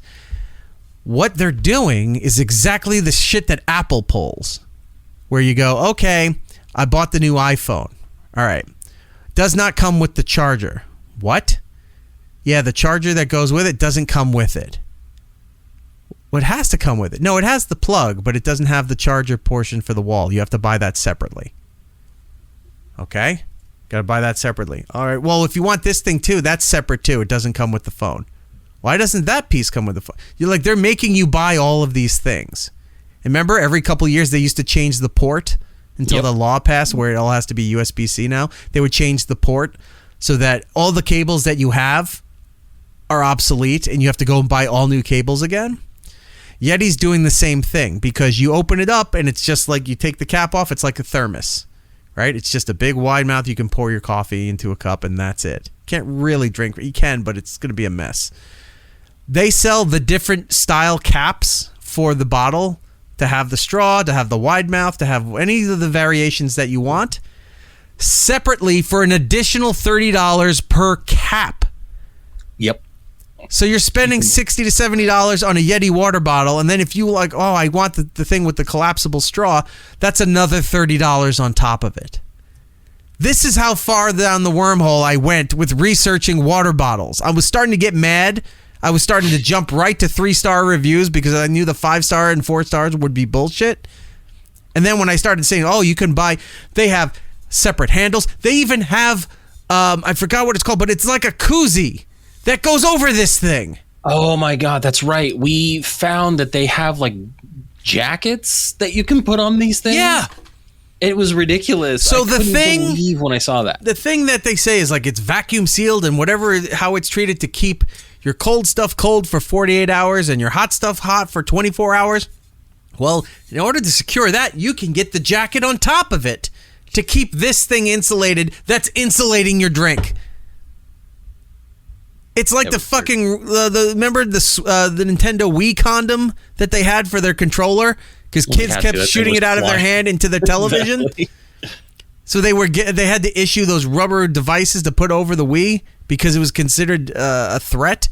What they're doing is exactly the shit that Apple pulls, where you go, okay, I bought the new iPhone. All right. Does not come with the charger. What? Yeah, the charger that goes with it doesn't come with it. Well, it has to come with it. No, it has the plug, but it doesn't have the charger portion for the wall. You have to buy that separately. Okay? Got to buy that separately. All right. Well, if you want this thing too, that's separate too. It doesn't come with the phone. Why doesn't that piece come with the phone? You're like, they're making you buy all of these things. And remember, every couple of years they used to change the port until the law passed where it all has to be USB-C now. They would change the port so that all the cables that you have are obsolete and you have to go and buy all new cables again. Yeti's doing the same thing because you open it up and it's just like you take the cap off. It's like a thermos, right? It's just a big wide mouth. You can pour your coffee into a cup and that's it. Can't really drink. You can, but it's going to be a mess. They sell the different style caps for the bottle to have the straw, to have the wide mouth, to have any of the variations that you want separately for an additional $30 per cap. Yep. So you're spending $60 to $70 on a Yeti water bottle, and then if you like, oh, I want the thing with the collapsible straw, that's another $30 on top of it. This is how far down the wormhole I went with researching water bottles. I was starting to get mad. I was starting to jump right to 3-star reviews because I knew the 5-star and 4 stars would be bullshit. And then when I started saying, oh, you can buy, they have separate handles. They even have, I forgot what it's called, but it's like a koozie that goes over this thing. Oh my God, that's right. We found that they have like jackets that you can put on these things. Yeah. It was ridiculous. So I couldn't believe when I saw that. The thing that they say is like it's vacuum sealed and whatever, how it's treated to keep your cold stuff cold for 48 hours and your hot stuff hot for 24 hours. Well, in order to secure that, you can get the jacket on top of it to keep this thing insulated that's insulating your drink. It's like the fucking, remember the Nintendo Wii condom that they had for their controller? Because kids kept shooting it out of their hand into their television. Exactly. So they had to issue those rubber devices to put over the Wii because it was considered a threat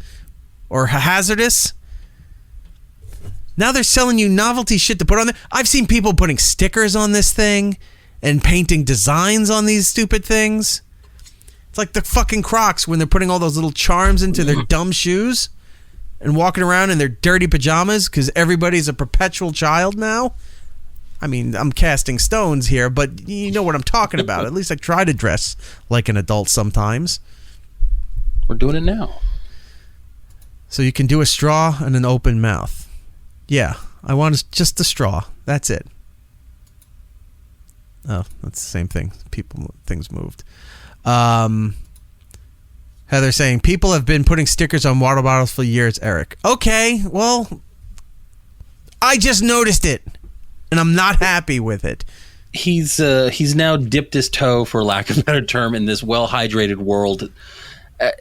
or hazardous. Now they're selling you novelty shit to put on there. I've seen people putting stickers on this thing and painting designs on these stupid things. It's like the fucking Crocs when they're putting all those little charms into their dumb shoes and walking around in their dirty pajamas because everybody's a perpetual child now. I mean, I'm casting stones here, but you know what I'm talking about. At least I try to dress like an adult sometimes. We're doing it now. So you can do a straw and an open mouth. Yeah, I want just the straw. That's it. Oh, that's the same thing. Things moved. Heather saying, people have been putting stickers on water bottles for years, Erik. Okay, well, I just noticed it, and I'm not happy with it. He's now dipped his toe, for lack of a better term, in this well-hydrated world.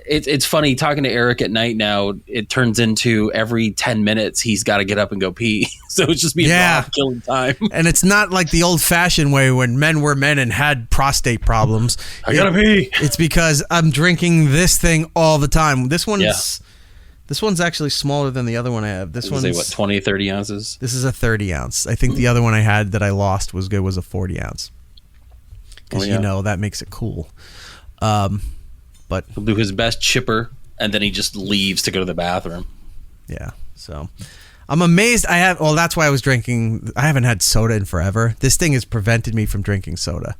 It's funny, talking to Erik at night now, it turns into every 10 minutes he's got to get up and go pee. So it's just me killing time. And it's not like the old-fashioned way when men were men and had prostate problems. I gotta pee. It's because I'm drinking this thing all the time. This one's actually smaller than the other one I have. This one's, say, what, 20, 30 ounces? This is a 30 ounce. I think the other one I had that I lost was a 40 ounce. Because, that makes it cool. But he'll do his best chipper, and then he just leaves to go to the bathroom. Yeah, so I'm amazed. That's why I was drinking. I haven't had soda in forever. This thing has prevented me from drinking soda.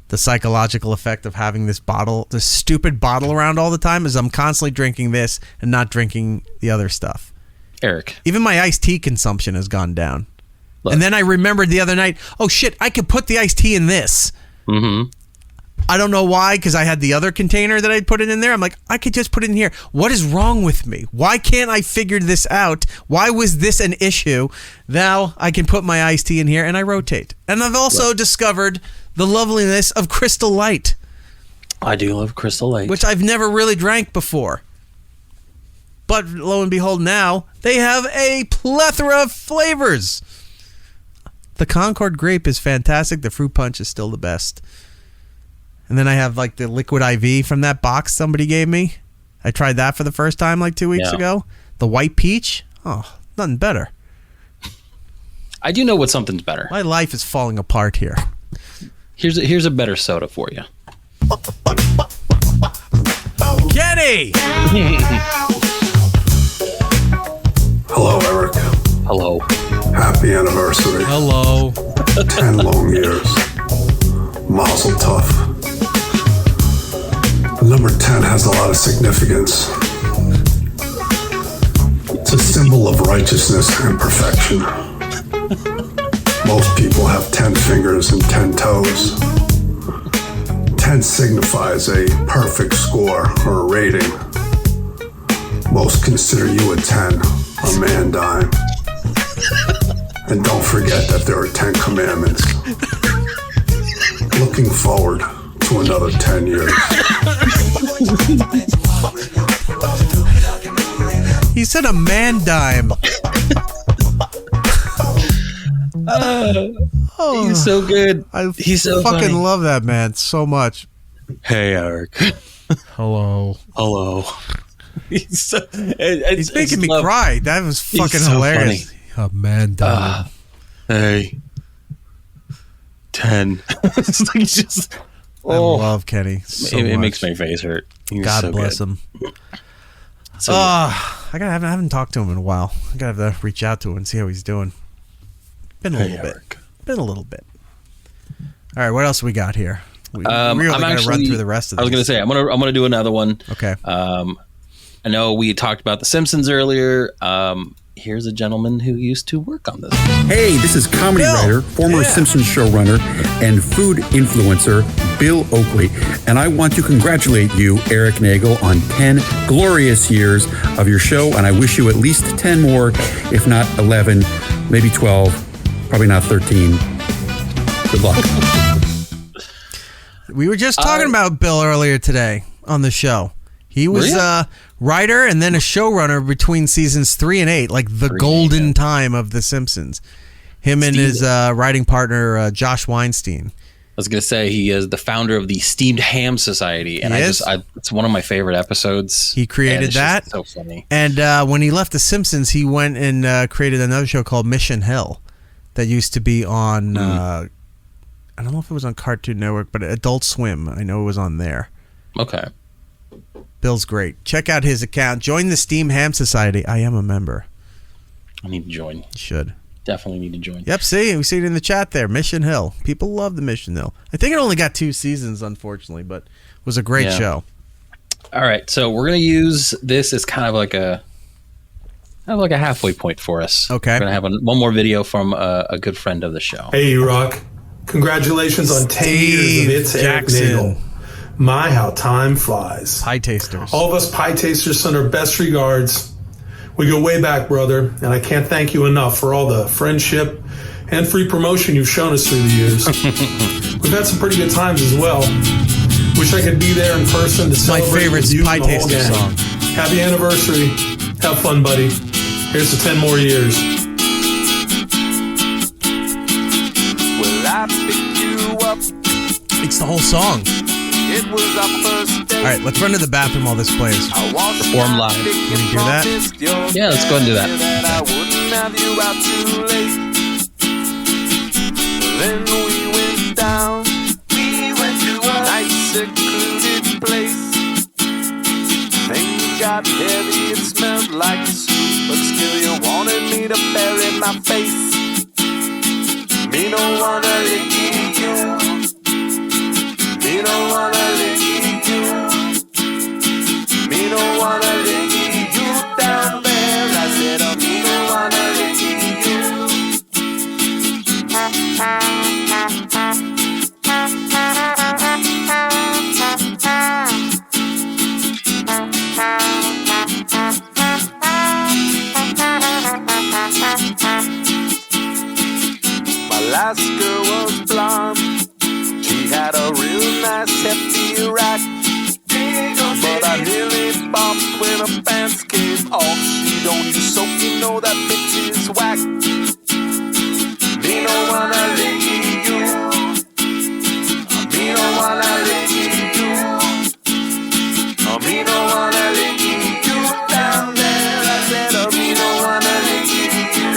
The psychological effect of having this stupid bottle around all the time is I'm constantly drinking this and not drinking the other stuff. Erik. Even my iced tea consumption has gone down. Look. And then I remembered the other night, oh shit, I could put the iced tea in this. Mm-hmm. I don't know why, because I had the other container that I'd put it in there. I'm like, I could just put it in here. What is wrong with me? Why can't I figure this out? Why was this an issue? Now I can put my iced tea in here and I rotate. And I've also discovered the loveliness of Crystal Light. I do love Crystal Light. Which I've never really drank before. But lo and behold, now they have a plethora of flavors. The Concord grape is fantastic. The fruit punch is still the best. And then I have like the liquid IV from that box somebody gave me. I tried that for the first time like 2 weeks ago. The white peach. Oh, nothing better. I do know what something's better. My life is falling apart here. Here's a better soda for you. Kenny! Hello, Erik. Hello. Happy anniversary. Hello. 10 long years. Mazel tov. Number 10 has a lot of significance. It's a symbol of righteousness and perfection. Most people have 10 fingers and 10 toes. 10 signifies a perfect score or a rating. Most consider you a 10, a man dime. And don't forget that there are 10 commandments. Looking forward to another 10 years. He said a man dime. He's so good. He's so fucking funny. love that man so much. Hey, Erik. Hello. He's making me cry. That was fucking so hilarious. A man dime. Hey. 10. He's just, I love Kenny so it much. makes my face hurt. He's God so bless good. him. So I haven't talked to him in a while. I gotta reach out to him and see how he's doing. Been a little bit. All right, what else we got here? We really gotta run through the rest of this. I was gonna say I'm gonna do another one. Okay. I know we talked about The Simpsons earlier. here's a gentleman who used to work on this. Hey, this is comedy writer, former Simpsons showrunner, and food influencer, Bill Oakley. And I want to congratulate you, Erik Nagel, on 10 glorious years of your show. And I wish you at least 10 more, if not 11, maybe 12, probably not 13. Good luck. We were just talking about Bill earlier today on the show. He was a writer and then a showrunner between seasons 3 and 8, like the golden time of The Simpsons. Him and his writing partner, Josh Weinstein. I was going to say he is the founder of the Steamed Ham Society, and it's one of my favorite episodes. He created that. So funny. And when he left The Simpsons, he went and created another show called Mission Hill that used to be on, I don't know if it was on Cartoon Network, but Adult Swim. I know it was on there. Okay. Bill's great. Check out his account. Join the Steamed Ham Society. I am a member. I need to join. You should. Definitely need to join. Yep, see? We see it in the chat there. Mission Hill. People love the Mission Hill. I think it only got 2 seasons, unfortunately, but it was a great show. All right, so we're going to use this as kind of like a halfway point for us. Okay. We're going to have one more video from a good friend of the show. Hey, Rock. Congratulations on 10 years of It's Erik Nagel. My, how time flies. Pietasters. All of us Pietasters send our best regards. We go way back, brother, and I can't thank you enough for all the friendship and free promotion you've shown us through the years. We've had some pretty good times as well. Wish I could be there in person to celebrate my favorite with you and the whole Pietaster gang. song. Happy anniversary. Have fun, buddy. Here's to 10 more years. Well, I picked you up. It's the whole song. It was our first day. All right, let's run to the bathroom while this plays. Perform live. Can we do that? Yeah, let's go ahead and do that. I wouldn't have you out too late. Then we went down. We went to a nice secluded place. Things got heavy, it smelled like soup, but still you wanted me to bury my face. Me no wanna lick you. Me no wanna lick you. Me no wanna lick you down there. I said, oh, me no wanna lick you. My last girl was blonde. She had a real nice hefty rack, but I nearly bombed when her pants came off. She don't use soap, you know that bitch is whack. Me no wanna lick you. Me no wanna lick you. Me no wanna lick you down there. I said, oh, me no wanna lick you.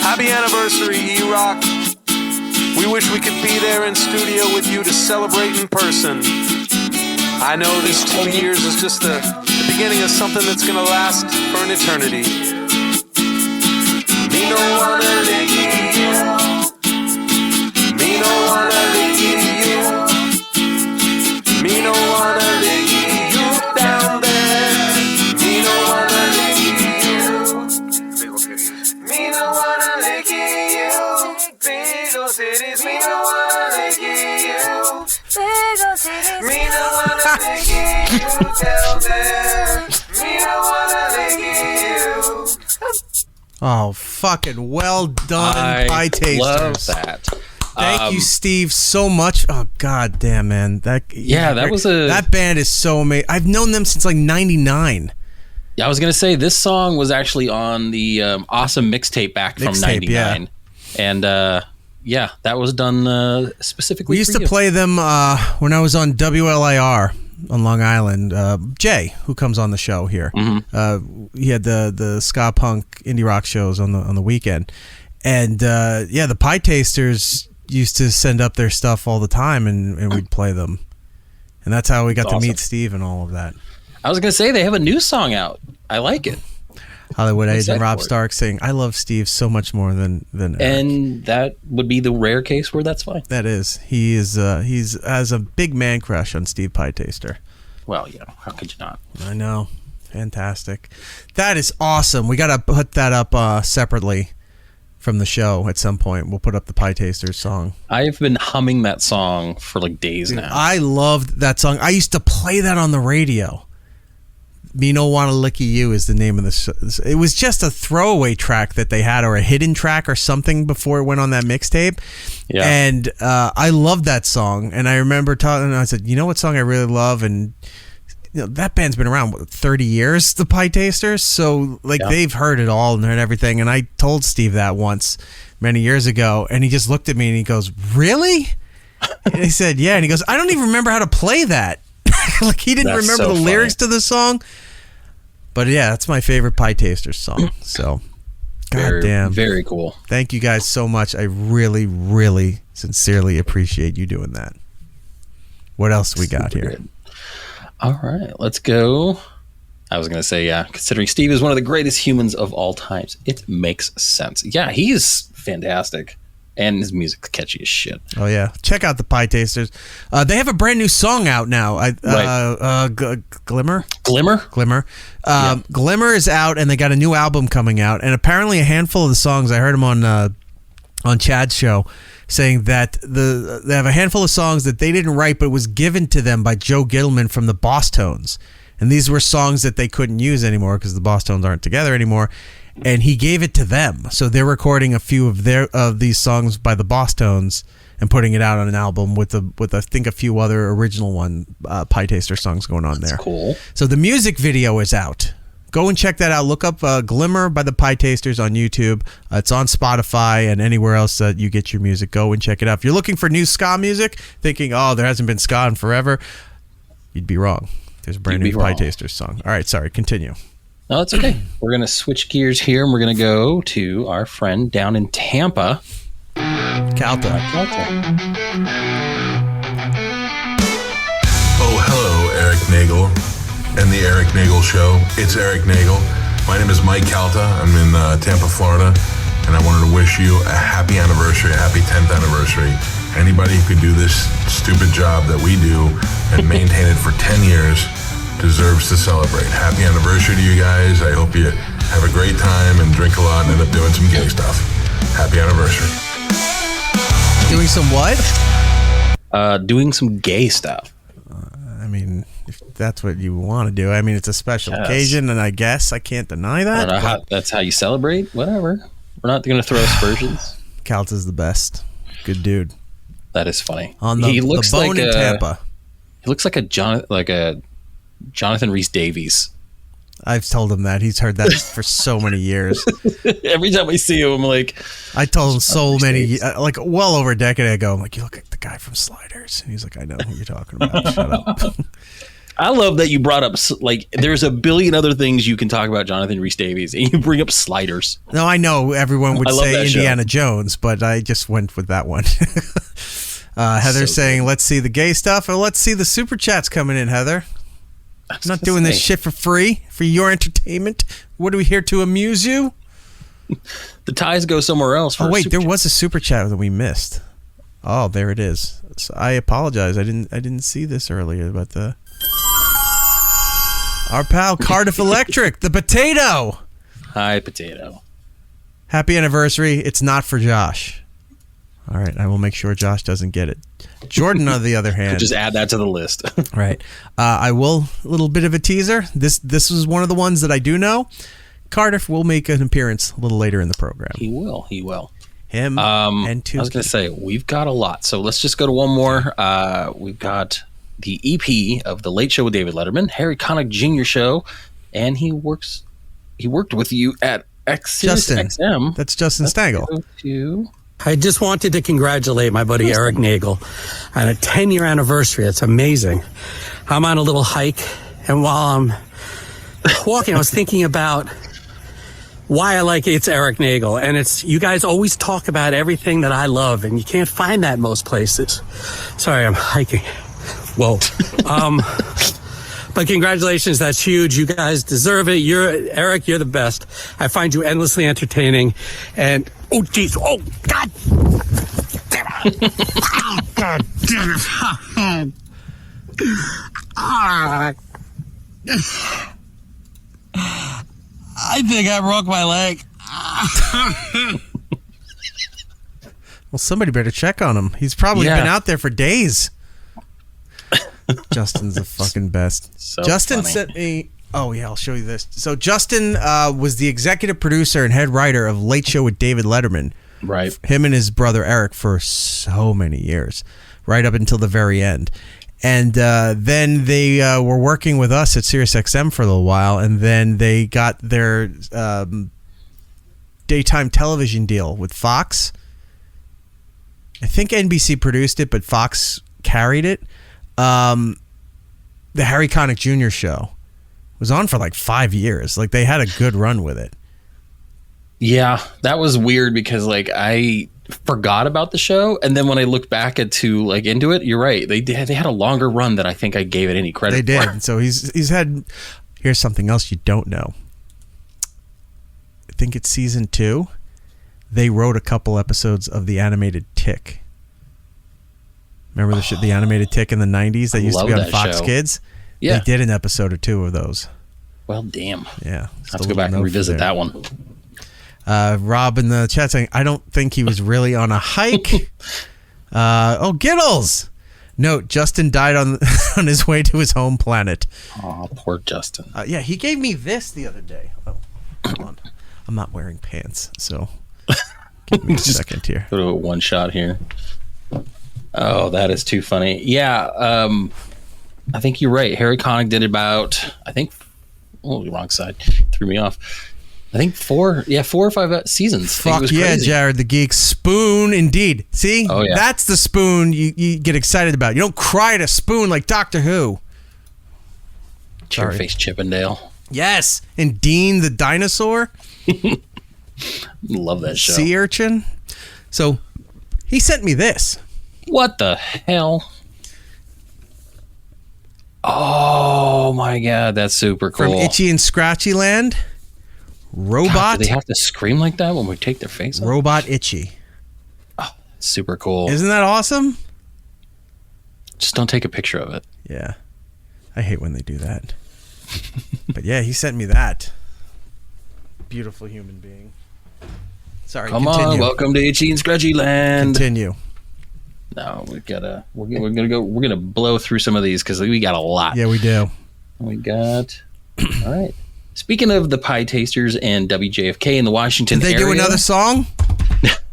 Happy anniversary, E-Rock. We wish we could be there in studio with you to celebrate in person. I know this 2 years is just the beginning of something that's going to last for an eternity. Me no wanna lick you. Me no wanna lick you. Me no wanna lick you down there. Me no wanna lick you. Me no wanna lick you. Big ol' titties. Me no wanna lick you. Big ol' titties. Me no wanna lick you down there. Me no wanna lick you. Oh, fucking well done, Pietasters. Love that. Thank you, Steve, so much. Oh, god damn, man. That band is so amazing. I've known them since like '99. Yeah, I was gonna say this song was actually on the awesome mixtape back from '99, and that was done specifically. We used for to you. play them when I was on WLIR on Long Island, Jay, who comes on the show here. He had the ska punk indie rock shows on the weekend, and the Pietasters used to send up their stuff all the time, and we'd play them, and that's how we got to meet Steve and all of that. I was gonna say they have a new song out. I like it. Hollywood agent Rob Stark saying, "I love Steve so much more than Erik." And that would be the rare case where that's fine. That is, he has a big man crush on Steve Pietaster. Well, how could you not? I know, fantastic. That is awesome. We got to put that up separately from the show at some point. We'll put up the Pietasters song. I've been humming that song for like days now. I loved that song. I used to play that on the radio. Menowannalikki-U is the name of the. It was just a throwaway track that they had, or a hidden track, or something before it went on that mixtape. Yeah. And I loved that song. And I remember talking. I said, "You know what song I really love?" And that band's been around 30 years, the Pietasters. So they've heard it all and heard everything. And I told Steve that once many years ago, and he just looked at me and he goes, "Really?" And I said, "Yeah." And he goes, "I don't even remember how to play that." Like he didn't remember the lyrics to the song. But yeah, that's my favorite Pietasters song. So, goddamn, very cool. Thank you guys so much. I really, really, sincerely appreciate you doing that. What else we got here? Good. All right, let's go. I was going to say, considering Steve is one of the greatest humans of all times, it makes sense. Yeah, he is fantastic. And his music's catchy as shit. Oh, yeah. Check out the Pietasters. They have a brand new song out now. Glimmer? Glimmer. Glimmer is out, and they got a new album coming out. And apparently a handful of the songs, I heard him on Chad's show, saying that they have a handful of songs that they didn't write, but it was given to them by Joe Gittleman from the Boss Tones. And these were songs that they couldn't use anymore because the Boss Tones aren't together anymore. And he gave it to them, so they're recording a few of these songs by the Boss Tones and putting it out on an album with I think a few other original Pietaster songs going on there. That's cool. So the music video is out. Go and check that out. Look up "Glimmer" by the Pietasters on YouTube. It's on Spotify and anywhere else that you get your music. Go and check it out. If you're looking for new ska music, thinking, "Oh, there hasn't been ska in forever," you'd be wrong. There's a brand new Pietasters song. All right, sorry. Continue. No, it's okay. We're going to switch gears here, and we're going to go to our friend down in Tampa. Calta. Oh, hello, Erik Nagel and the Erik Nagel Show. It's Erik Nagel. My name is Mike Calta. I'm in Tampa, Florida, and I wanted to wish you a happy anniversary, a happy 10th anniversary. Anybody who could do this stupid job that we do and maintain it for 10 years deserves to celebrate. Happy anniversary to you guys. I hope you have a great time and drink a lot and end up doing some gay stuff. Happy anniversary. Doing some what? Doing some gay stuff. I mean, if that's what you want to do. I mean, it's a special occasion, and I guess I can't deny that. That's how you celebrate. Whatever. We're not going to throw aspersions. Calta's the best. Good dude. That is funny. On the bone in Tampa. He looks like a Jonathan Rhys Davies. I've told him that. He's heard that for so many years. Every time I see him, I'm like... I told him so many... well over a decade ago, I'm like, you look like the guy from Sliders. And he's like, I know who you're talking about. Shut up. I love that you brought up... there's a billion other things you can talk about Jonathan Rhys Davies, and you bring up Sliders. No, I know everyone would say Indiana Jones, but I just went with that one. Heather's saying, let's see the gay stuff, or let's see the super chats coming in, Heather. I'm not doing this shit for free, for your entertainment. What are we here to amuse you? The ties go somewhere else. Oh wait, there was a super chat that we missed. Oh, there it is. So I apologize. I didn't see this earlier, but our pal Cardiff Electric, the potato. Hi, potato. Happy anniversary. It's not for Josh. All right, I will make sure Josh doesn't get it. Jordan, on the other hand, just add that to the list. Right. I will. A little bit of a teaser. This is one of the ones that I do know. Cardiff will make an appearance a little later in the program. He will. Him and two. I was going to say we've got a lot, so let's just go to one more. We've got the EP of The Late Show with David Letterman, Harry Connick Jr. Show, and he worked with you at Sirius XM. That's Justin Stangel. To I just wanted to congratulate my buddy Erik Nagel on a 10-year anniversary. It's amazing. I'm on a little hike, and while I'm walking, I was thinking about why I like It's Erik Nagel. And it's, you guys always talk about everything that I love, and you can't find that in most places. Sorry, I'm hiking. Whoa. But congratulations, that's huge. You guys deserve it. Erik, you're the best. I find you endlessly entertaining. And, oh, geez. Oh, God. Damn it. Oh, God damn it. I think I broke my leg. Well, somebody better check on him. He's probably been out there for days. Justin's the fucking best. So Justin funny. sent me... Oh, yeah, I'll show you this. So Justin was the executive producer and head writer of Late Show with David Letterman. Right. Him and his brother Erik for so many years, right up until the very end. And then they were working with us at SiriusXM for a little while, and then they got their daytime television deal with Fox. I think NBC produced it, but Fox carried it. The Harry Connick Jr. show was on for like 5 years. Like, they had a good run with it. Yeah, that was weird because like I forgot about the show, and then when I looked back into it, you're right. They had a longer run than I think I gave it any credit. They for. did. So he's had. Here's something else you don't know. I think it's season 2. They wrote a couple episodes of the animated Tick. Remember the animated Tick in the 90s that used to be on Fox show. Kids? Yeah. They did an episode or 2 of those. Well, damn. Yeah. Let's go back and revisit that one. Rob in the chat saying, I don't think he was really on a hike. Giddles. Note, Justin died on his way to his home planet. Oh, poor Justin. Yeah, he gave me this the other day. Oh, hold on. I'm not wearing pants, so give me a second here. Go to a one shot here. Oh, that is too funny. Yeah, I think you're right. Harry Connick did about, wrong side. Threw me off. I think 4 or 5 seasons. Fuck yeah, crazy. Jared the Geek. Spoon, indeed. See? Oh, yeah. That's the Spoon you get excited about. You don't cry at a spoon like Doctor Who. Chairface Chippendale. Yes. And Dean the dinosaur. Love that show. Sea urchin. So, he sent me this. What the hell? Oh, my God. That's super cool. From Itchy and Scratchy Land. Robot. God, do they have to scream like that when we take their face off? Robot Itchy. Oh, super cool. Isn't that awesome? Just don't take a picture of it. Yeah. I hate when they do that. But yeah, he sent me that. Beautiful human being. Sorry, Come continue. on, welcome to Itchy and Scratchy Land. Continue. No, we're gonna blow through some of these because we got a lot. Yeah, we do. We got all right. Speaking of the Pietasters and WJFK in the Washington Did they area, do another song?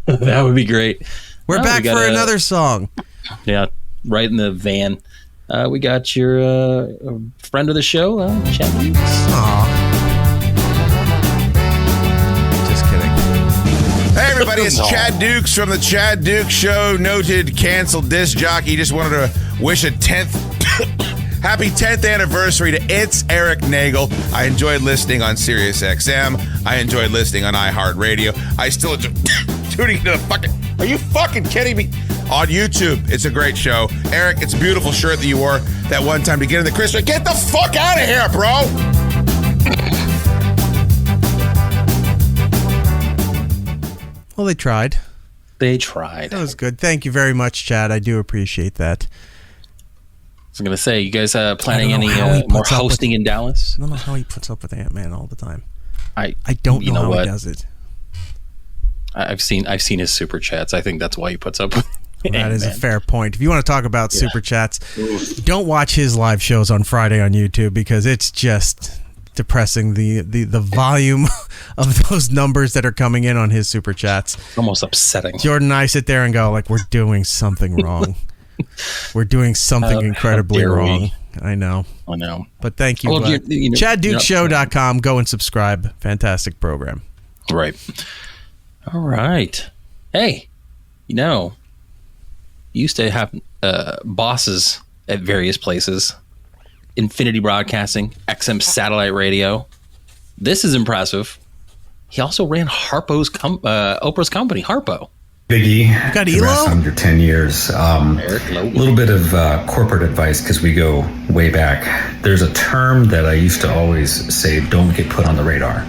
That would be great. We're back for another song. Yeah, right in the van. We got your friend of the show, Shannon. Just kidding. Hey everybody, it's Chad Dukes from the Chad Dukes Show, noted canceled disc jockey. Just wanted to wish a 10th happy 10th anniversary to It's Erik Nagel. I enjoyed listening on SiriusXM. I enjoyed listening on iHeartRadio. I still enjoy tuning into the fucking... Are you fucking kidding me? On YouTube, it's a great show. Erik, it's a beautiful shirt that you wore that one time to get in the Christmas. Get the fuck out of here, bro! Well, they tried. That was good. Thank you very much, Chad. I do appreciate that. I was going to say, you guys planning any more hosting in Dallas? I don't know how he puts up with Ant-Man all the time. I don't know how he does it. I've seen his super chats. I think that's why he puts up with That is a fair point. If you want to talk about super chats, don't watch his live shows on Friday on YouTube because it's just depressing the volume of those numbers that are coming in on his super chats. Almost upsetting. Jordan and I sit there and go like, we're doing something wrong. We're doing something incredibly wrong. I know. But thank you. Well, ChadDukesShow.com. Go and subscribe. Fantastic program. Right. All right. Hey, You used to have bosses at various places. Infinity Broadcasting, XM Satellite Radio. This is impressive. He also ran Oprah's company, Harpo. Biggie, got congrats on your 10 years. Eric A Logan. little bit of corporate advice because we go way back. There's a term that I used to always say, don't get put on the radar.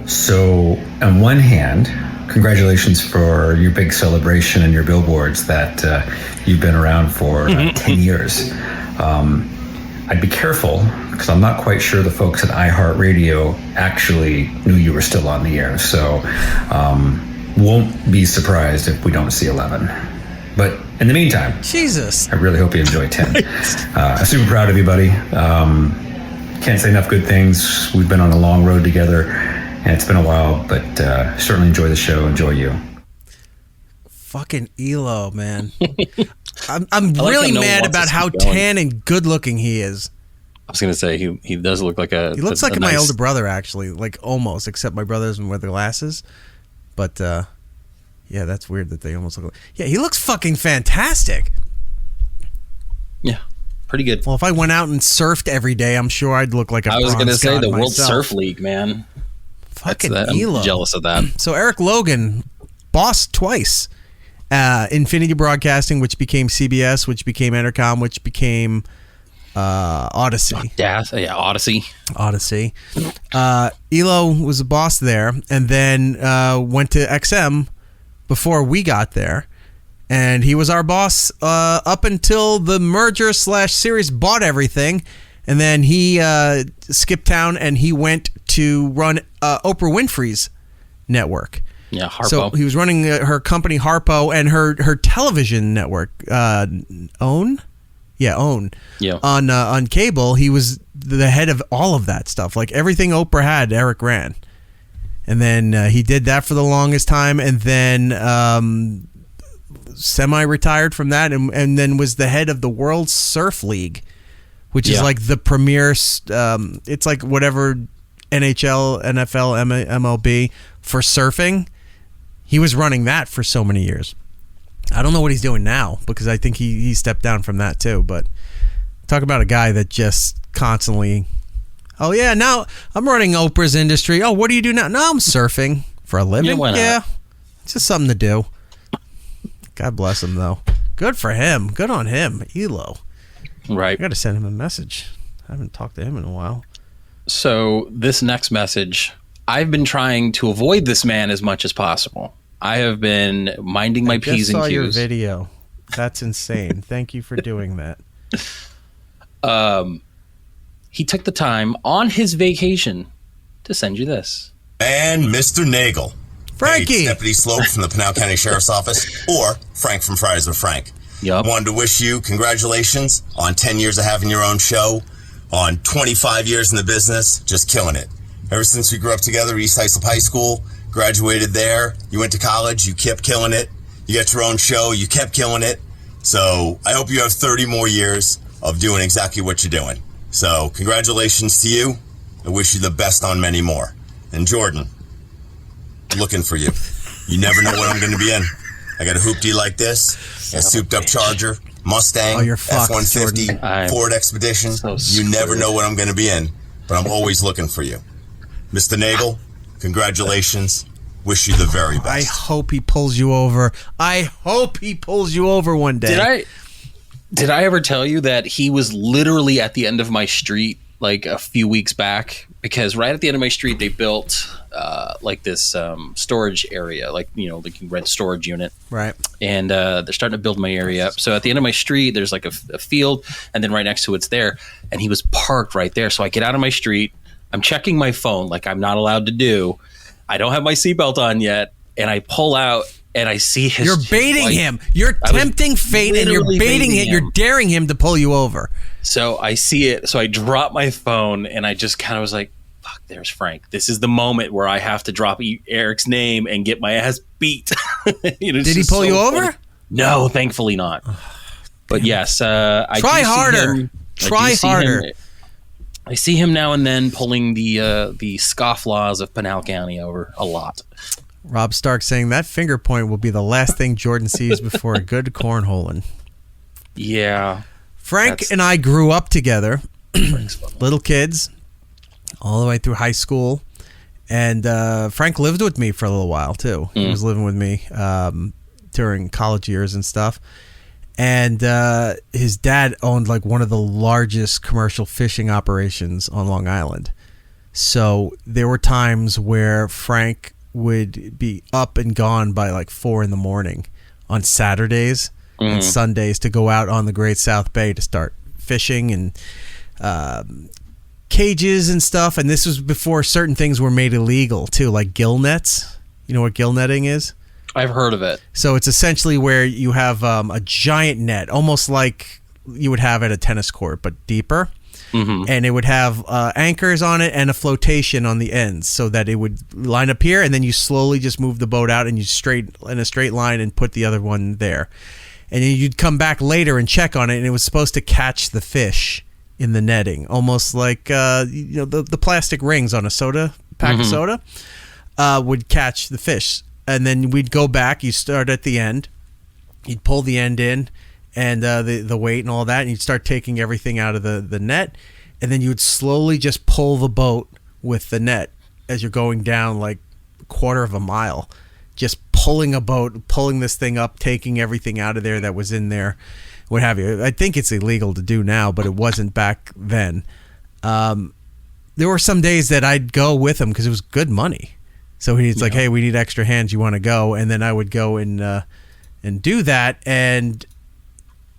So on one hand, congratulations for your big celebration and your billboards that you've been around for 10 years. I'd be careful because I'm not quite sure the folks at iHeartRadio actually knew you were still on the air. So won't be surprised if we don't see 11. But in the meantime, Jesus, I really hope you enjoy 10. I'm super proud of you, buddy. Can't say enough good things. We've been on a long road together, and it's been a while, but certainly enjoy the show. Enjoy you. Fucking Elo, man. I'm like really how no one mad wants about us to how keep going. tan and good looking he is. I was going to say, he does look like He looks like my nice- older brother, actually, like almost, except my brother doesn't wear the glasses. But yeah, that's weird that they almost look like. Yeah, he looks fucking fantastic. Yeah, pretty good. Well, if I went out and surfed every day, I'm sure I'd look like a I was going to say the World Surf League, man. Fucking I'm Elo. jealous of that. So Eric Logan, boss twice. Infinity Broadcasting, which became CBS, which became Entercom, which became Odyssey. Odyssey. Elo was a boss there, and then went to XM before we got there, and he was our boss up until the merger / Sirius bought everything, and then he skipped town and he went to run Oprah Winfrey's network. Yeah, Harpo. So he was running her company Harpo and her television network, OWN. Yeah, OWN. Yeah. On cable, he was the head of all of that stuff. Like everything Oprah had, Eric ran. And then he did that for the longest time, and then semi-retired from that, and then was the head of the World Surf League, which is like the premier. It's like whatever NHL, NFL, MLB for surfing. He was running that for so many years. I don't know what he's doing now because I think he stepped down from that too. But talk about a guy that just constantly, oh yeah, now I'm running Oprah's industry. Oh, what do you do now? No, I'm surfing for a living. why not? Yeah, it's just something to do. God bless him though. Good for him. Good on him, Elo. Right. I got to send him a message. I haven't talked to him in a while. So this next message, I've been trying to avoid this man as much as possible. I have been minding my P's and I just saw your Q's. video. That's insane. Thank you for doing that. He took the time on his vacation to send you this. And Mr. Nagel. Frankie. Hey, Deputy Sloup from the Pinal County Sheriff's Office, or Frank from Friars with Frank. Yep. Wanted to wish you congratulations on 10 years of having your own show, on 25 years in the business, just killing it. Ever since we grew up together, East Islip High School, graduated there, you went to college, you kept killing it. You got your own show, you kept killing it. So I hope you have 30 more years of doing exactly what you're doing. So congratulations to you. I wish you the best on many more. And Jordan, looking for you. You never know what I'm going to be in. I got a hoopty like this, a souped up Charger, Mustang, Oh, you're fucked, F-150, Jordan. Ford Expedition. You never know what I'm going to be in, but I'm always looking for you. Mr. Nagel, congratulations. Wish you the very best. I hope he pulls you over. I hope he pulls you over one day. Did I ever tell you that he was literally at the end of my street like a few weeks back? Because right at the end of my street, they built like this storage area, like, you know, like you rent storage unit. Right. And they're starting to build my area up. So at the end of my street, there's like a field, and then right next to it's there. And he was parked right there. So I get out of my street. I'm checking my phone like I'm not allowed to do. I don't have my seatbelt on yet. And I pull out and I see his. You're baiting him. You're tempting fate, and you're baiting him. You're daring him to pull you over. So I see it. So I drop my phone and I just kind of was like, fuck, there's Frank. This is the moment where I have to drop Eric's name and get my ass beat. You know, Did he pull you over? No, thankfully not. But yes, I Try do see harder. him. Try harder. I see him now and then pulling the scofflaws of Pinal County over a lot. Rob Stark saying that finger point will be the last thing Jordan sees before a good cornholing. Yeah. Frank and I grew up together, little kids, all the way through high school. And Frank lived with me for a little while, too. He was living with me during college years and stuff. And his dad owned like one of the largest commercial fishing operations on Long Island. So there were times where Frank would be up and gone by like 4 a.m. on Saturdays and Sundays to go out on the Great South Bay to start fishing and cages and stuff. And this was before certain things were made illegal too, like gill nets. You know what gill netting is? I've heard of it. So it's essentially where you have a giant net, almost like you would have at a tennis court, but deeper. And it would have anchors on it and a flotation on the ends so that it would line up here, and then you slowly just move the boat out and you straight in a straight line and put the other one there. And then you'd come back later and check on it, and it was supposed to catch the fish in the netting, almost like the plastic rings on a soda pack of soda would catch the fish. And then we'd go back. You start at the end. You'd pull the end in and the weight and all that, and you'd start taking everything out of the net. And then you would slowly just pull the boat with the net as you're going down like a quarter of a mile. Just pulling a boat, pulling this thing up, taking everything out of there that was in there, what have you. I think it's illegal to do now, but it wasn't back then. There were some days that I'd go with him because it was good money. So he's like, hey, we need extra hands. You want to go? And then I would go and do that. And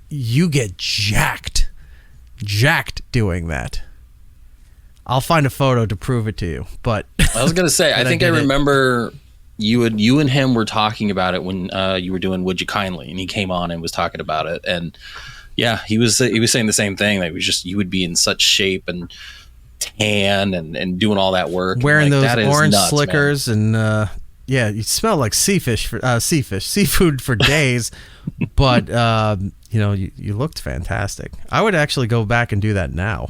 you get jacked doing that. I'll find a photo to prove it to you. But I was going to say, I think I remember you and him were talking about it when you were doing Would You Kindly, and he came on and was talking about it. And yeah, he was saying the same thing. That it was just, you would be in such shape and tan and doing all that work, wearing like, those orange nuts, slickers, man. And you smell like seafood for days. But you looked fantastic. I would actually go back and do that now.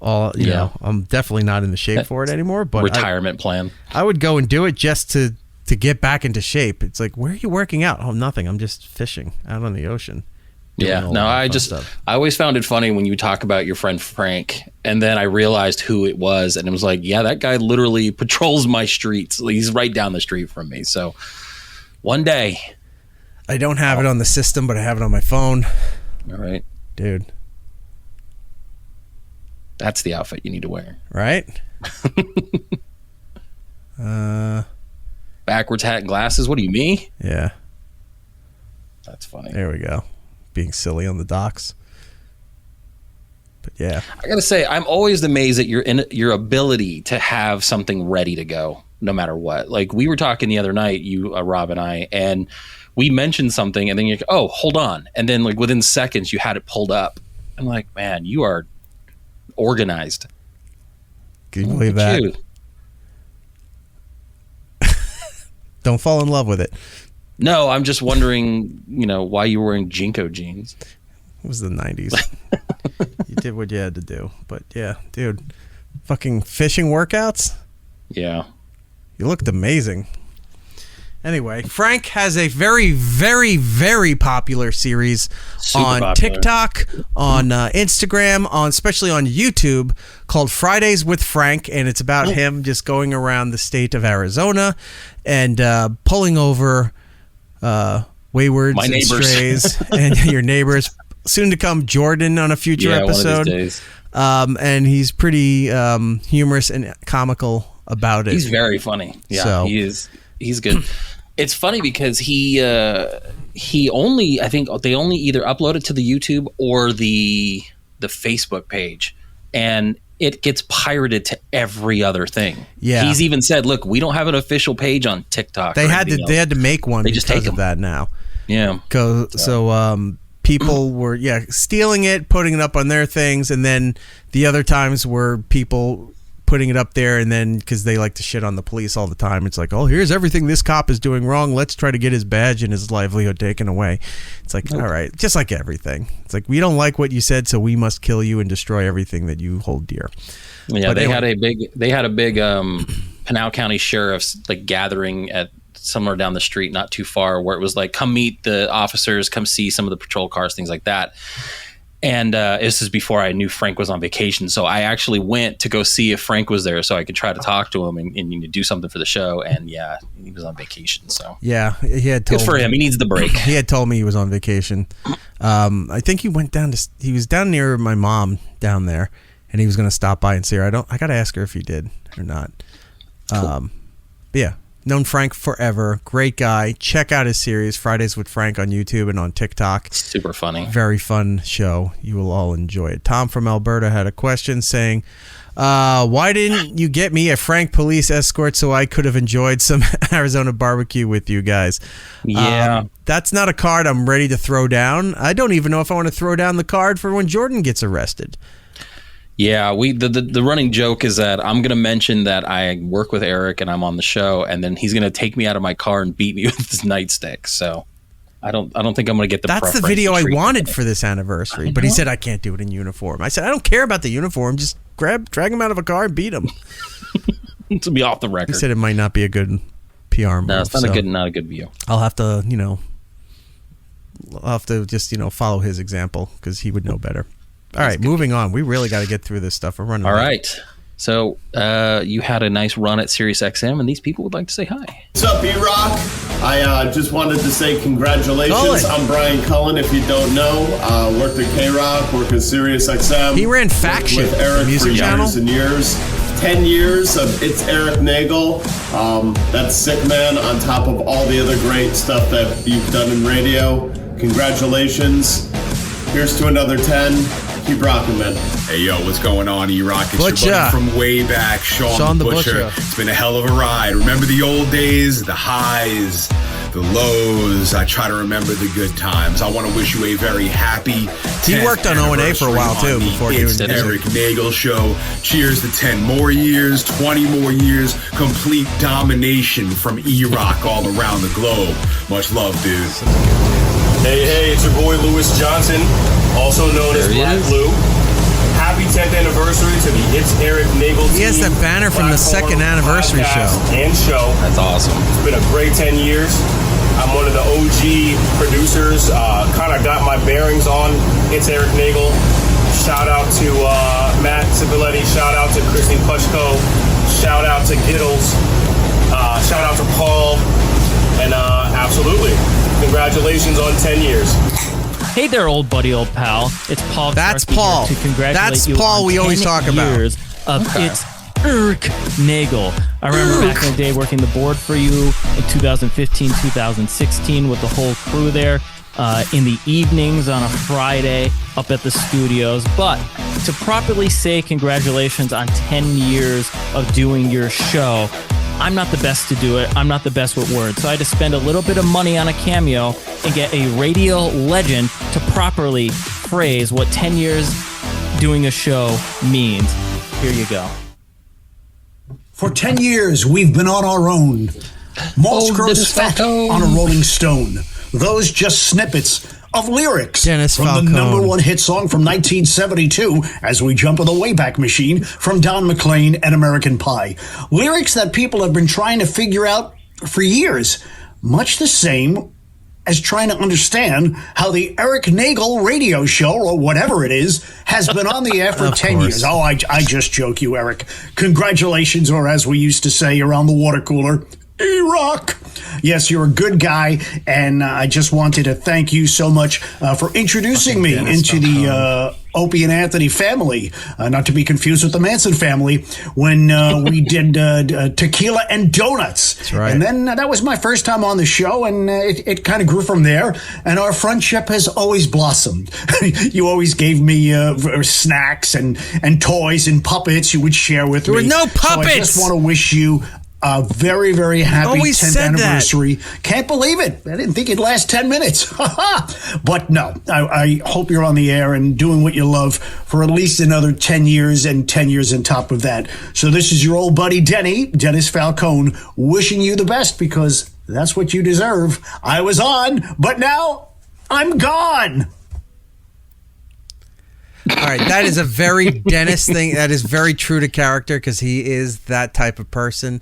You know, I'm definitely not in the shape for it anymore. But retirement plan. I would go and do it just to get back into shape. It's like, where are you working out? Oh, nothing. I'm just fishing out on the ocean. Yeah, no, I always found it funny when you talk about your friend Frank, and then I realized who it was, and it was like, yeah, that guy literally patrols my streets. He's right down the street from me. So one day. I don't have it on the system, but I have it on my phone. All right. Dude. That's the outfit you need to wear. Right? Backwards hat and glasses. What do you mean? Yeah. That's funny. There we go. Being silly on the docks. But yeah. I got to say, I'm always amazed at your ability to have something ready to go no matter what. Like we were talking the other night, you, Rob and I, and we mentioned something and then you're like, oh, hold on. And then like within seconds you had it pulled up. I'm like, man, you are organized. Can you believe that? Don't fall in love with it. No, I'm just wondering, why you were wearing Jinko jeans. It was the 90s. You did what you had to do. But yeah, dude, fucking fishing workouts? Yeah. You looked amazing. Anyway, Frank has a very, very, very popular series on TikTok, on Instagram, especially on YouTube, called Fridays with Frank, and it's about him just going around the state of Arizona and pulling over waywards and strays and your neighbors. Soon to come, Jordan on a future episode. One of these days. And he's pretty humorous and comical about it. He's very funny. Yeah, so. He's good. It's funny because he only, I think they only either upload it to the YouTube or the Facebook page, and it gets pirated to every other thing. Yeah, he's even said, "Look, we don't have an official page on TikTok." They had to make one. They just take of that now. Yeah. So people were stealing it, putting it up on their things, and then the other times were people putting it up there, and then because they like to shit on the police all the time, it's like, oh, here's everything this cop is doing wrong, let's try to get his badge and his livelihood taken away. It's like, all right, just like everything, it's like, we don't like what you said, so we must kill you and destroy everything that you hold dear. Yeah, but they had a big Pinal County sheriff's like gathering at somewhere down the street, not too far, where it was like, come meet the officers, come see some of the patrol cars, things like that. And this is before I knew Frank was on vacation. So I actually went to go see if Frank was there so I could try to talk to him and do something for the show. And yeah, he was on vacation. So yeah, he had told good for him. He needs the break. He had told me he was on vacation. I think he went down he was down near my mom down there, and he was going to stop by and see her. I got to ask her if he did or not. But yeah. Known Frank forever. Great guy. Check out his series, Fridays with Frank, on YouTube and on TikTok. Super funny. Very fun show. You will all enjoy it. Tom from Alberta had a question saying, why didn't you get me a Frank police escort so I could have enjoyed some Arizona barbecue with you guys? Yeah. That's not a card I'm ready to throw down. I don't even know if I want to throw down the card for when Jordan gets arrested. Yeah, the running joke is that I'm going to mention that I work with Erik and I'm on the show, and then he's going to take me out of my car and beat me with his nightstick. So I don't think I'm going to get the. That's the video I wanted for this anniversary, but he said I can't do it in uniform. I said I don't care about the uniform. Just drag him out of a car and beat him. To be off the record. He said it might not be a good PR move. No, it's not a good view. I'll have to just follow his example because he would know better. All right, moving on. We really got to get through this stuff. We're running. All right. So you had a nice run at SiriusXM, and these people would like to say hi. What's up, E-Rock? I just wanted to say congratulations. Cullen. I'm Bryan Cullen, if you don't know. Worked at K-Rock, worked at SiriusXM. He ran Faction, with Erik the music for channel. years and years. 10 years of It's Erik Nagel. That's sick, man, on top of all the other great stuff that you've done in radio. Congratulations. Here's to another 10. Keep rocking, man. Hey, yo, what's going on, E-Rock? It's Butcher. your buddy from way back, Shawn the Butcher. It's been a hell of a ride. Remember the old days, the highs, the lows. I try to remember the good times. I want to wish you a very happy 10th He worked on O&A for a while, too, before doing the music. Erik Nagel Show. Cheers to 10 more years, 20 more years, complete domination from E-Rock all around the globe. Much love, dude. Hey, it's your boy Lewis Johnson, also known as Black Blue. Happy 10th anniversary to the It's Erik Nagel team. He has that banner from the second anniversary show. And show. That's awesome. It's been a great 10 years. I'm one of the OG producers. Kind of got my bearings on It's Erik Nagel. Shout out to Matt Cipoletti. Shout out to Christine Pushko. Shout out to Giddles. Shout out to Paul. And absolutely, congratulations on 10 years. Hey there, old buddy, old pal. It's Paul. That's Ofcharsky Paul. here to congratulate That's you Paul on we always 10 talk about. years of It's Erik Nagel. I remember back in the day working the board for you in 2015, 2016 with the whole crew there in the evenings on a Friday up at the studios. But to properly say congratulations on 10 years of doing your show, I'm not the best to do it. I'm not the best with words. So I had to spend a little bit of money on a cameo and get a radio legend to properly phrase what 10 years doing a show means. Here you go. For 10 years, we've been on our own. Moss grows fat on a rolling stone. Those just snippets of lyrics from Falcone. the number one hit song from 1972 as we jump in the Wayback Machine from Don McLean and American Pie. Lyrics that people have been trying to figure out for years, much the same as trying to understand how the Erik Nagel radio show, or whatever it is, has been on the air for 10 years. Oh, I just joke you, Erik. Congratulations, or as we used to say around the water cooler, E-Rock. Yes, you're a good guy, and I just wanted to thank you so much for introducing me into the Opie and Anthony family, not to be confused with the Manson family, when we did Tequila and Donuts. That's right. And then that was my first time on the show, and it kind of grew from there, and our friendship has always blossomed. You always gave me snacks and toys and puppets you would share with me. There were no puppets! So I just want to wish you a very, very happy Always 10th said anniversary. Can't believe it. I didn't think it'd last 10 minutes. But no, I hope you're on the air and doing what you love for at least another 10 years and 10 years on top of that. So this is your old buddy Dennis Falcone, wishing you the best because that's what you deserve. I was on, but now I'm gone. All right, that is a very Dennis thing. That is very true to character because he is that type of person.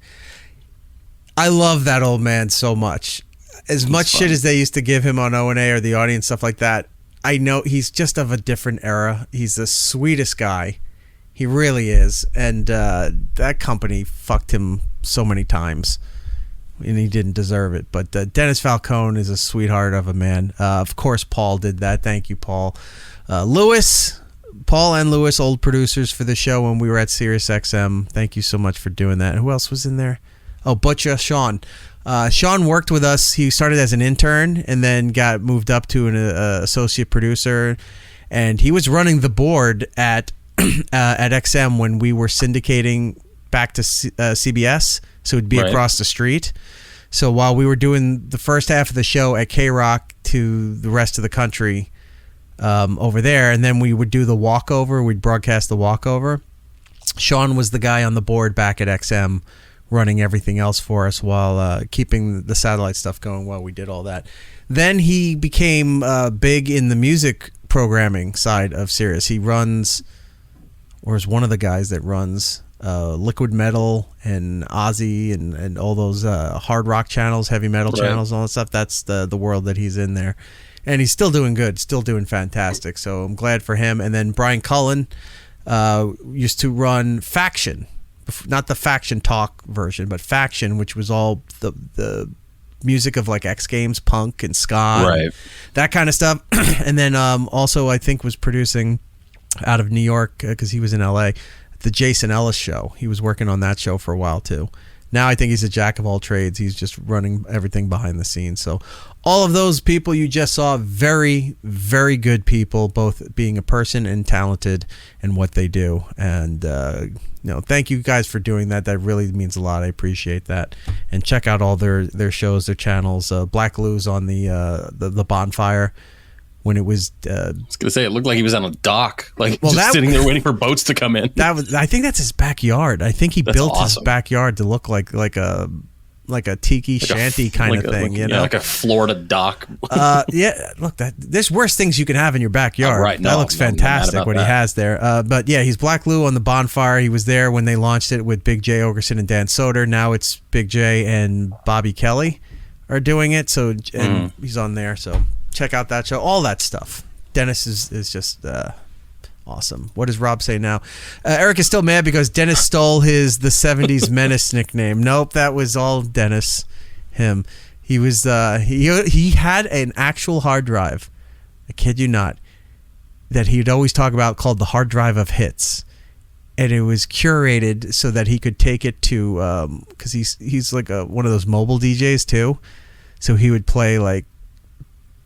I love that old man so much. As much shit as they used to give him on O&A or the audience, stuff like that, I know he's just of a different era. He's the sweetest guy. He really is. And that company fucked him so many times. And he didn't deserve it. But Dennis Falcone is a sweetheart of a man. Of course, Paul did that. Thank you, Paul. Paul and Lewis, old producers for the show when we were at SiriusXM. Thank you so much for doing that. Who else was in there? Oh, Butcher, Shawn. Shawn worked with us. He started as an intern and then got moved up to an associate producer. And he was running the board at XM when we were syndicating back to CBS. So it'd be across the street. So while we were doing the first half of the show at K-Rock to the rest of the country over there, and then we would do the walkover. We'd broadcast the walkover. Shawn was the guy on the board back at XM running everything else for us while keeping the satellite stuff going while we did all that. Then he became big in the music programming side of Sirius. He runs, or is one of the guys that runs Liquid Metal and Ozzy and all those hard rock channels, heavy metal channels, all that stuff. That's the world that he's in there. And he's still doing good, still doing fantastic. So I'm glad for him. And then Brian Cullen used to run Faction. Not the Faction Talk version, but Faction, which was all the music of like X Games, punk and ska, that kind of stuff. And then also I think was producing out of New York because he was in LA, the Jason Ellis show. He was working on that show for a while too. Now I think he's a jack of all trades. He's just running everything behind the scenes. So all of those people you just saw, very, very good people, both being a person and talented in what they do. And thank you guys for doing that. That really means a lot. I appreciate that. And check out all their shows, their channels. Black Lou's on the bonfire. When it was, I was gonna say, it looked like he was on a dock, sitting there waiting for boats to come in. I think that's his backyard. I think he built his backyard to look like a tiki shanty kind of thing, like a Florida dock. Look, there's worse things you can have in your backyard. That looks fantastic what he has there. But yeah, he's Black Lou on the bonfire. He was there when they launched it with Big J Ogerson and Dan Soder. Now it's Big J and Bobby Kelly are doing it. So and he's on there. So check out that show. All that stuff. Dennis is just awesome. What does Rob say now? Erik is still mad because Dennis stole the 70s Menace nickname. Nope, that was all Dennis. Him. He was he had an actual hard drive. I kid you not. That he'd always talk about called the hard drive of hits. And it was curated so that he could take it to because he's like one of those mobile DJs too. So he would play like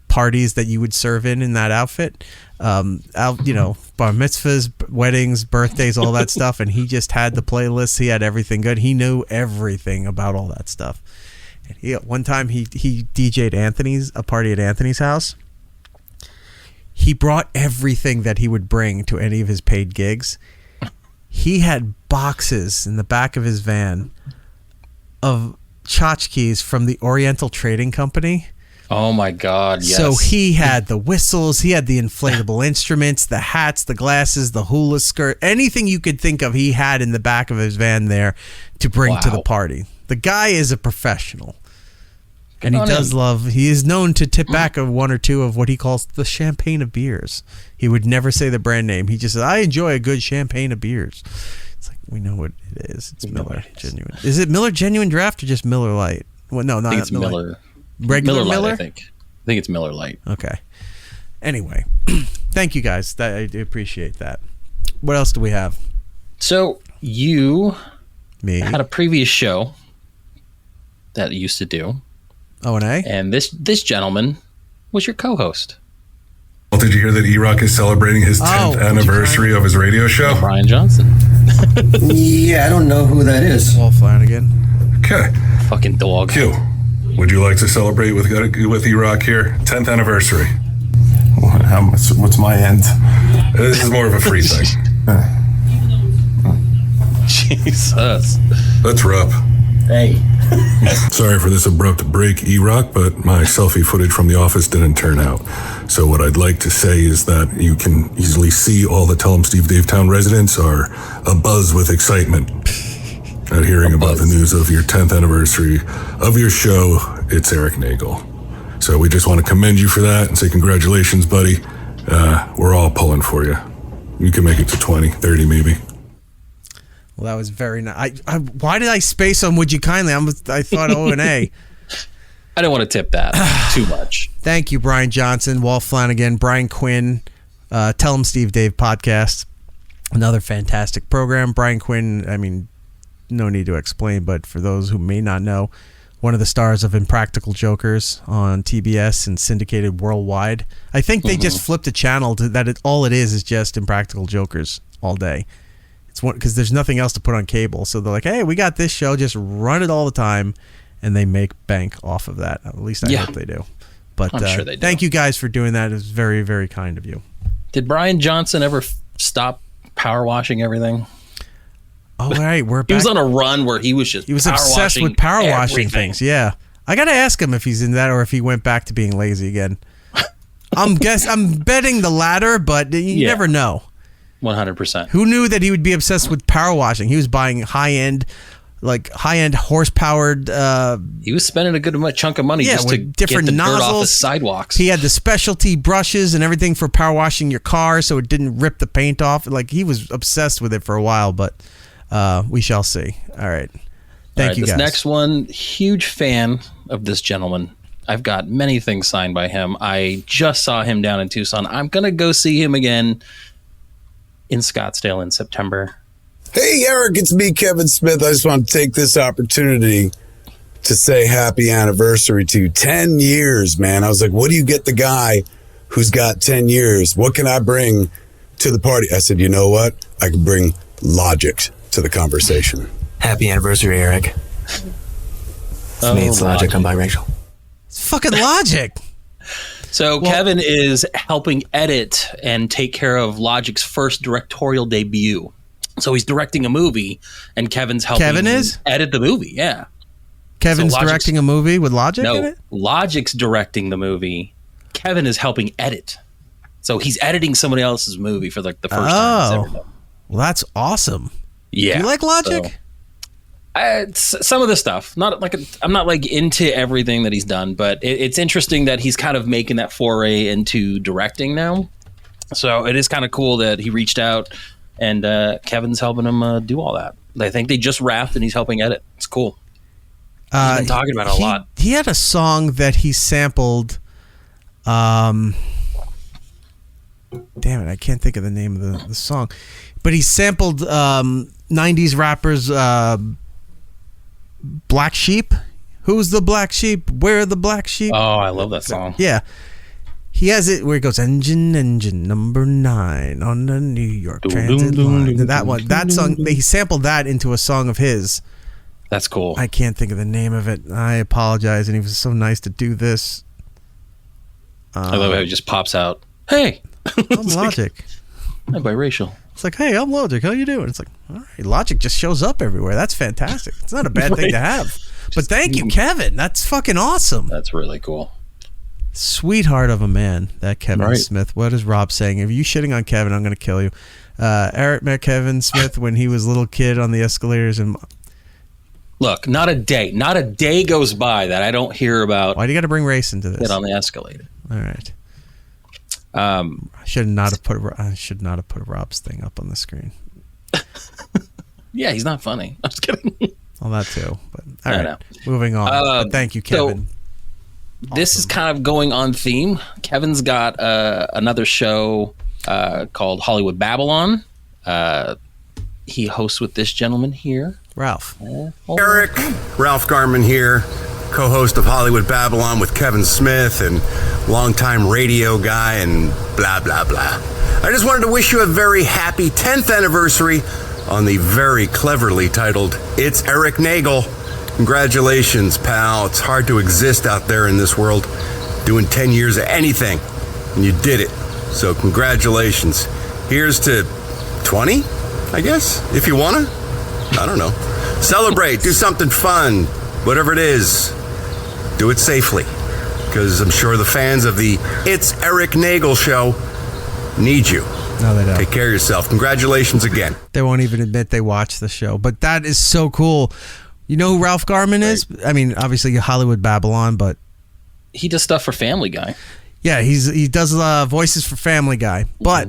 parties that you would serve in that outfit, bar mitzvahs, weddings, birthdays, all that stuff. And he just had the playlist. He had everything good. He knew everything about all that stuff. And one time he DJ'd a party at Anthony's house. He brought everything that he would bring to any of his paid gigs. He had boxes in the back of his van of tchotchkes from the Oriental Trading Company. Oh my God, yes. So he had the whistles, he had the inflatable instruments, the hats, the glasses, the hula skirt, anything you could think of he had in the back of his van there to bring to the party. The guy is a professional. And he is known to tip back one or two of what he calls the champagne of beers. He would never say the brand name. He just says, I enjoy a good champagne of beers. It's like, we know what it is. It's Miller Genuine. Is it Miller Genuine Draft or just Miller Lite? Well, no, not Miller. Regular Miller? Light, I think it's Miller Lite. Okay. Anyway, thank you guys. I do appreciate that. What else do we have? So you had a previous show that you used to do. O&A? And this gentleman was your co-host. Well, did you hear that Erik is celebrating his 10th anniversary of his radio show? Bryan Johnson. Yeah, I don't know who that is. Walt Flanagan. Okay. Fucking dog. Q. Would you like to celebrate with Erik here? 10th anniversary. What's my end? This is more of a free thing. Jesus. Let's rub. Hey. Sorry for this abrupt break, Erik, but my selfie footage from the office didn't turn out. So what I'd like to say is that you can easily see all the Tell 'em Steve Davetown residents are abuzz with excitement. at hearing about the news of your 10th anniversary of your show, It's Erik Nagel. So we just want to commend you for that and say congratulations, buddy. We're all pulling for you. You can make it to 20, 30 maybe. Well, that was very nice. Why did I space on Would You Kindly? I thought O&A. I don't want to tip that too much. Thank you, Brian Johnson, Walt Flanagan, Brian Quinn, Tell 'em Steve Dave podcast. Another fantastic program. Brian Quinn, I mean, no need to explain, but for those who may not know, one of the stars of Impractical Jokers on TBS and syndicated worldwide. I think they just flipped a channel to that. All it is just Impractical Jokers all day. It's one because there's nothing else to put on cable, so they're like, "Hey, we got this show. Just run it all the time," and they make bank off of that. At least I hope they do. But I'm sure they do. Thank you guys for doing that. It was very, very kind of you. Did Brian Johnson ever stop power washing everything? Oh, right. We're back. He was on a run where he was just obsessed with power washing things. Yeah. I got to ask him if he's in that or if he went back to being lazy again. I'm betting the latter, but you never know. 100%. Who knew that he would be obsessed with power washing? He was buying high-end horse-powered... he was spending a good chunk of money just to different get the nozzles. dirt off the sidewalks. He had the specialty brushes and everything for power washing your car so it didn't rip the paint off. Like, he was obsessed with it for a while, but we shall see. All right. Thank you, guys. This next one, huge fan of this gentleman. I've got many things signed by him. I just saw him down in Tucson. I'm going to go see him again in Scottsdale in September. Hey, Erik, it's me, Kevin Smith. I just want to take this opportunity to say happy anniversary to you. 10 years, man. I was like, what do you get the guy who's got 10 years? What can I bring to the party? I said, you know what? I can bring logic to the conversation. Happy anniversary, Erik. It's me, it's Logic. I'm biracial. It's fucking Logic. So Kevin is helping edit and take care of Logic's first directorial debut. So he's directing a movie, and Kevin's helping edit the movie. Yeah. Kevin's directing a movie with Logic in it? Logic's directing the movie. Kevin is helping edit. So he's editing somebody else's movie for like the first time it's ever done. Well, that's awesome. Yeah. Do you like Logic? So, some of the stuff. I'm not like into everything that he's done, but it's interesting that he's kind of making that foray into directing now. So it is kind of cool that he reached out and Kevin's helping him do all that. I think they just wrapped and he's helping edit. It's cool. He's been talking about it a lot. He had a song that he sampled. Damn it, I can't think of the name of the song. But he sampled 90s rappers Black Sheep. Who's the Black Sheep? Where are the Black Sheep? Oh, I love that song. Yeah. He has it where it goes, engine number 9 on the New York Transit line. That song, he sampled that into a song of his. That's cool. I can't think of the name of it. I apologize, and he was so nice to do this. I love how he just pops out. Hey, I'm Logic. I'm biracial. It's like, hey, I'm Logic. How you doing? It's like, all right, Logic just shows up everywhere. That's fantastic. It's not a bad thing to have. But thank you, Kevin. That's fucking awesome. That's really cool. Sweetheart of a man, that Kevin Smith. What is Rob saying? If you shitting on Kevin, I'm going to kill you. Erik met Kevin Smith when he was a little kid on the escalators. And look, not a day goes by that I don't hear about. Why do you got to bring race into this? Get on the escalator. All right. I should not have put Rob's thing up on the screen. Yeah, he's not funny. I'm just kidding. Well, that too. But all right, moving on. But thank you, Kevin. So, this is kind of going on theme. Kevin's got another show called Hollywood Babylon. He hosts with this gentleman here, Ralph. Erik, Ralph Garman here, co-host of Hollywood Babylon with Kevin Smith and longtime radio guy and blah, blah, blah. I just wanted to wish you a very happy 10th anniversary on the very cleverly titled It's Erik Nagel. Congratulations, pal. It's hard to exist out there in this world doing 10 years of anything, and you did it. So congratulations. Here's to 20, I guess, if you want to. I don't know. Celebrate. Do something fun. Whatever it is, do it safely. Because I'm sure the fans of the It's Erik Nagel show need you. No, they don't. Take care of yourself. Congratulations again. They won't even admit they watch the show, but that is so cool. You know who Ralph Garman is? I mean, obviously Hollywood Babylon, but he does stuff for Family Guy. Yeah, he does voices for Family Guy, but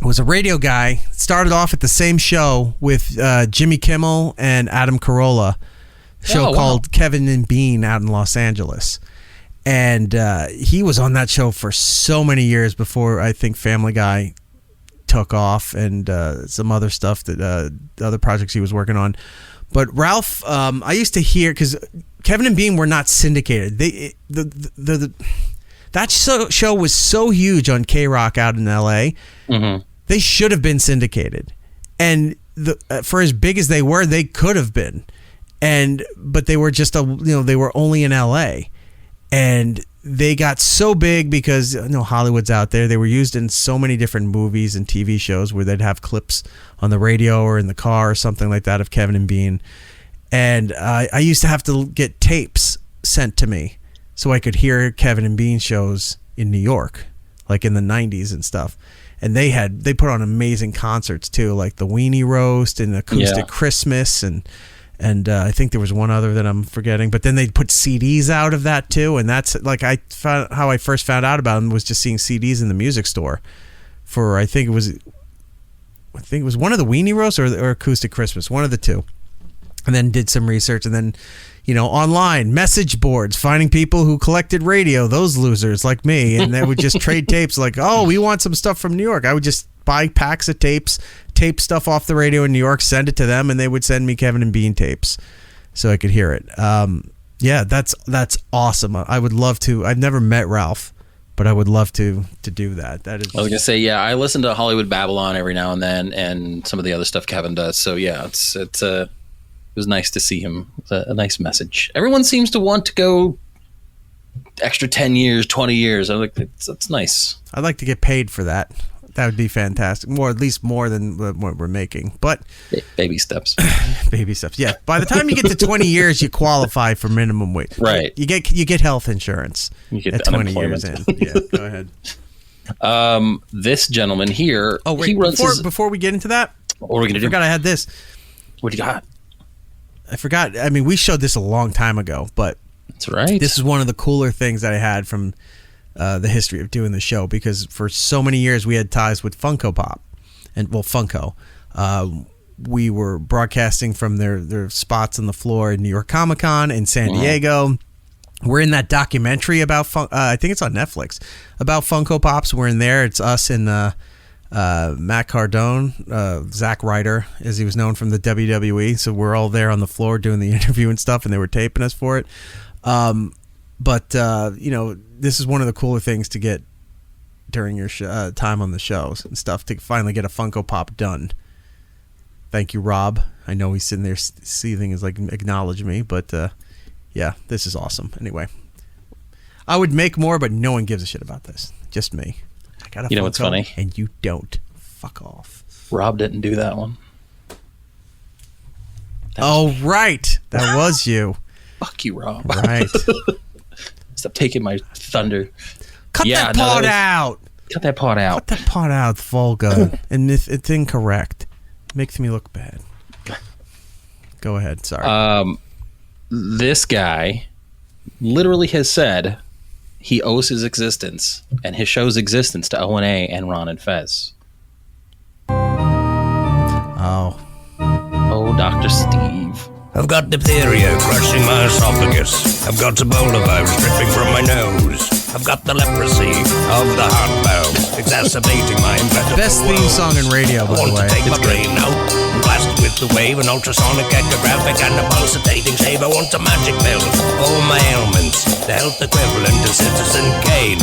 was a radio guy. Started off at the same show with Jimmy Kimmel and Adam Carolla, show called Kevin and Bean out in Los Angeles. And he was on that show for so many years before I think Family Guy took off, and some other stuff that other projects he was working on. But Ralph, I used to hear, because Kevin and Bean were not syndicated. That show was so huge on K-Rock out in L.A. Mm-hmm. They should have been syndicated, and for as big as they were, they could have been, but they were just they were only in L.A. and they got so big because Hollywood's out there. They were used in so many different movies and TV shows where they'd have clips on the radio or in the car or something like that of Kevin and Bean, and I used to have to get tapes sent to me so I could hear Kevin and Bean shows in New York, like in the 90s and stuff. And they put on amazing concerts too, like the Weenie Roast and Acoustic Christmas, and I think there was one other that I'm forgetting. But then they put CDs out of that too, and that's like how I first found out about them was just seeing CDs in the music store for I think it was one of the Weenie Roasts or Acoustic Christmas, one of the two. And then did some research, and then online message boards, finding people who collected radio, those losers like me, and they would just trade tapes like, oh, we want some stuff from New York. I would just buy packs of tapes, tape stuff off the radio in New York, send it to them, and they would send me Kevin and Bean tapes so I could hear it. Yeah, that's awesome. I would love to. I've never met Ralph, but I would love to do that. That is. I was gonna say, yeah, I listen to Hollywood Babylon every now and then, and some of the other stuff Kevin does. So yeah, it was nice to see him. A nice message. Everyone seems to want to go extra 10 years, 20 years. I like that's nice. I'd like to get paid for that. That would be fantastic. At least more than what we're making. But baby steps. Baby steps. Yeah. By the time you get to 20 years, you qualify for minimum wage. Right. You get health insurance. You get at 20 years in. Yeah. Go ahead. This gentleman here. Oh wait. Before we get into that, what are we gonna do? I forgot I had this. What do you got? I forgot. I mean, we showed this a long time ago, but that's right. This is one of the cooler things that I had from the history of doing the show, because for so many years we had ties with Funko Pop and Funko. We were broadcasting from their spots on the floor in New York Comic Con and San Diego. We're in that documentary about I think it's on Netflix about Funko Pops. We're in there. It's us and Matt Cardone, Zack Ryder, as he was known from the WWE. So we're all there on the floor doing the interview and stuff, and they were taping us for it. But this is one of the cooler things to get during your time on the shows and stuff, to finally get a Funko Pop done. Thank you, Rob. I know he's sitting there seething, is like, acknowledge me, but yeah, this is awesome. Anyway, I would make more, but no one gives a shit about this. Just me. I got a Funko, what's funny? And you don't. Fuck off. Rob didn't do that one. Right. That was you. Fuck you, Rob. Right. Stop taking my thunder. Cut that part out. Cut that part out. Cut that part out, Volga. And it's incorrect. Makes me look bad. Go ahead. Sorry. This guy literally has said he owes his existence and his show's existence to O&A and Ron and Fez. Oh, Dr. Steve. I've got diphtheria crushing my esophagus. I've got Ebola virus dripping from my nose. I've got the leprosy of the heart valve exacerbating my infectious. Best theme song in radio, by the way. I want to take my brain out and blast it with the wave, an ultrasonic echographic and a pulsating shave. I want a magic pill for all my ailments, the health equivalent to Citizen Kane.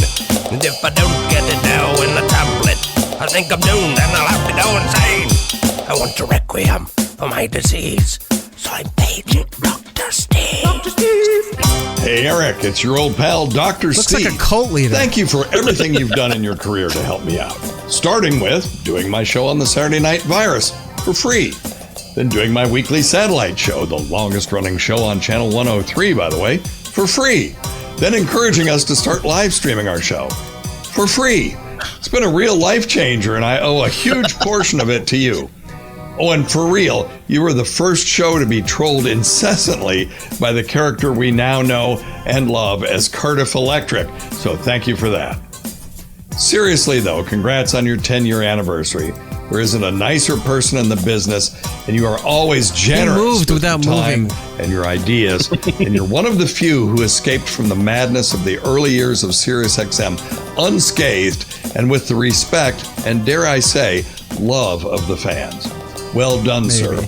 And if I don't get it now in a tablet, I think I'm doomed and I'll have to go insane. I want a requiem for my disease. So I'm paging Dr. Steve. Dr. Steve. Hey, Erik, it's your old pal, Dr. Steve. Looks like a cult leader. Thank you for everything you've done in your career to help me out. Starting with doing my show on the Saturday Night Virus for free. Then doing my weekly satellite show, the longest running show on Channel 103, by the way, for free. Then encouraging us to start live streaming our show for free. It's been a real life changer, and I owe a huge portion of it to you. Oh, and for real, you were the first show to be trolled incessantly by the character we now know and love as Cardiff Electric, so thank you for that. Seriously, though, congrats on your 10-year anniversary. There isn't a nicer person in the business, and you are always generous moved with without your time moving. and your ideas, and you're one of the few who escaped from the madness of the early years of SiriusXM unscathed and with the respect and, dare I say, love of the fans. Well done, sir.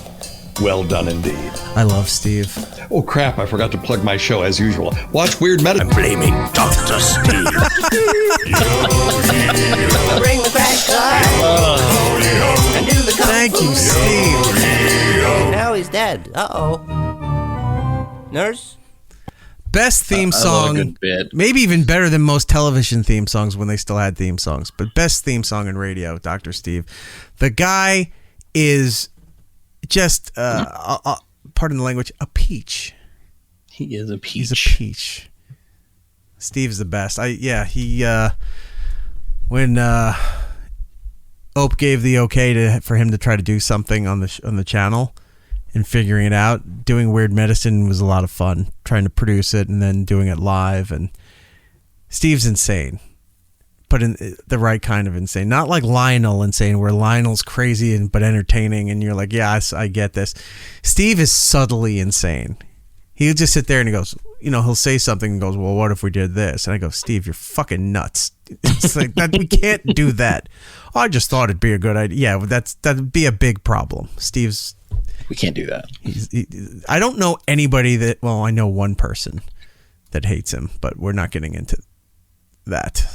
Well done indeed. I love Steve. Oh, crap. I forgot to plug my show as usual. Watch Weird Medicine. I'm blaming Dr. Steve. Bring the crash car. And do the Thank you, Steve. Now he's dead. Uh-oh. Nurse? Best theme I love a song, good bit. maybe even better than most television theme songs when they still had theme songs, but best theme song in radio, Dr. Steve. The guy is just, pardon the language, a peach. He is a peach. He's a peach. Steve's the best. When Ope gave the okay for him to try to do something on the channel and figuring it out, doing Weird Medicine was a lot of fun. Trying to produce it and then doing it live, and Steve's insane, but in the right kind of insane. Not like Lionel insane, where Lionel's crazy but entertaining, and you're like, yes, I get this. Steve is subtly insane. He'll just sit there and he goes, he'll say something and goes, well, what if we did this? And I go, Steve, you're fucking nuts. It's like that. We can't do that. Oh, I just thought it'd be a good idea. Yeah, that'd be a big problem. We can't do that. I don't know anybody that. Well, I know one person that hates him, but we're not getting into that.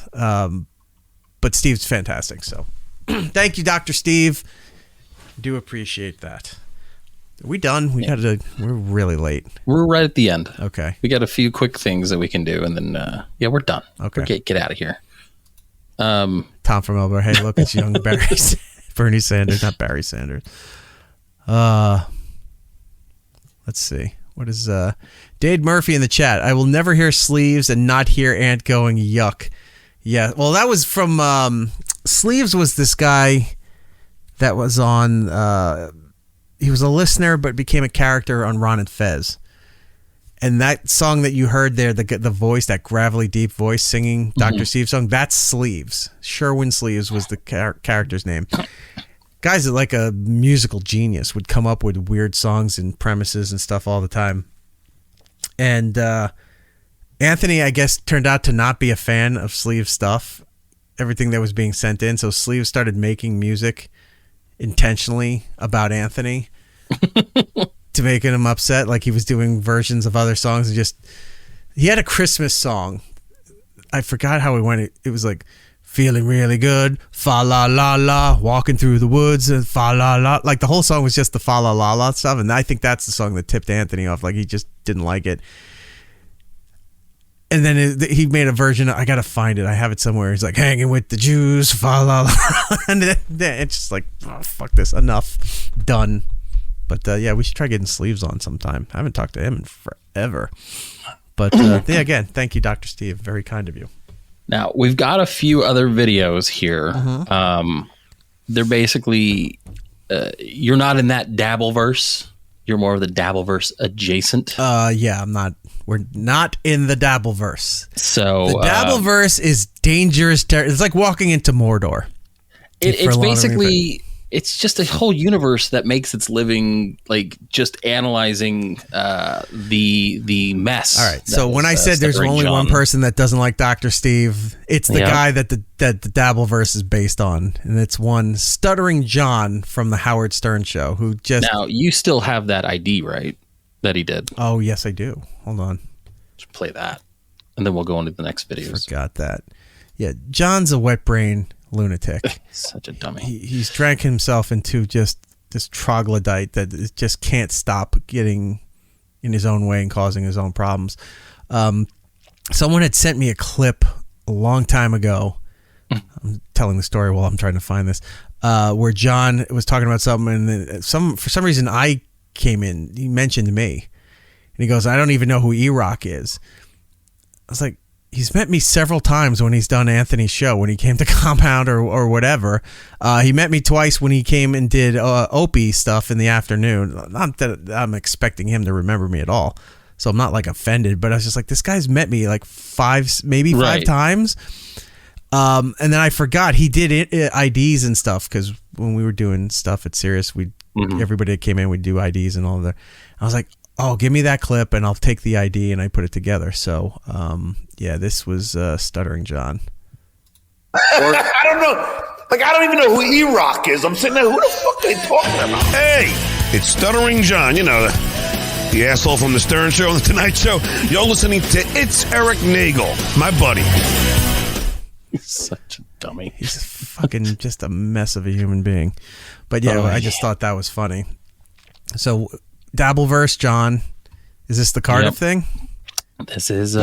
But Steve's fantastic. So, thank you, Dr. Steve. Do appreciate that. Are we done? We're really late. We're right at the end. Okay. We got a few quick things that we can do, and then we're done. Okay. Get out of here. Tom from Elbow. Hey, look, it's young Bernie Sanders, not Barry Sanders. Let's see. What is Dade Murphy in the chat? I will never hear Sleeves and not hear Ant going yuck. Yeah. Well, that was from Sleeves was this guy that was on he was a listener but became a character on Ron and Fez. And that song that you heard there, the voice, that gravelly deep voice singing Dr. Steve song, that's Sleeves. Sherwin Sleeves was the character's name. Guys that like a musical genius would come up with weird songs and premises and stuff all the time. And Anthony, I guess, turned out to not be a fan of Sleeves stuff, everything that was being sent in. So Sleeves started making music intentionally about Anthony to make him upset. Like he was doing versions of other songs. And he had a Christmas song. I forgot how it went. It was like, feeling really good, fa la la la, walking through the woods, and fa la la. Like the whole song was just the fa la la la stuff, and I think that's the song that tipped Anthony off. Like he just didn't like it. And then he made a version. I gotta find it. I have it somewhere. He's like hanging with the Jews, fa la la, and then it's just like, oh, fuck this, enough, done. But yeah, we should try getting Sleeves on sometime. I haven't talked to him in forever. But yeah, again, thank you, Dr. Steve. Very kind of you. Now, we've got a few other videos here. They're basically, you're not in that Dabbleverse. You're more of the Dabbleverse adjacent. Yeah, we're not in the Dabbleverse. So the Dabbleverse is dangerous. It's like walking into Mordor. It's basically, it's just a whole universe that makes its living like just analyzing the mess. All right. So when I said there's only one person that doesn't like Dr. Steve, it's the guy that the Dabbleverse is based on, and it's one Stuttering John from the Howard Stern show who just. Now you still have that ID, right? That he did. Oh yes, I do. Hold on. Just play that, and then we'll go into the next videos. Forgot that. Yeah, John's a wet brain lunatic. Such a dummy. He's drank himself into just this troglodyte that just can't stop getting in his own way and causing his own problems. Someone had sent me a clip a long time ago. I'm telling the story while I'm trying to find this, where John was talking about something, and for some reason I came in. He mentioned me, and he goes, "I don't even know who E-Rock is." I was like, he's met me several times when he's done Anthony's show, when he came to Compound or whatever. He met me twice when he came and did Opie stuff in the afternoon. Not that I'm expecting him to remember me at all, so I'm not like offended, but I was just like, this guy's met me like five times. And then I forgot he did IDs and stuff, because when we were doing stuff at Sirius, everybody that came in, we'd do IDs and all that. I was like, oh, give me that clip and I'll take the ID, and I put it together. So, this was Stuttering John. I don't know. Like, I don't even know who E-Rock is. I'm sitting there, who the fuck are they talking about? Hey, it's Stuttering John, you know, the asshole from the Stern Show and the Tonight Show. You're listening to It's Erik Nagel, my buddy. He's such a dummy. He's fucking just a mess of a human being. But I just thought that was funny. So, Dabbleverse, John, is this the Cardiff thing? This is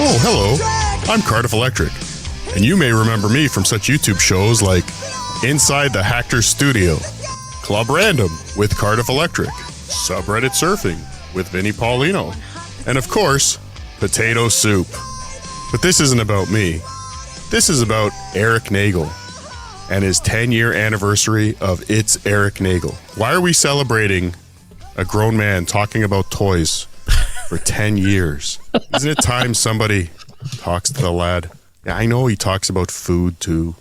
Oh, hello. I'm Cardiff Electric, and you may remember me from such YouTube shows like Inside the Hacktor's Studio, Club Random with Cardiff Electric, Subreddit Surfing with Vinnie Paulino, and of course, Potato Soup. But this isn't about me. This is about Erik Nagel and his 10-year anniversary of It's Erik Nagel. Why are we celebrating a grown man talking about toys for 10 years? Isn't it time somebody talks to the lad? Yeah, I know he talks about food too,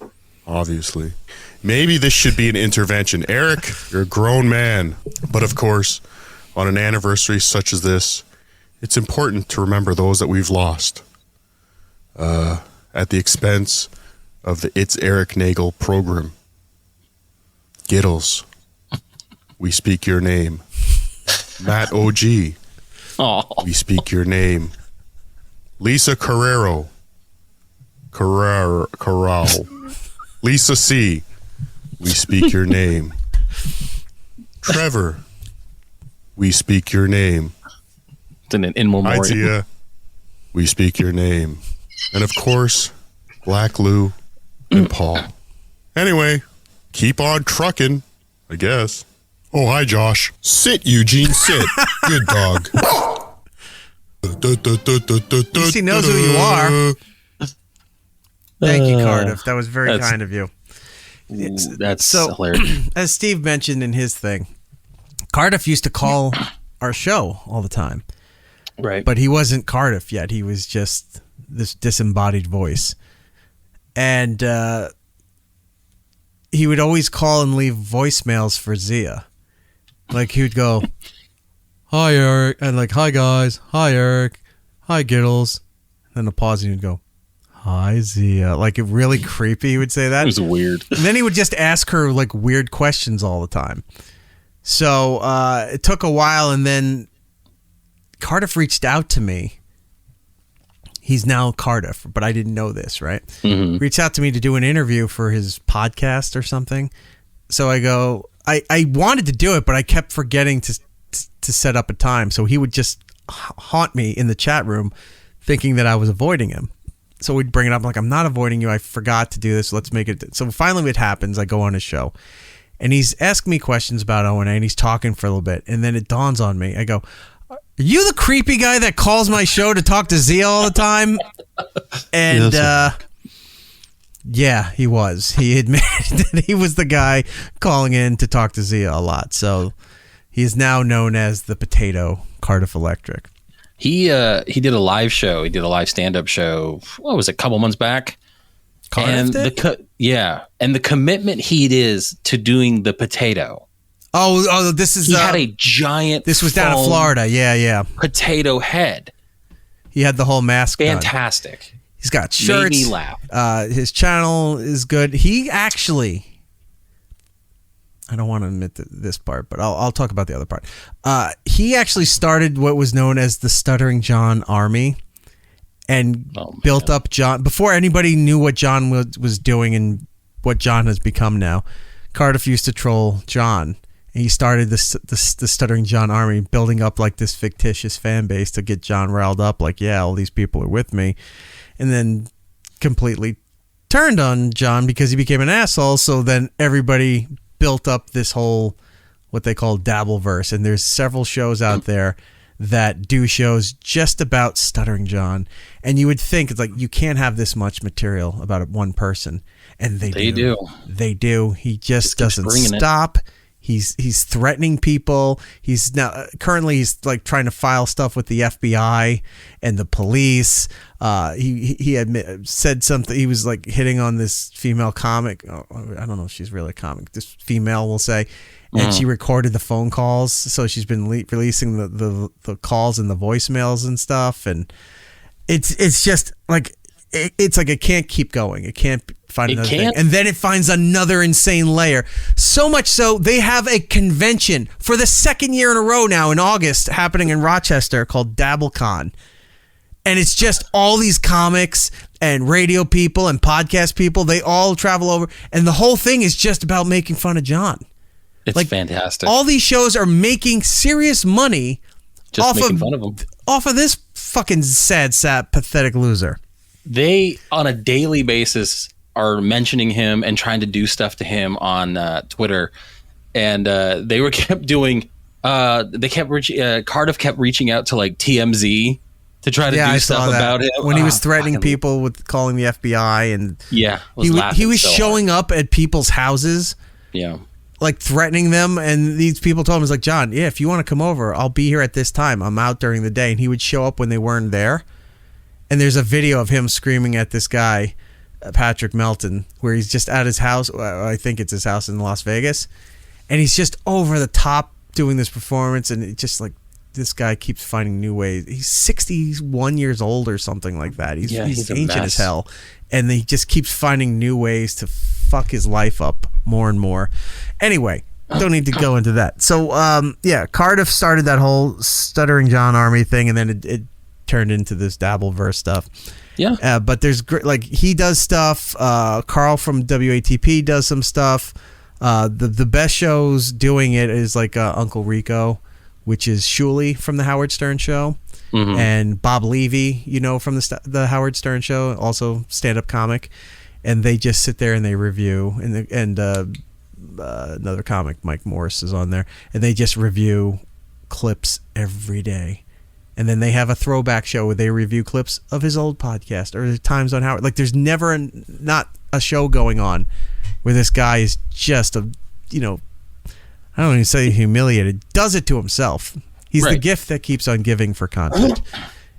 obviously. Maybe this should be an intervention. Erik, you're a grown man. But of course, on an anniversary such as this, it's important to remember those that we've lost at the expense of the It's Erik Nagel program. Giddles, we speak your name. Matt OG, we speak your name. Lisa Carrero. Lisa C, we speak your name. Trevor, we speak your name. It's an in memoriam. Idea, we speak your name. And of course, Black Lou and Paul. Anyway, keep on trucking, I guess. Oh, hi, Josh. Sit, Eugene, sit. Good dog. At least he knows who you are. Thank you, Cardiff. That was very kind of you. That's hilarious. As Steve mentioned in his thing, Cardiff used to call our show all the time. Right. But he wasn't Cardiff yet. He was just this disembodied voice. And he would always call and leave voicemails for Zia. Like, he would go, hi, Erik. And like, hi, guys. Hi, Erik. Hi, Giddles. And then a pause, and he'd go, hi, Zia. Like, it really creepy. He would say that. It was weird. And then he would just ask her like weird questions all the time. So it took a while, and then Cardiff reached out to me. He's now Cardiff, but I didn't know this, right? Mm-hmm. Reached out to me to do an interview for his podcast or something. So I go, I wanted to do it, but I kept forgetting to set up a time. So he would just haunt me in the chat room thinking that I was avoiding him. So we'd bring it up, like, I'm not avoiding you. I forgot to do this. Let's make it. So finally it happens. I go on his show. And he's asking me questions about O&A, and he's talking for a little bit. And then it dawns on me. I go, are you the creepy guy that calls my show to talk to Zia all the time? And yeah, he was. He admitted that he was the guy calling in to talk to Zia a lot. So he is now known as the Potato Cardiff Electric. He did a live show. He did a live stand-up show. What was it? A couple months back. Cardiff did? And the commitment he is to doing the potato. Oh, this is. He had a giant. This was down in Florida. Yeah. Potato head. He had the whole mask. Fantastic. Done. He's got shirts. Made me laugh. His channel is good. He actually. I don't want to admit this part, but I'll talk about the other part. He actually started what was known as the Stuttering John Army, and built up John before anybody knew what John was doing and what John has become now. Cardiff used to troll John, and he started the Stuttering John Army, building up like this fictitious fan base to get John riled up. Like, yeah, all these people are with me, and then completely turned on John because he became an asshole. So then everybody built up this whole, what they call Dabbleverse. And there's several shows out there that do shows just about Stuttering John. And you would think, it's like, you can't have this much material about one person. And they do. They do. He just doesn't stop. He's threatening people. He's now currently like trying to file stuff with the FBI and the police. He said something. He was like hitting on this female comic. I don't know if she's really a comic. This female, we'll say, and she recorded the phone calls. So she's been releasing the calls and the voicemails and stuff. And it's just like it's like it can't keep going. It can't find another thing. And then it finds another insane layer. So much so, they have a convention for the second year in a row now in August happening in Rochester called DabbleCon. And it's just all these comics and radio people and podcast people. They all travel over. And the whole thing is just about making fun of John. It's like, fantastic. All these shows are making serious money just making fun of him. Off of this fucking sad, pathetic loser. They, on a daily basis, are mentioning him and trying to do stuff to him on Twitter. And they kept doing, Cardiff kept reaching out to like TMZ to try to do stuff about him. When he was threatening people with calling the FBI. And he was so showing up at people's houses. Yeah. Like threatening them. And these people told him, like, John, if you want to come over, I'll be here at this time. I'm out during the day. And he would show up when they weren't there. And there's a video of him screaming at this guy, Patrick Melton, where he's just at his house. I think it's his house in Las Vegas. And he's just over the top doing this performance. And it just like, this guy keeps finding new ways. He's 61 years old or something like that. He's ancient as hell. And he just keeps finding new ways to fuck his life up more and more. Anyway, don't need to go into that. So, Cardiff started that whole Stuttering John Army thing. And then it turned into this Dabbleverse stuff. Yeah. But there's like he does stuff. Carl from WATP does some stuff. The best shows doing it is like Uncle Rico, which is Shuley from the Howard Stern Show, and Bob Levy, from the Howard Stern Show, also stand-up comic, and they just sit there and they review, and another comic, Mike Morris, is on there, and they just review clips every day. And then they have a throwback show where they review clips of his old podcast or times on Howard. Like, there's never not a show going on where this guy is just I don't even say humiliated, does it to himself. He's the gift that keeps on giving for content.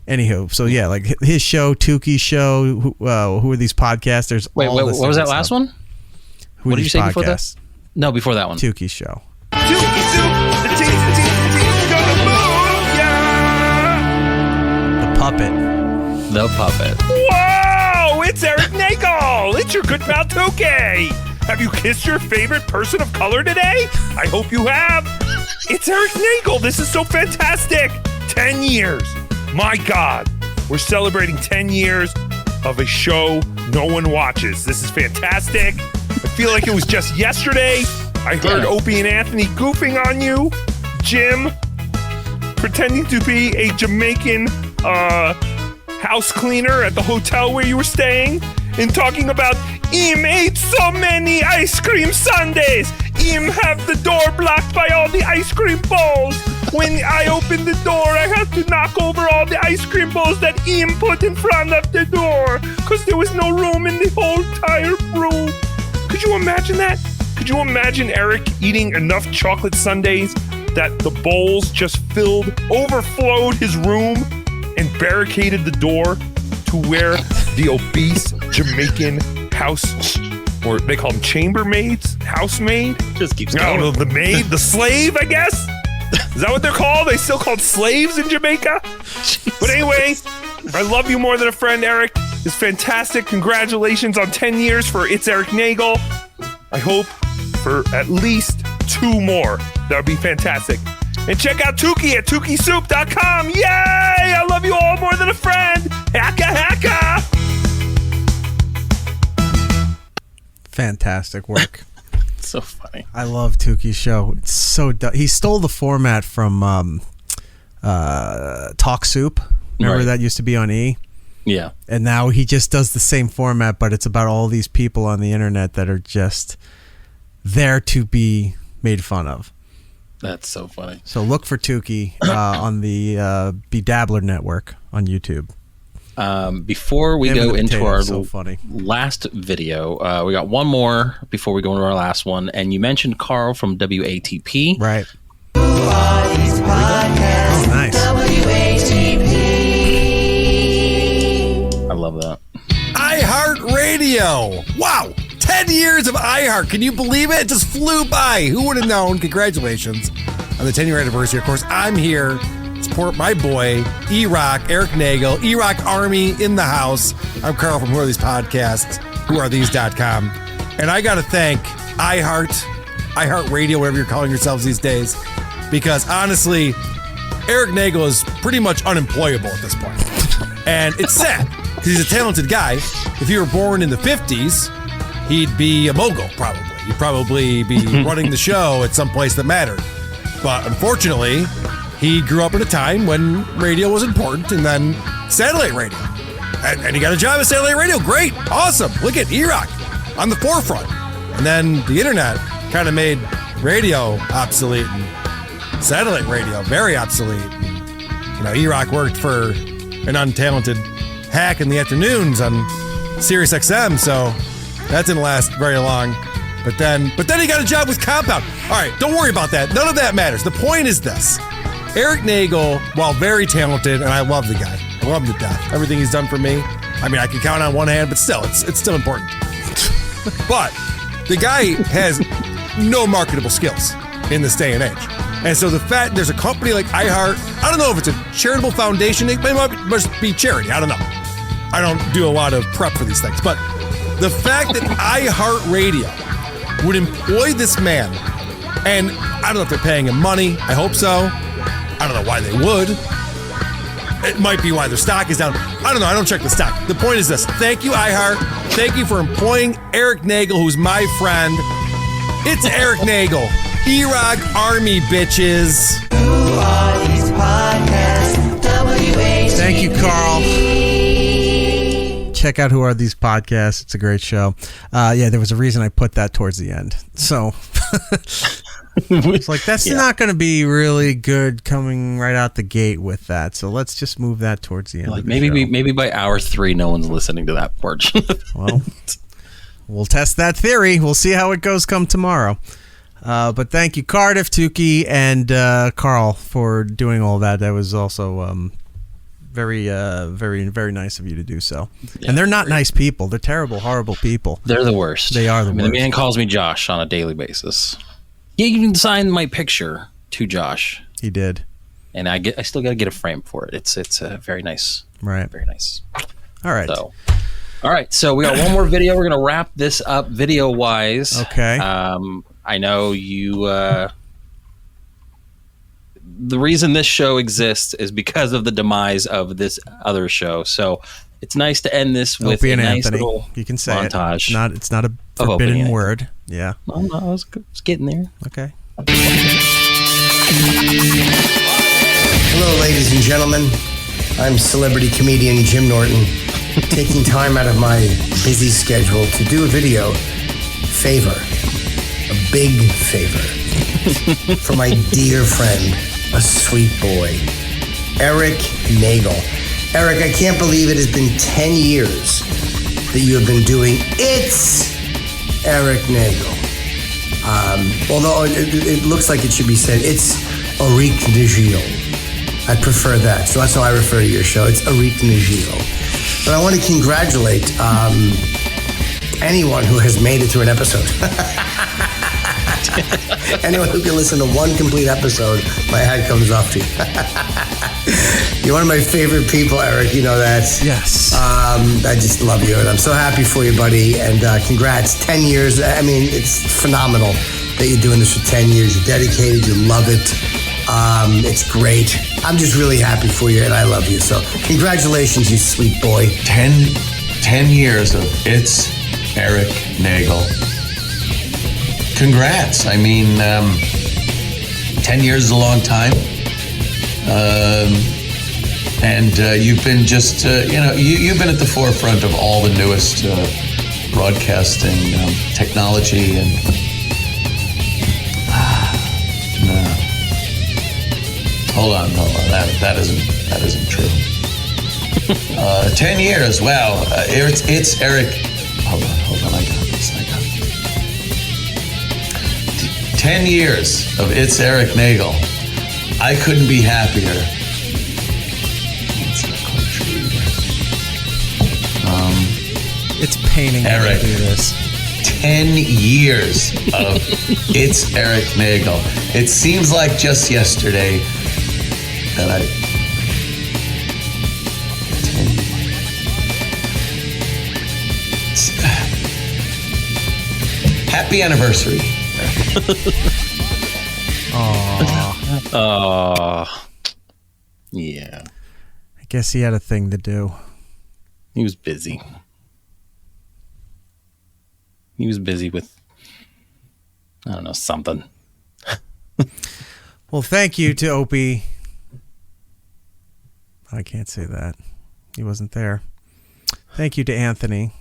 Anywho, so yeah, like his show, Tukey's show, who are these podcasters? Wait, what was that last one? What did you say before that? No, before that one. Tukey's show. The puppet. Whoa! It's Erik Nagel! It's your good pal Tukey! Have you kissed your favorite person of color today? I hope you have! It's Erik Nagel! This is so fantastic! 10 years! My God! We're celebrating 10 years of a show no one watches. This is fantastic! I feel like it was just yesterday. I heard Opie and Anthony goofing on you. Jim pretending to be a Jamaican house cleaner at the hotel where you were staying and talking about him ate so many ice cream sundaes. Him have the door blocked by all the ice cream bowls. When I opened the door, I had to knock over all the ice cream bowls that him put in front of the door because there was no room in the whole entire room. Could you imagine that? Could you imagine Erik eating enough chocolate sundaes that the bowls just overflowed his room and barricaded the door to where the obese Jamaican house, or they call them chambermaids, housemaid? Just keeps going. I don't know, the maid, the slave, I guess? Is that what they're called? They still called slaves in Jamaica? Jeez. But anyway, I love you more than a friend, Erik. It's fantastic. Congratulations on 10 years for It's Erik Nagel. I hope for at least 2 more. That would be fantastic. And check out Tukey at TukeySoup.com. Yay! I love you all more than a friend. Hacka. Fantastic work. So funny. I love Tukey's show. It's so he stole the format from Talk Soup. Remember that used to be on E? Yeah. And now he just does the same format, but it's about all these people on the internet that are just there to be made fun of. That's so funny. So look for Tukey on the Bedabbler Network on YouTube. Before we go into our funny. last video, we got one more before we go into our last one. And you mentioned Carl from WATP. Right. Oh, nice. I love that. iHeartRadio. Wow. 10 years of iHeart. Can you believe it? It just flew by. Who would have known? Congratulations on the 10-year anniversary. Of course, I'm here to support my boy, Erik Nagel. Erik Army in the house. I'm Carl from Who Are These Podcasts, whoarethese.com. And I got to thank iHeartRadio, whatever you're calling yourselves these days, because honestly, Erik Nagel is pretty much unemployable at this point. And it's sad, because he's a talented guy. If he were born in the 50s, he'd be a mogul, probably. He'd probably be running the show at some place that mattered. But unfortunately, he grew up at a time when radio was important, and then satellite radio. And he got a job at satellite radio. Great. Awesome. Look at Erik on the forefront. And then the internet kind of made radio obsolete and satellite radio very obsolete. And, Erik worked for an untalented hack in the afternoons on Sirius XM, so that didn't last very long. But then he got a job with Compound. All right, don't worry about that. None of that matters. The point is this. Erik Nagel, while very talented, and I love the guy. I love him to death. Everything he's done for me. I mean, I can count on one hand, but still, it's still important. But the guy has no marketable skills in this day and age. And so the fact there's a company like iHeart, I don't know if it's a charitable foundation. It must be charity. I don't know. I don't do a lot of prep for these things. But the fact that iHeartRadio would employ this man, and I don't know if they're paying him money. I hope so. I don't know why they would. It might be why their stock is down. I don't know. I don't check the stock. The point is this. Thank you, iHeart. Thank you for employing Erik Nagel, who's my friend. It's Erik Nagel. Erik Army, bitches. Thank you, Carl. Check out Who Are These Podcasts. It's a great show. Yeah, there was a reason I put that towards the end. So it's like, that's not going to be really good coming right out the gate with that. So let's just move that towards the end. Like maybe by hour 3, no one's listening to that portion. Well, we'll test that theory. We'll see how it goes come tomorrow. But thank you, Cardiff, Tukey, and Carl for doing all that. That was also very, very nice of you to do so. Yeah, and they're not nice people. They're terrible, horrible people. They're the worst. They are the worst. The man calls me Josh on a daily basis. He even signed my picture to Josh. He did. And I still got to get a frame for it. It's very nice. Right. Very nice. All right. So, all right. So we got one more video. We're going to wrap this up video-wise. Okay. I know you... the reason this show exists is because of the demise of this other show. So it's nice to end this with Opie a and nice Anthony. little You can say montage. It's not a forbidden word. Yeah. No, I was getting there. Okay. Hello, ladies and gentlemen. I'm celebrity comedian Jim Norton, taking time out of my busy schedule to do a video favor, a big favor, for my dear friend, a sweet boy, Erik Nagel. Erik, I can't believe it has been 10 years that you have been doing It's Erik Nagel. Although it looks like it should be said, it's Erik Nagel. I prefer that, so that's how I refer to your show. It's Erik Nagel. But I want to congratulate anyone who has made it through an episode. Anyone who can listen to one complete episode, my hat comes off to you. You're one of my favorite people, Erik. You know that. Yes. I just love you, and I'm so happy for you, buddy. And congrats. 10 years. I mean, it's phenomenal that you're doing this for 10 years. You're dedicated. You love it. It's great. I'm just really happy for you, and I love you. So congratulations, you sweet boy. 10 years of It's Erik Nagel. Congrats. I mean, 10 years is a long time. And you've been just, you've been at the forefront of all the newest broadcasting technology. And no. Hold on. That isn't true. 10 years. Wow. It's Erik. Hold on. I got this. 10 years of It's Erik Nagel. I couldn't be happier. It's paining Erik, to do this. 10 years of It's Erik Nagel. It seems like just yesterday that I... 10 Happy anniversary. Yeah. I guess he had a thing to do. He was busy. He was busy with, I don't know, something. Well, thank you to Opie. I can't say that. He wasn't there. Thank you to Anthony.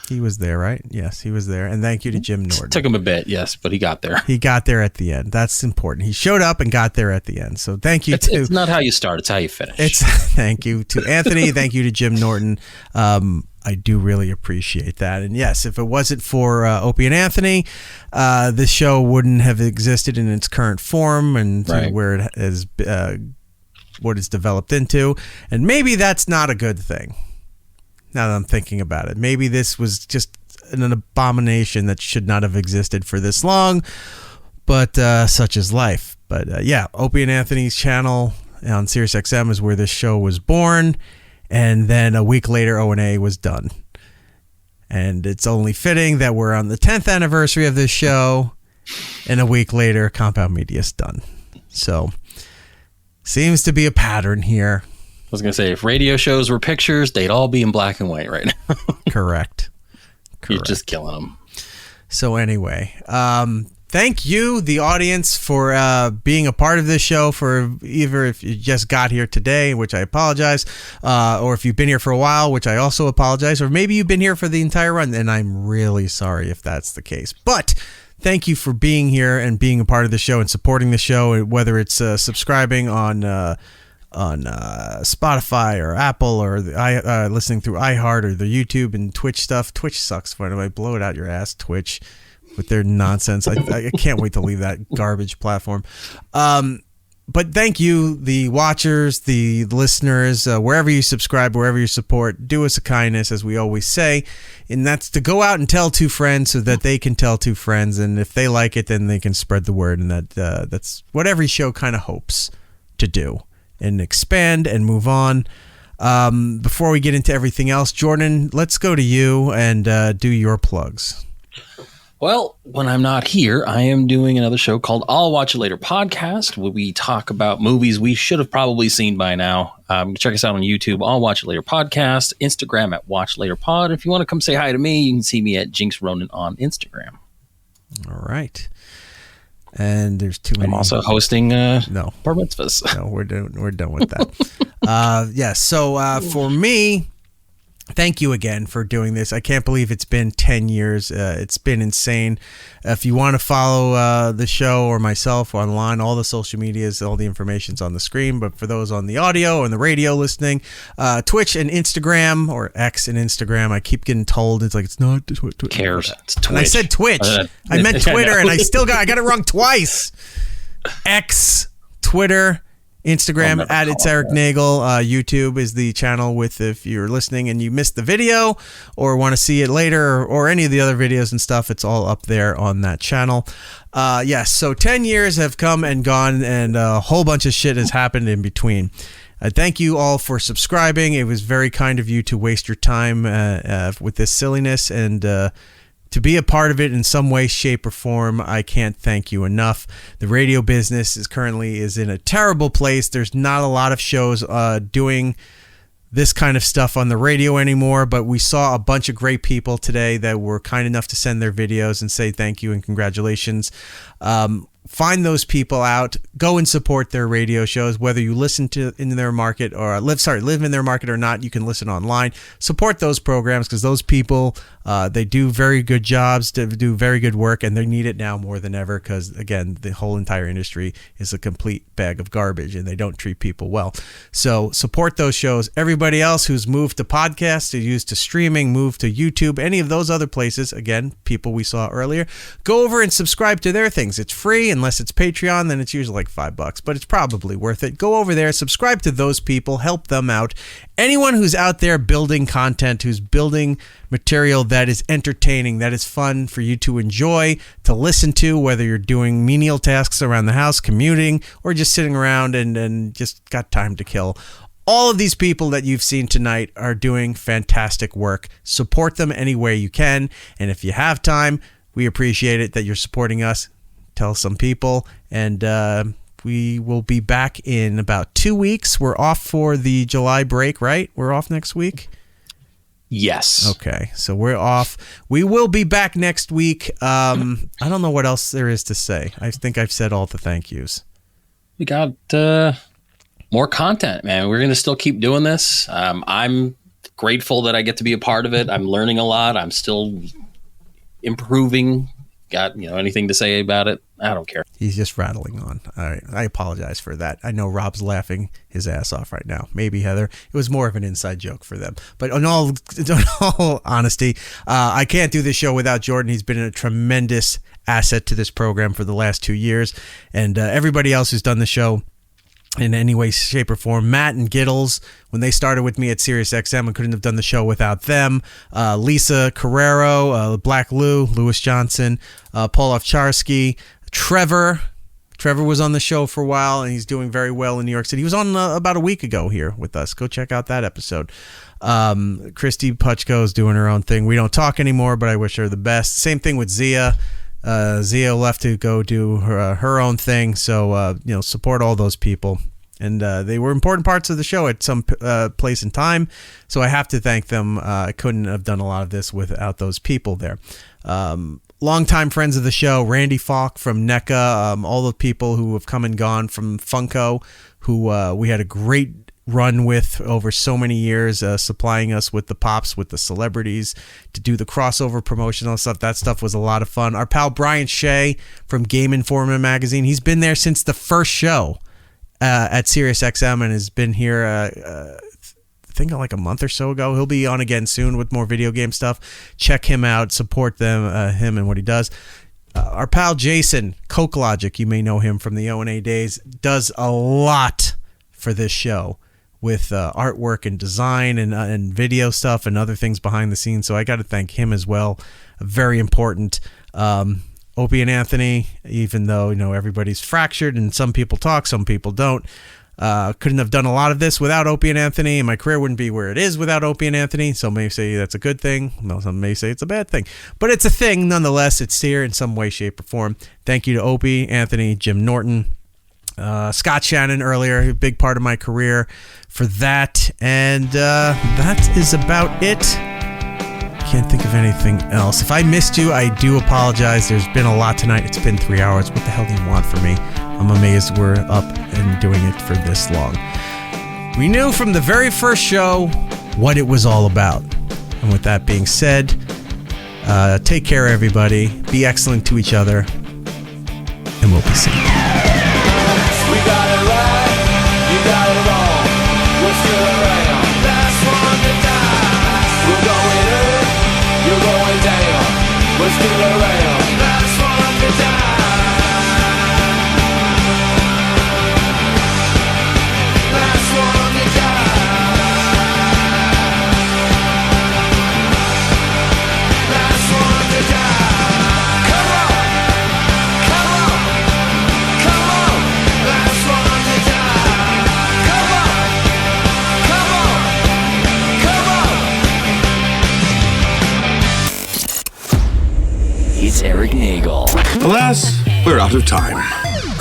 He was there, right? Yes, he was there. And thank you to Jim Norton. Took him a bit, yes, but he got there. He got there at the end. That's important. He showed up and got there at the end. So thank you It's not how you start, it's how you finish. Thank you to Anthony. Thank you to Jim Norton. I do really appreciate that. And yes, if it wasn't for Opie and Anthony, this show wouldn't have existed in its current form and where it is, what it's developed into. And maybe that's not a good thing. Now that I'm thinking about it, maybe this was just an abomination that should not have existed for this long, but such is life. But yeah, Opie and Anthony's channel on SiriusXM is where this show was born, and then a week later, O&A was done. And it's only fitting that we're on the 10th anniversary of this show, and a week later, Compound Media's done. So, seems to be a pattern here. I was going to say, if radio shows were pictures, they'd all be in black and white right now. Correct. You're just killing them. So anyway, thank you, the audience, for being a part of this show, for either if you just got here today, which I apologize, or if you've been here for a while, which I also apologize, or maybe you've been here for the entire run, and I'm really sorry if that's the case. But thank you for being here and being a part of the show and supporting the show, whether it's subscribing on Spotify or Apple or listening through iHeart or the YouTube and Twitch stuff. Twitch sucks, by the way. Blow it out your ass, Twitch, with their nonsense. I can't wait to leave that garbage platform. But thank you, the watchers, the listeners, wherever you subscribe, wherever you support, do us a kindness, as we always say, and that's to go out and tell two friends so that they can tell two friends, and if they like it, then they can spread the word, and that's what every show kind of hopes to do. And expand and move on. Before we get into everything else, Jordan, let's go to you and do your plugs. Well, when I'm not here, I am doing another show called I'll Watch It Later podcast, where we talk about movies we should have probably seen by now. Check us out on YouTube, I'll Watch It Later podcast, Instagram at Watch Later Pod. If you want to come say hi to me, you can see me at Jinx Ronan on Instagram. All right. And there's too many. I'm also hosting no bar mitzvahs. No, we're done with that. Yes. So for me, thank you again for doing this. I can't believe it's been 10 years. It's been insane. If you want to follow the show or myself online, all the social medias, all the information's on the screen. But for those on the audio and the radio listening, Twitch and Instagram, or X and Instagram, I keep getting told it's like, it's not Twitch. Cares. It's Twitch. And I said Twitch. I meant Twitter, and I got it wrong twice. X, Twitter, Instagram at It's Erik Nagel. YouTube is the channel with, if you're listening and you missed the video or want to see it later, or any of the other videos and stuff, it's all up there on that channel. Yes, so 10 years have come and gone, and a whole bunch of shit has happened in between. Thank you all for subscribing. It was very kind of you to waste your time with this silliness, and to be a part of it in some way, shape, or form. I can't thank you enough. The radio business is currently in a terrible place. There's not a lot of shows doing this kind of stuff on the radio anymore, but we saw a bunch of great people today that were kind enough to send their videos and say thank you and congratulations. find those people out, go and support their radio shows, whether you listen to in their market or live in their market or not. You can listen online. Support those programs because those people, they do very good jobs, they do very good work, and they need it now more than ever because, again, the whole entire industry is a complete bag of garbage and they don't treat people well. So support those shows. Everybody else who's moved to podcasts, who's used to streaming, moved to YouTube, any of those other places, again, people we saw earlier, go over and subscribe to their things. It's free. Unless it's Patreon, then it's usually like $5, but it's probably worth it. Go over there, subscribe to those people, help them out. Anyone who's out there building content, who's building material that is entertaining, that is fun for you to enjoy, to listen to, whether you're doing menial tasks around the house, commuting, or just sitting around and just got time to kill. All of these people that you've seen tonight are doing fantastic work. Support them any way you can. And if you have time, we appreciate it that you're supporting us. Tell some people, and we will be back in about 2 weeks. We're off for the July break, right? We're off next week? Yes. Okay, so we're off. We will be back next week. I don't know what else there is to say. I think I've said all the thank yous. We got more content, man. We're going to still keep doing this. I'm grateful that I get to be a part of it. I'm learning a lot. I'm still improving. Got anything to say about it? I don't care. He's just rattling on. All right, I apologize for that. I know Rob's laughing his ass off right now. Maybe Heather. It was more of an inside joke for them. But in all honesty, I can't do this show without Jordan. He's been a tremendous asset to this program for the last 2 years, and everybody else who's done the show in any way, shape, or form. Matt and Giddles, when they started with me at SiriusXM, I couldn't have done the show without them. Lisa Carrero, Black Lewis Johnson, Paul Ofcharsky, Trevor. Trevor was on the show for a while, and he's doing very well in New York City. He was on about a week ago here with us. Go check out that episode. Christy Puchko is doing her own thing. We don't talk anymore, but I wish her the best. Same thing with Zia. Zia left to go do her own thing, so support all those people, and they were important parts of the show at some place in time, so I have to thank them. I couldn't have done a lot of this without those people there. Longtime friends of the show, Randy Falk from NECA, all the people who have come and gone from Funko, who we had a great run with over so many years, supplying us with the pops, with the celebrities, to do the crossover promotional stuff. That stuff was a lot of fun. Our pal Brian Shea from Game Informer magazine, he's been there since the first show at SiriusXM and has been here I think like a month or so ago. He'll be on again soon with more video game stuff. Check him out, support him and what he does. Our pal Jason, Coke Logic, you may know him from the O&A days, does a lot for this show with artwork and design and video stuff and other things behind the scenes. So I got to thank him as well. Very important. Opie and Anthony, even though everybody's fractured and some people talk, some people don't. Couldn't have done a lot of this without Opie and Anthony, and my career wouldn't be where it is without Opie and Anthony. Some may say that's a good thing. Some may say it's a bad thing. But it's a thing nonetheless. It's here in some way, shape, or form. Thank you to Opie, Anthony, Jim Norton, Scott Shannon earlier, a big part of my career for that. And that is about it. Can't think of anything else. If I missed you, I do apologize. There's been a lot tonight. It's been 3 hours. What the hell do you want from me? I'm amazed we're up and doing it for this long. We knew from the very first show what it was all about. And with that being said, take care, everybody. Be excellent to each other. And we'll be seeing you. We got it right, you got it wrong. We're still around, last one to die. We're going up, you're going down. We're still around, last one to die. Last one to die. Last one to die. Come on, come on, come on. Last one to die. Come on, come on, come on. It's Erik Nagel. Alas, we're out of time.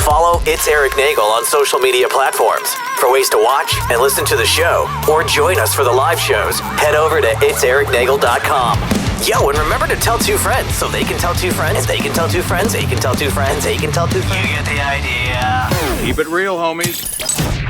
Follow It's Erik Nagel on social media platforms. For ways to watch and listen to the show, or join us for the live shows, head over to itseriknagel.com. Yo, and remember to tell 2 friends so they can tell 2 friends, and they can tell 2 friends, they can tell 2 friends, they can tell 2 friends. You get the idea. Keep it real, homies.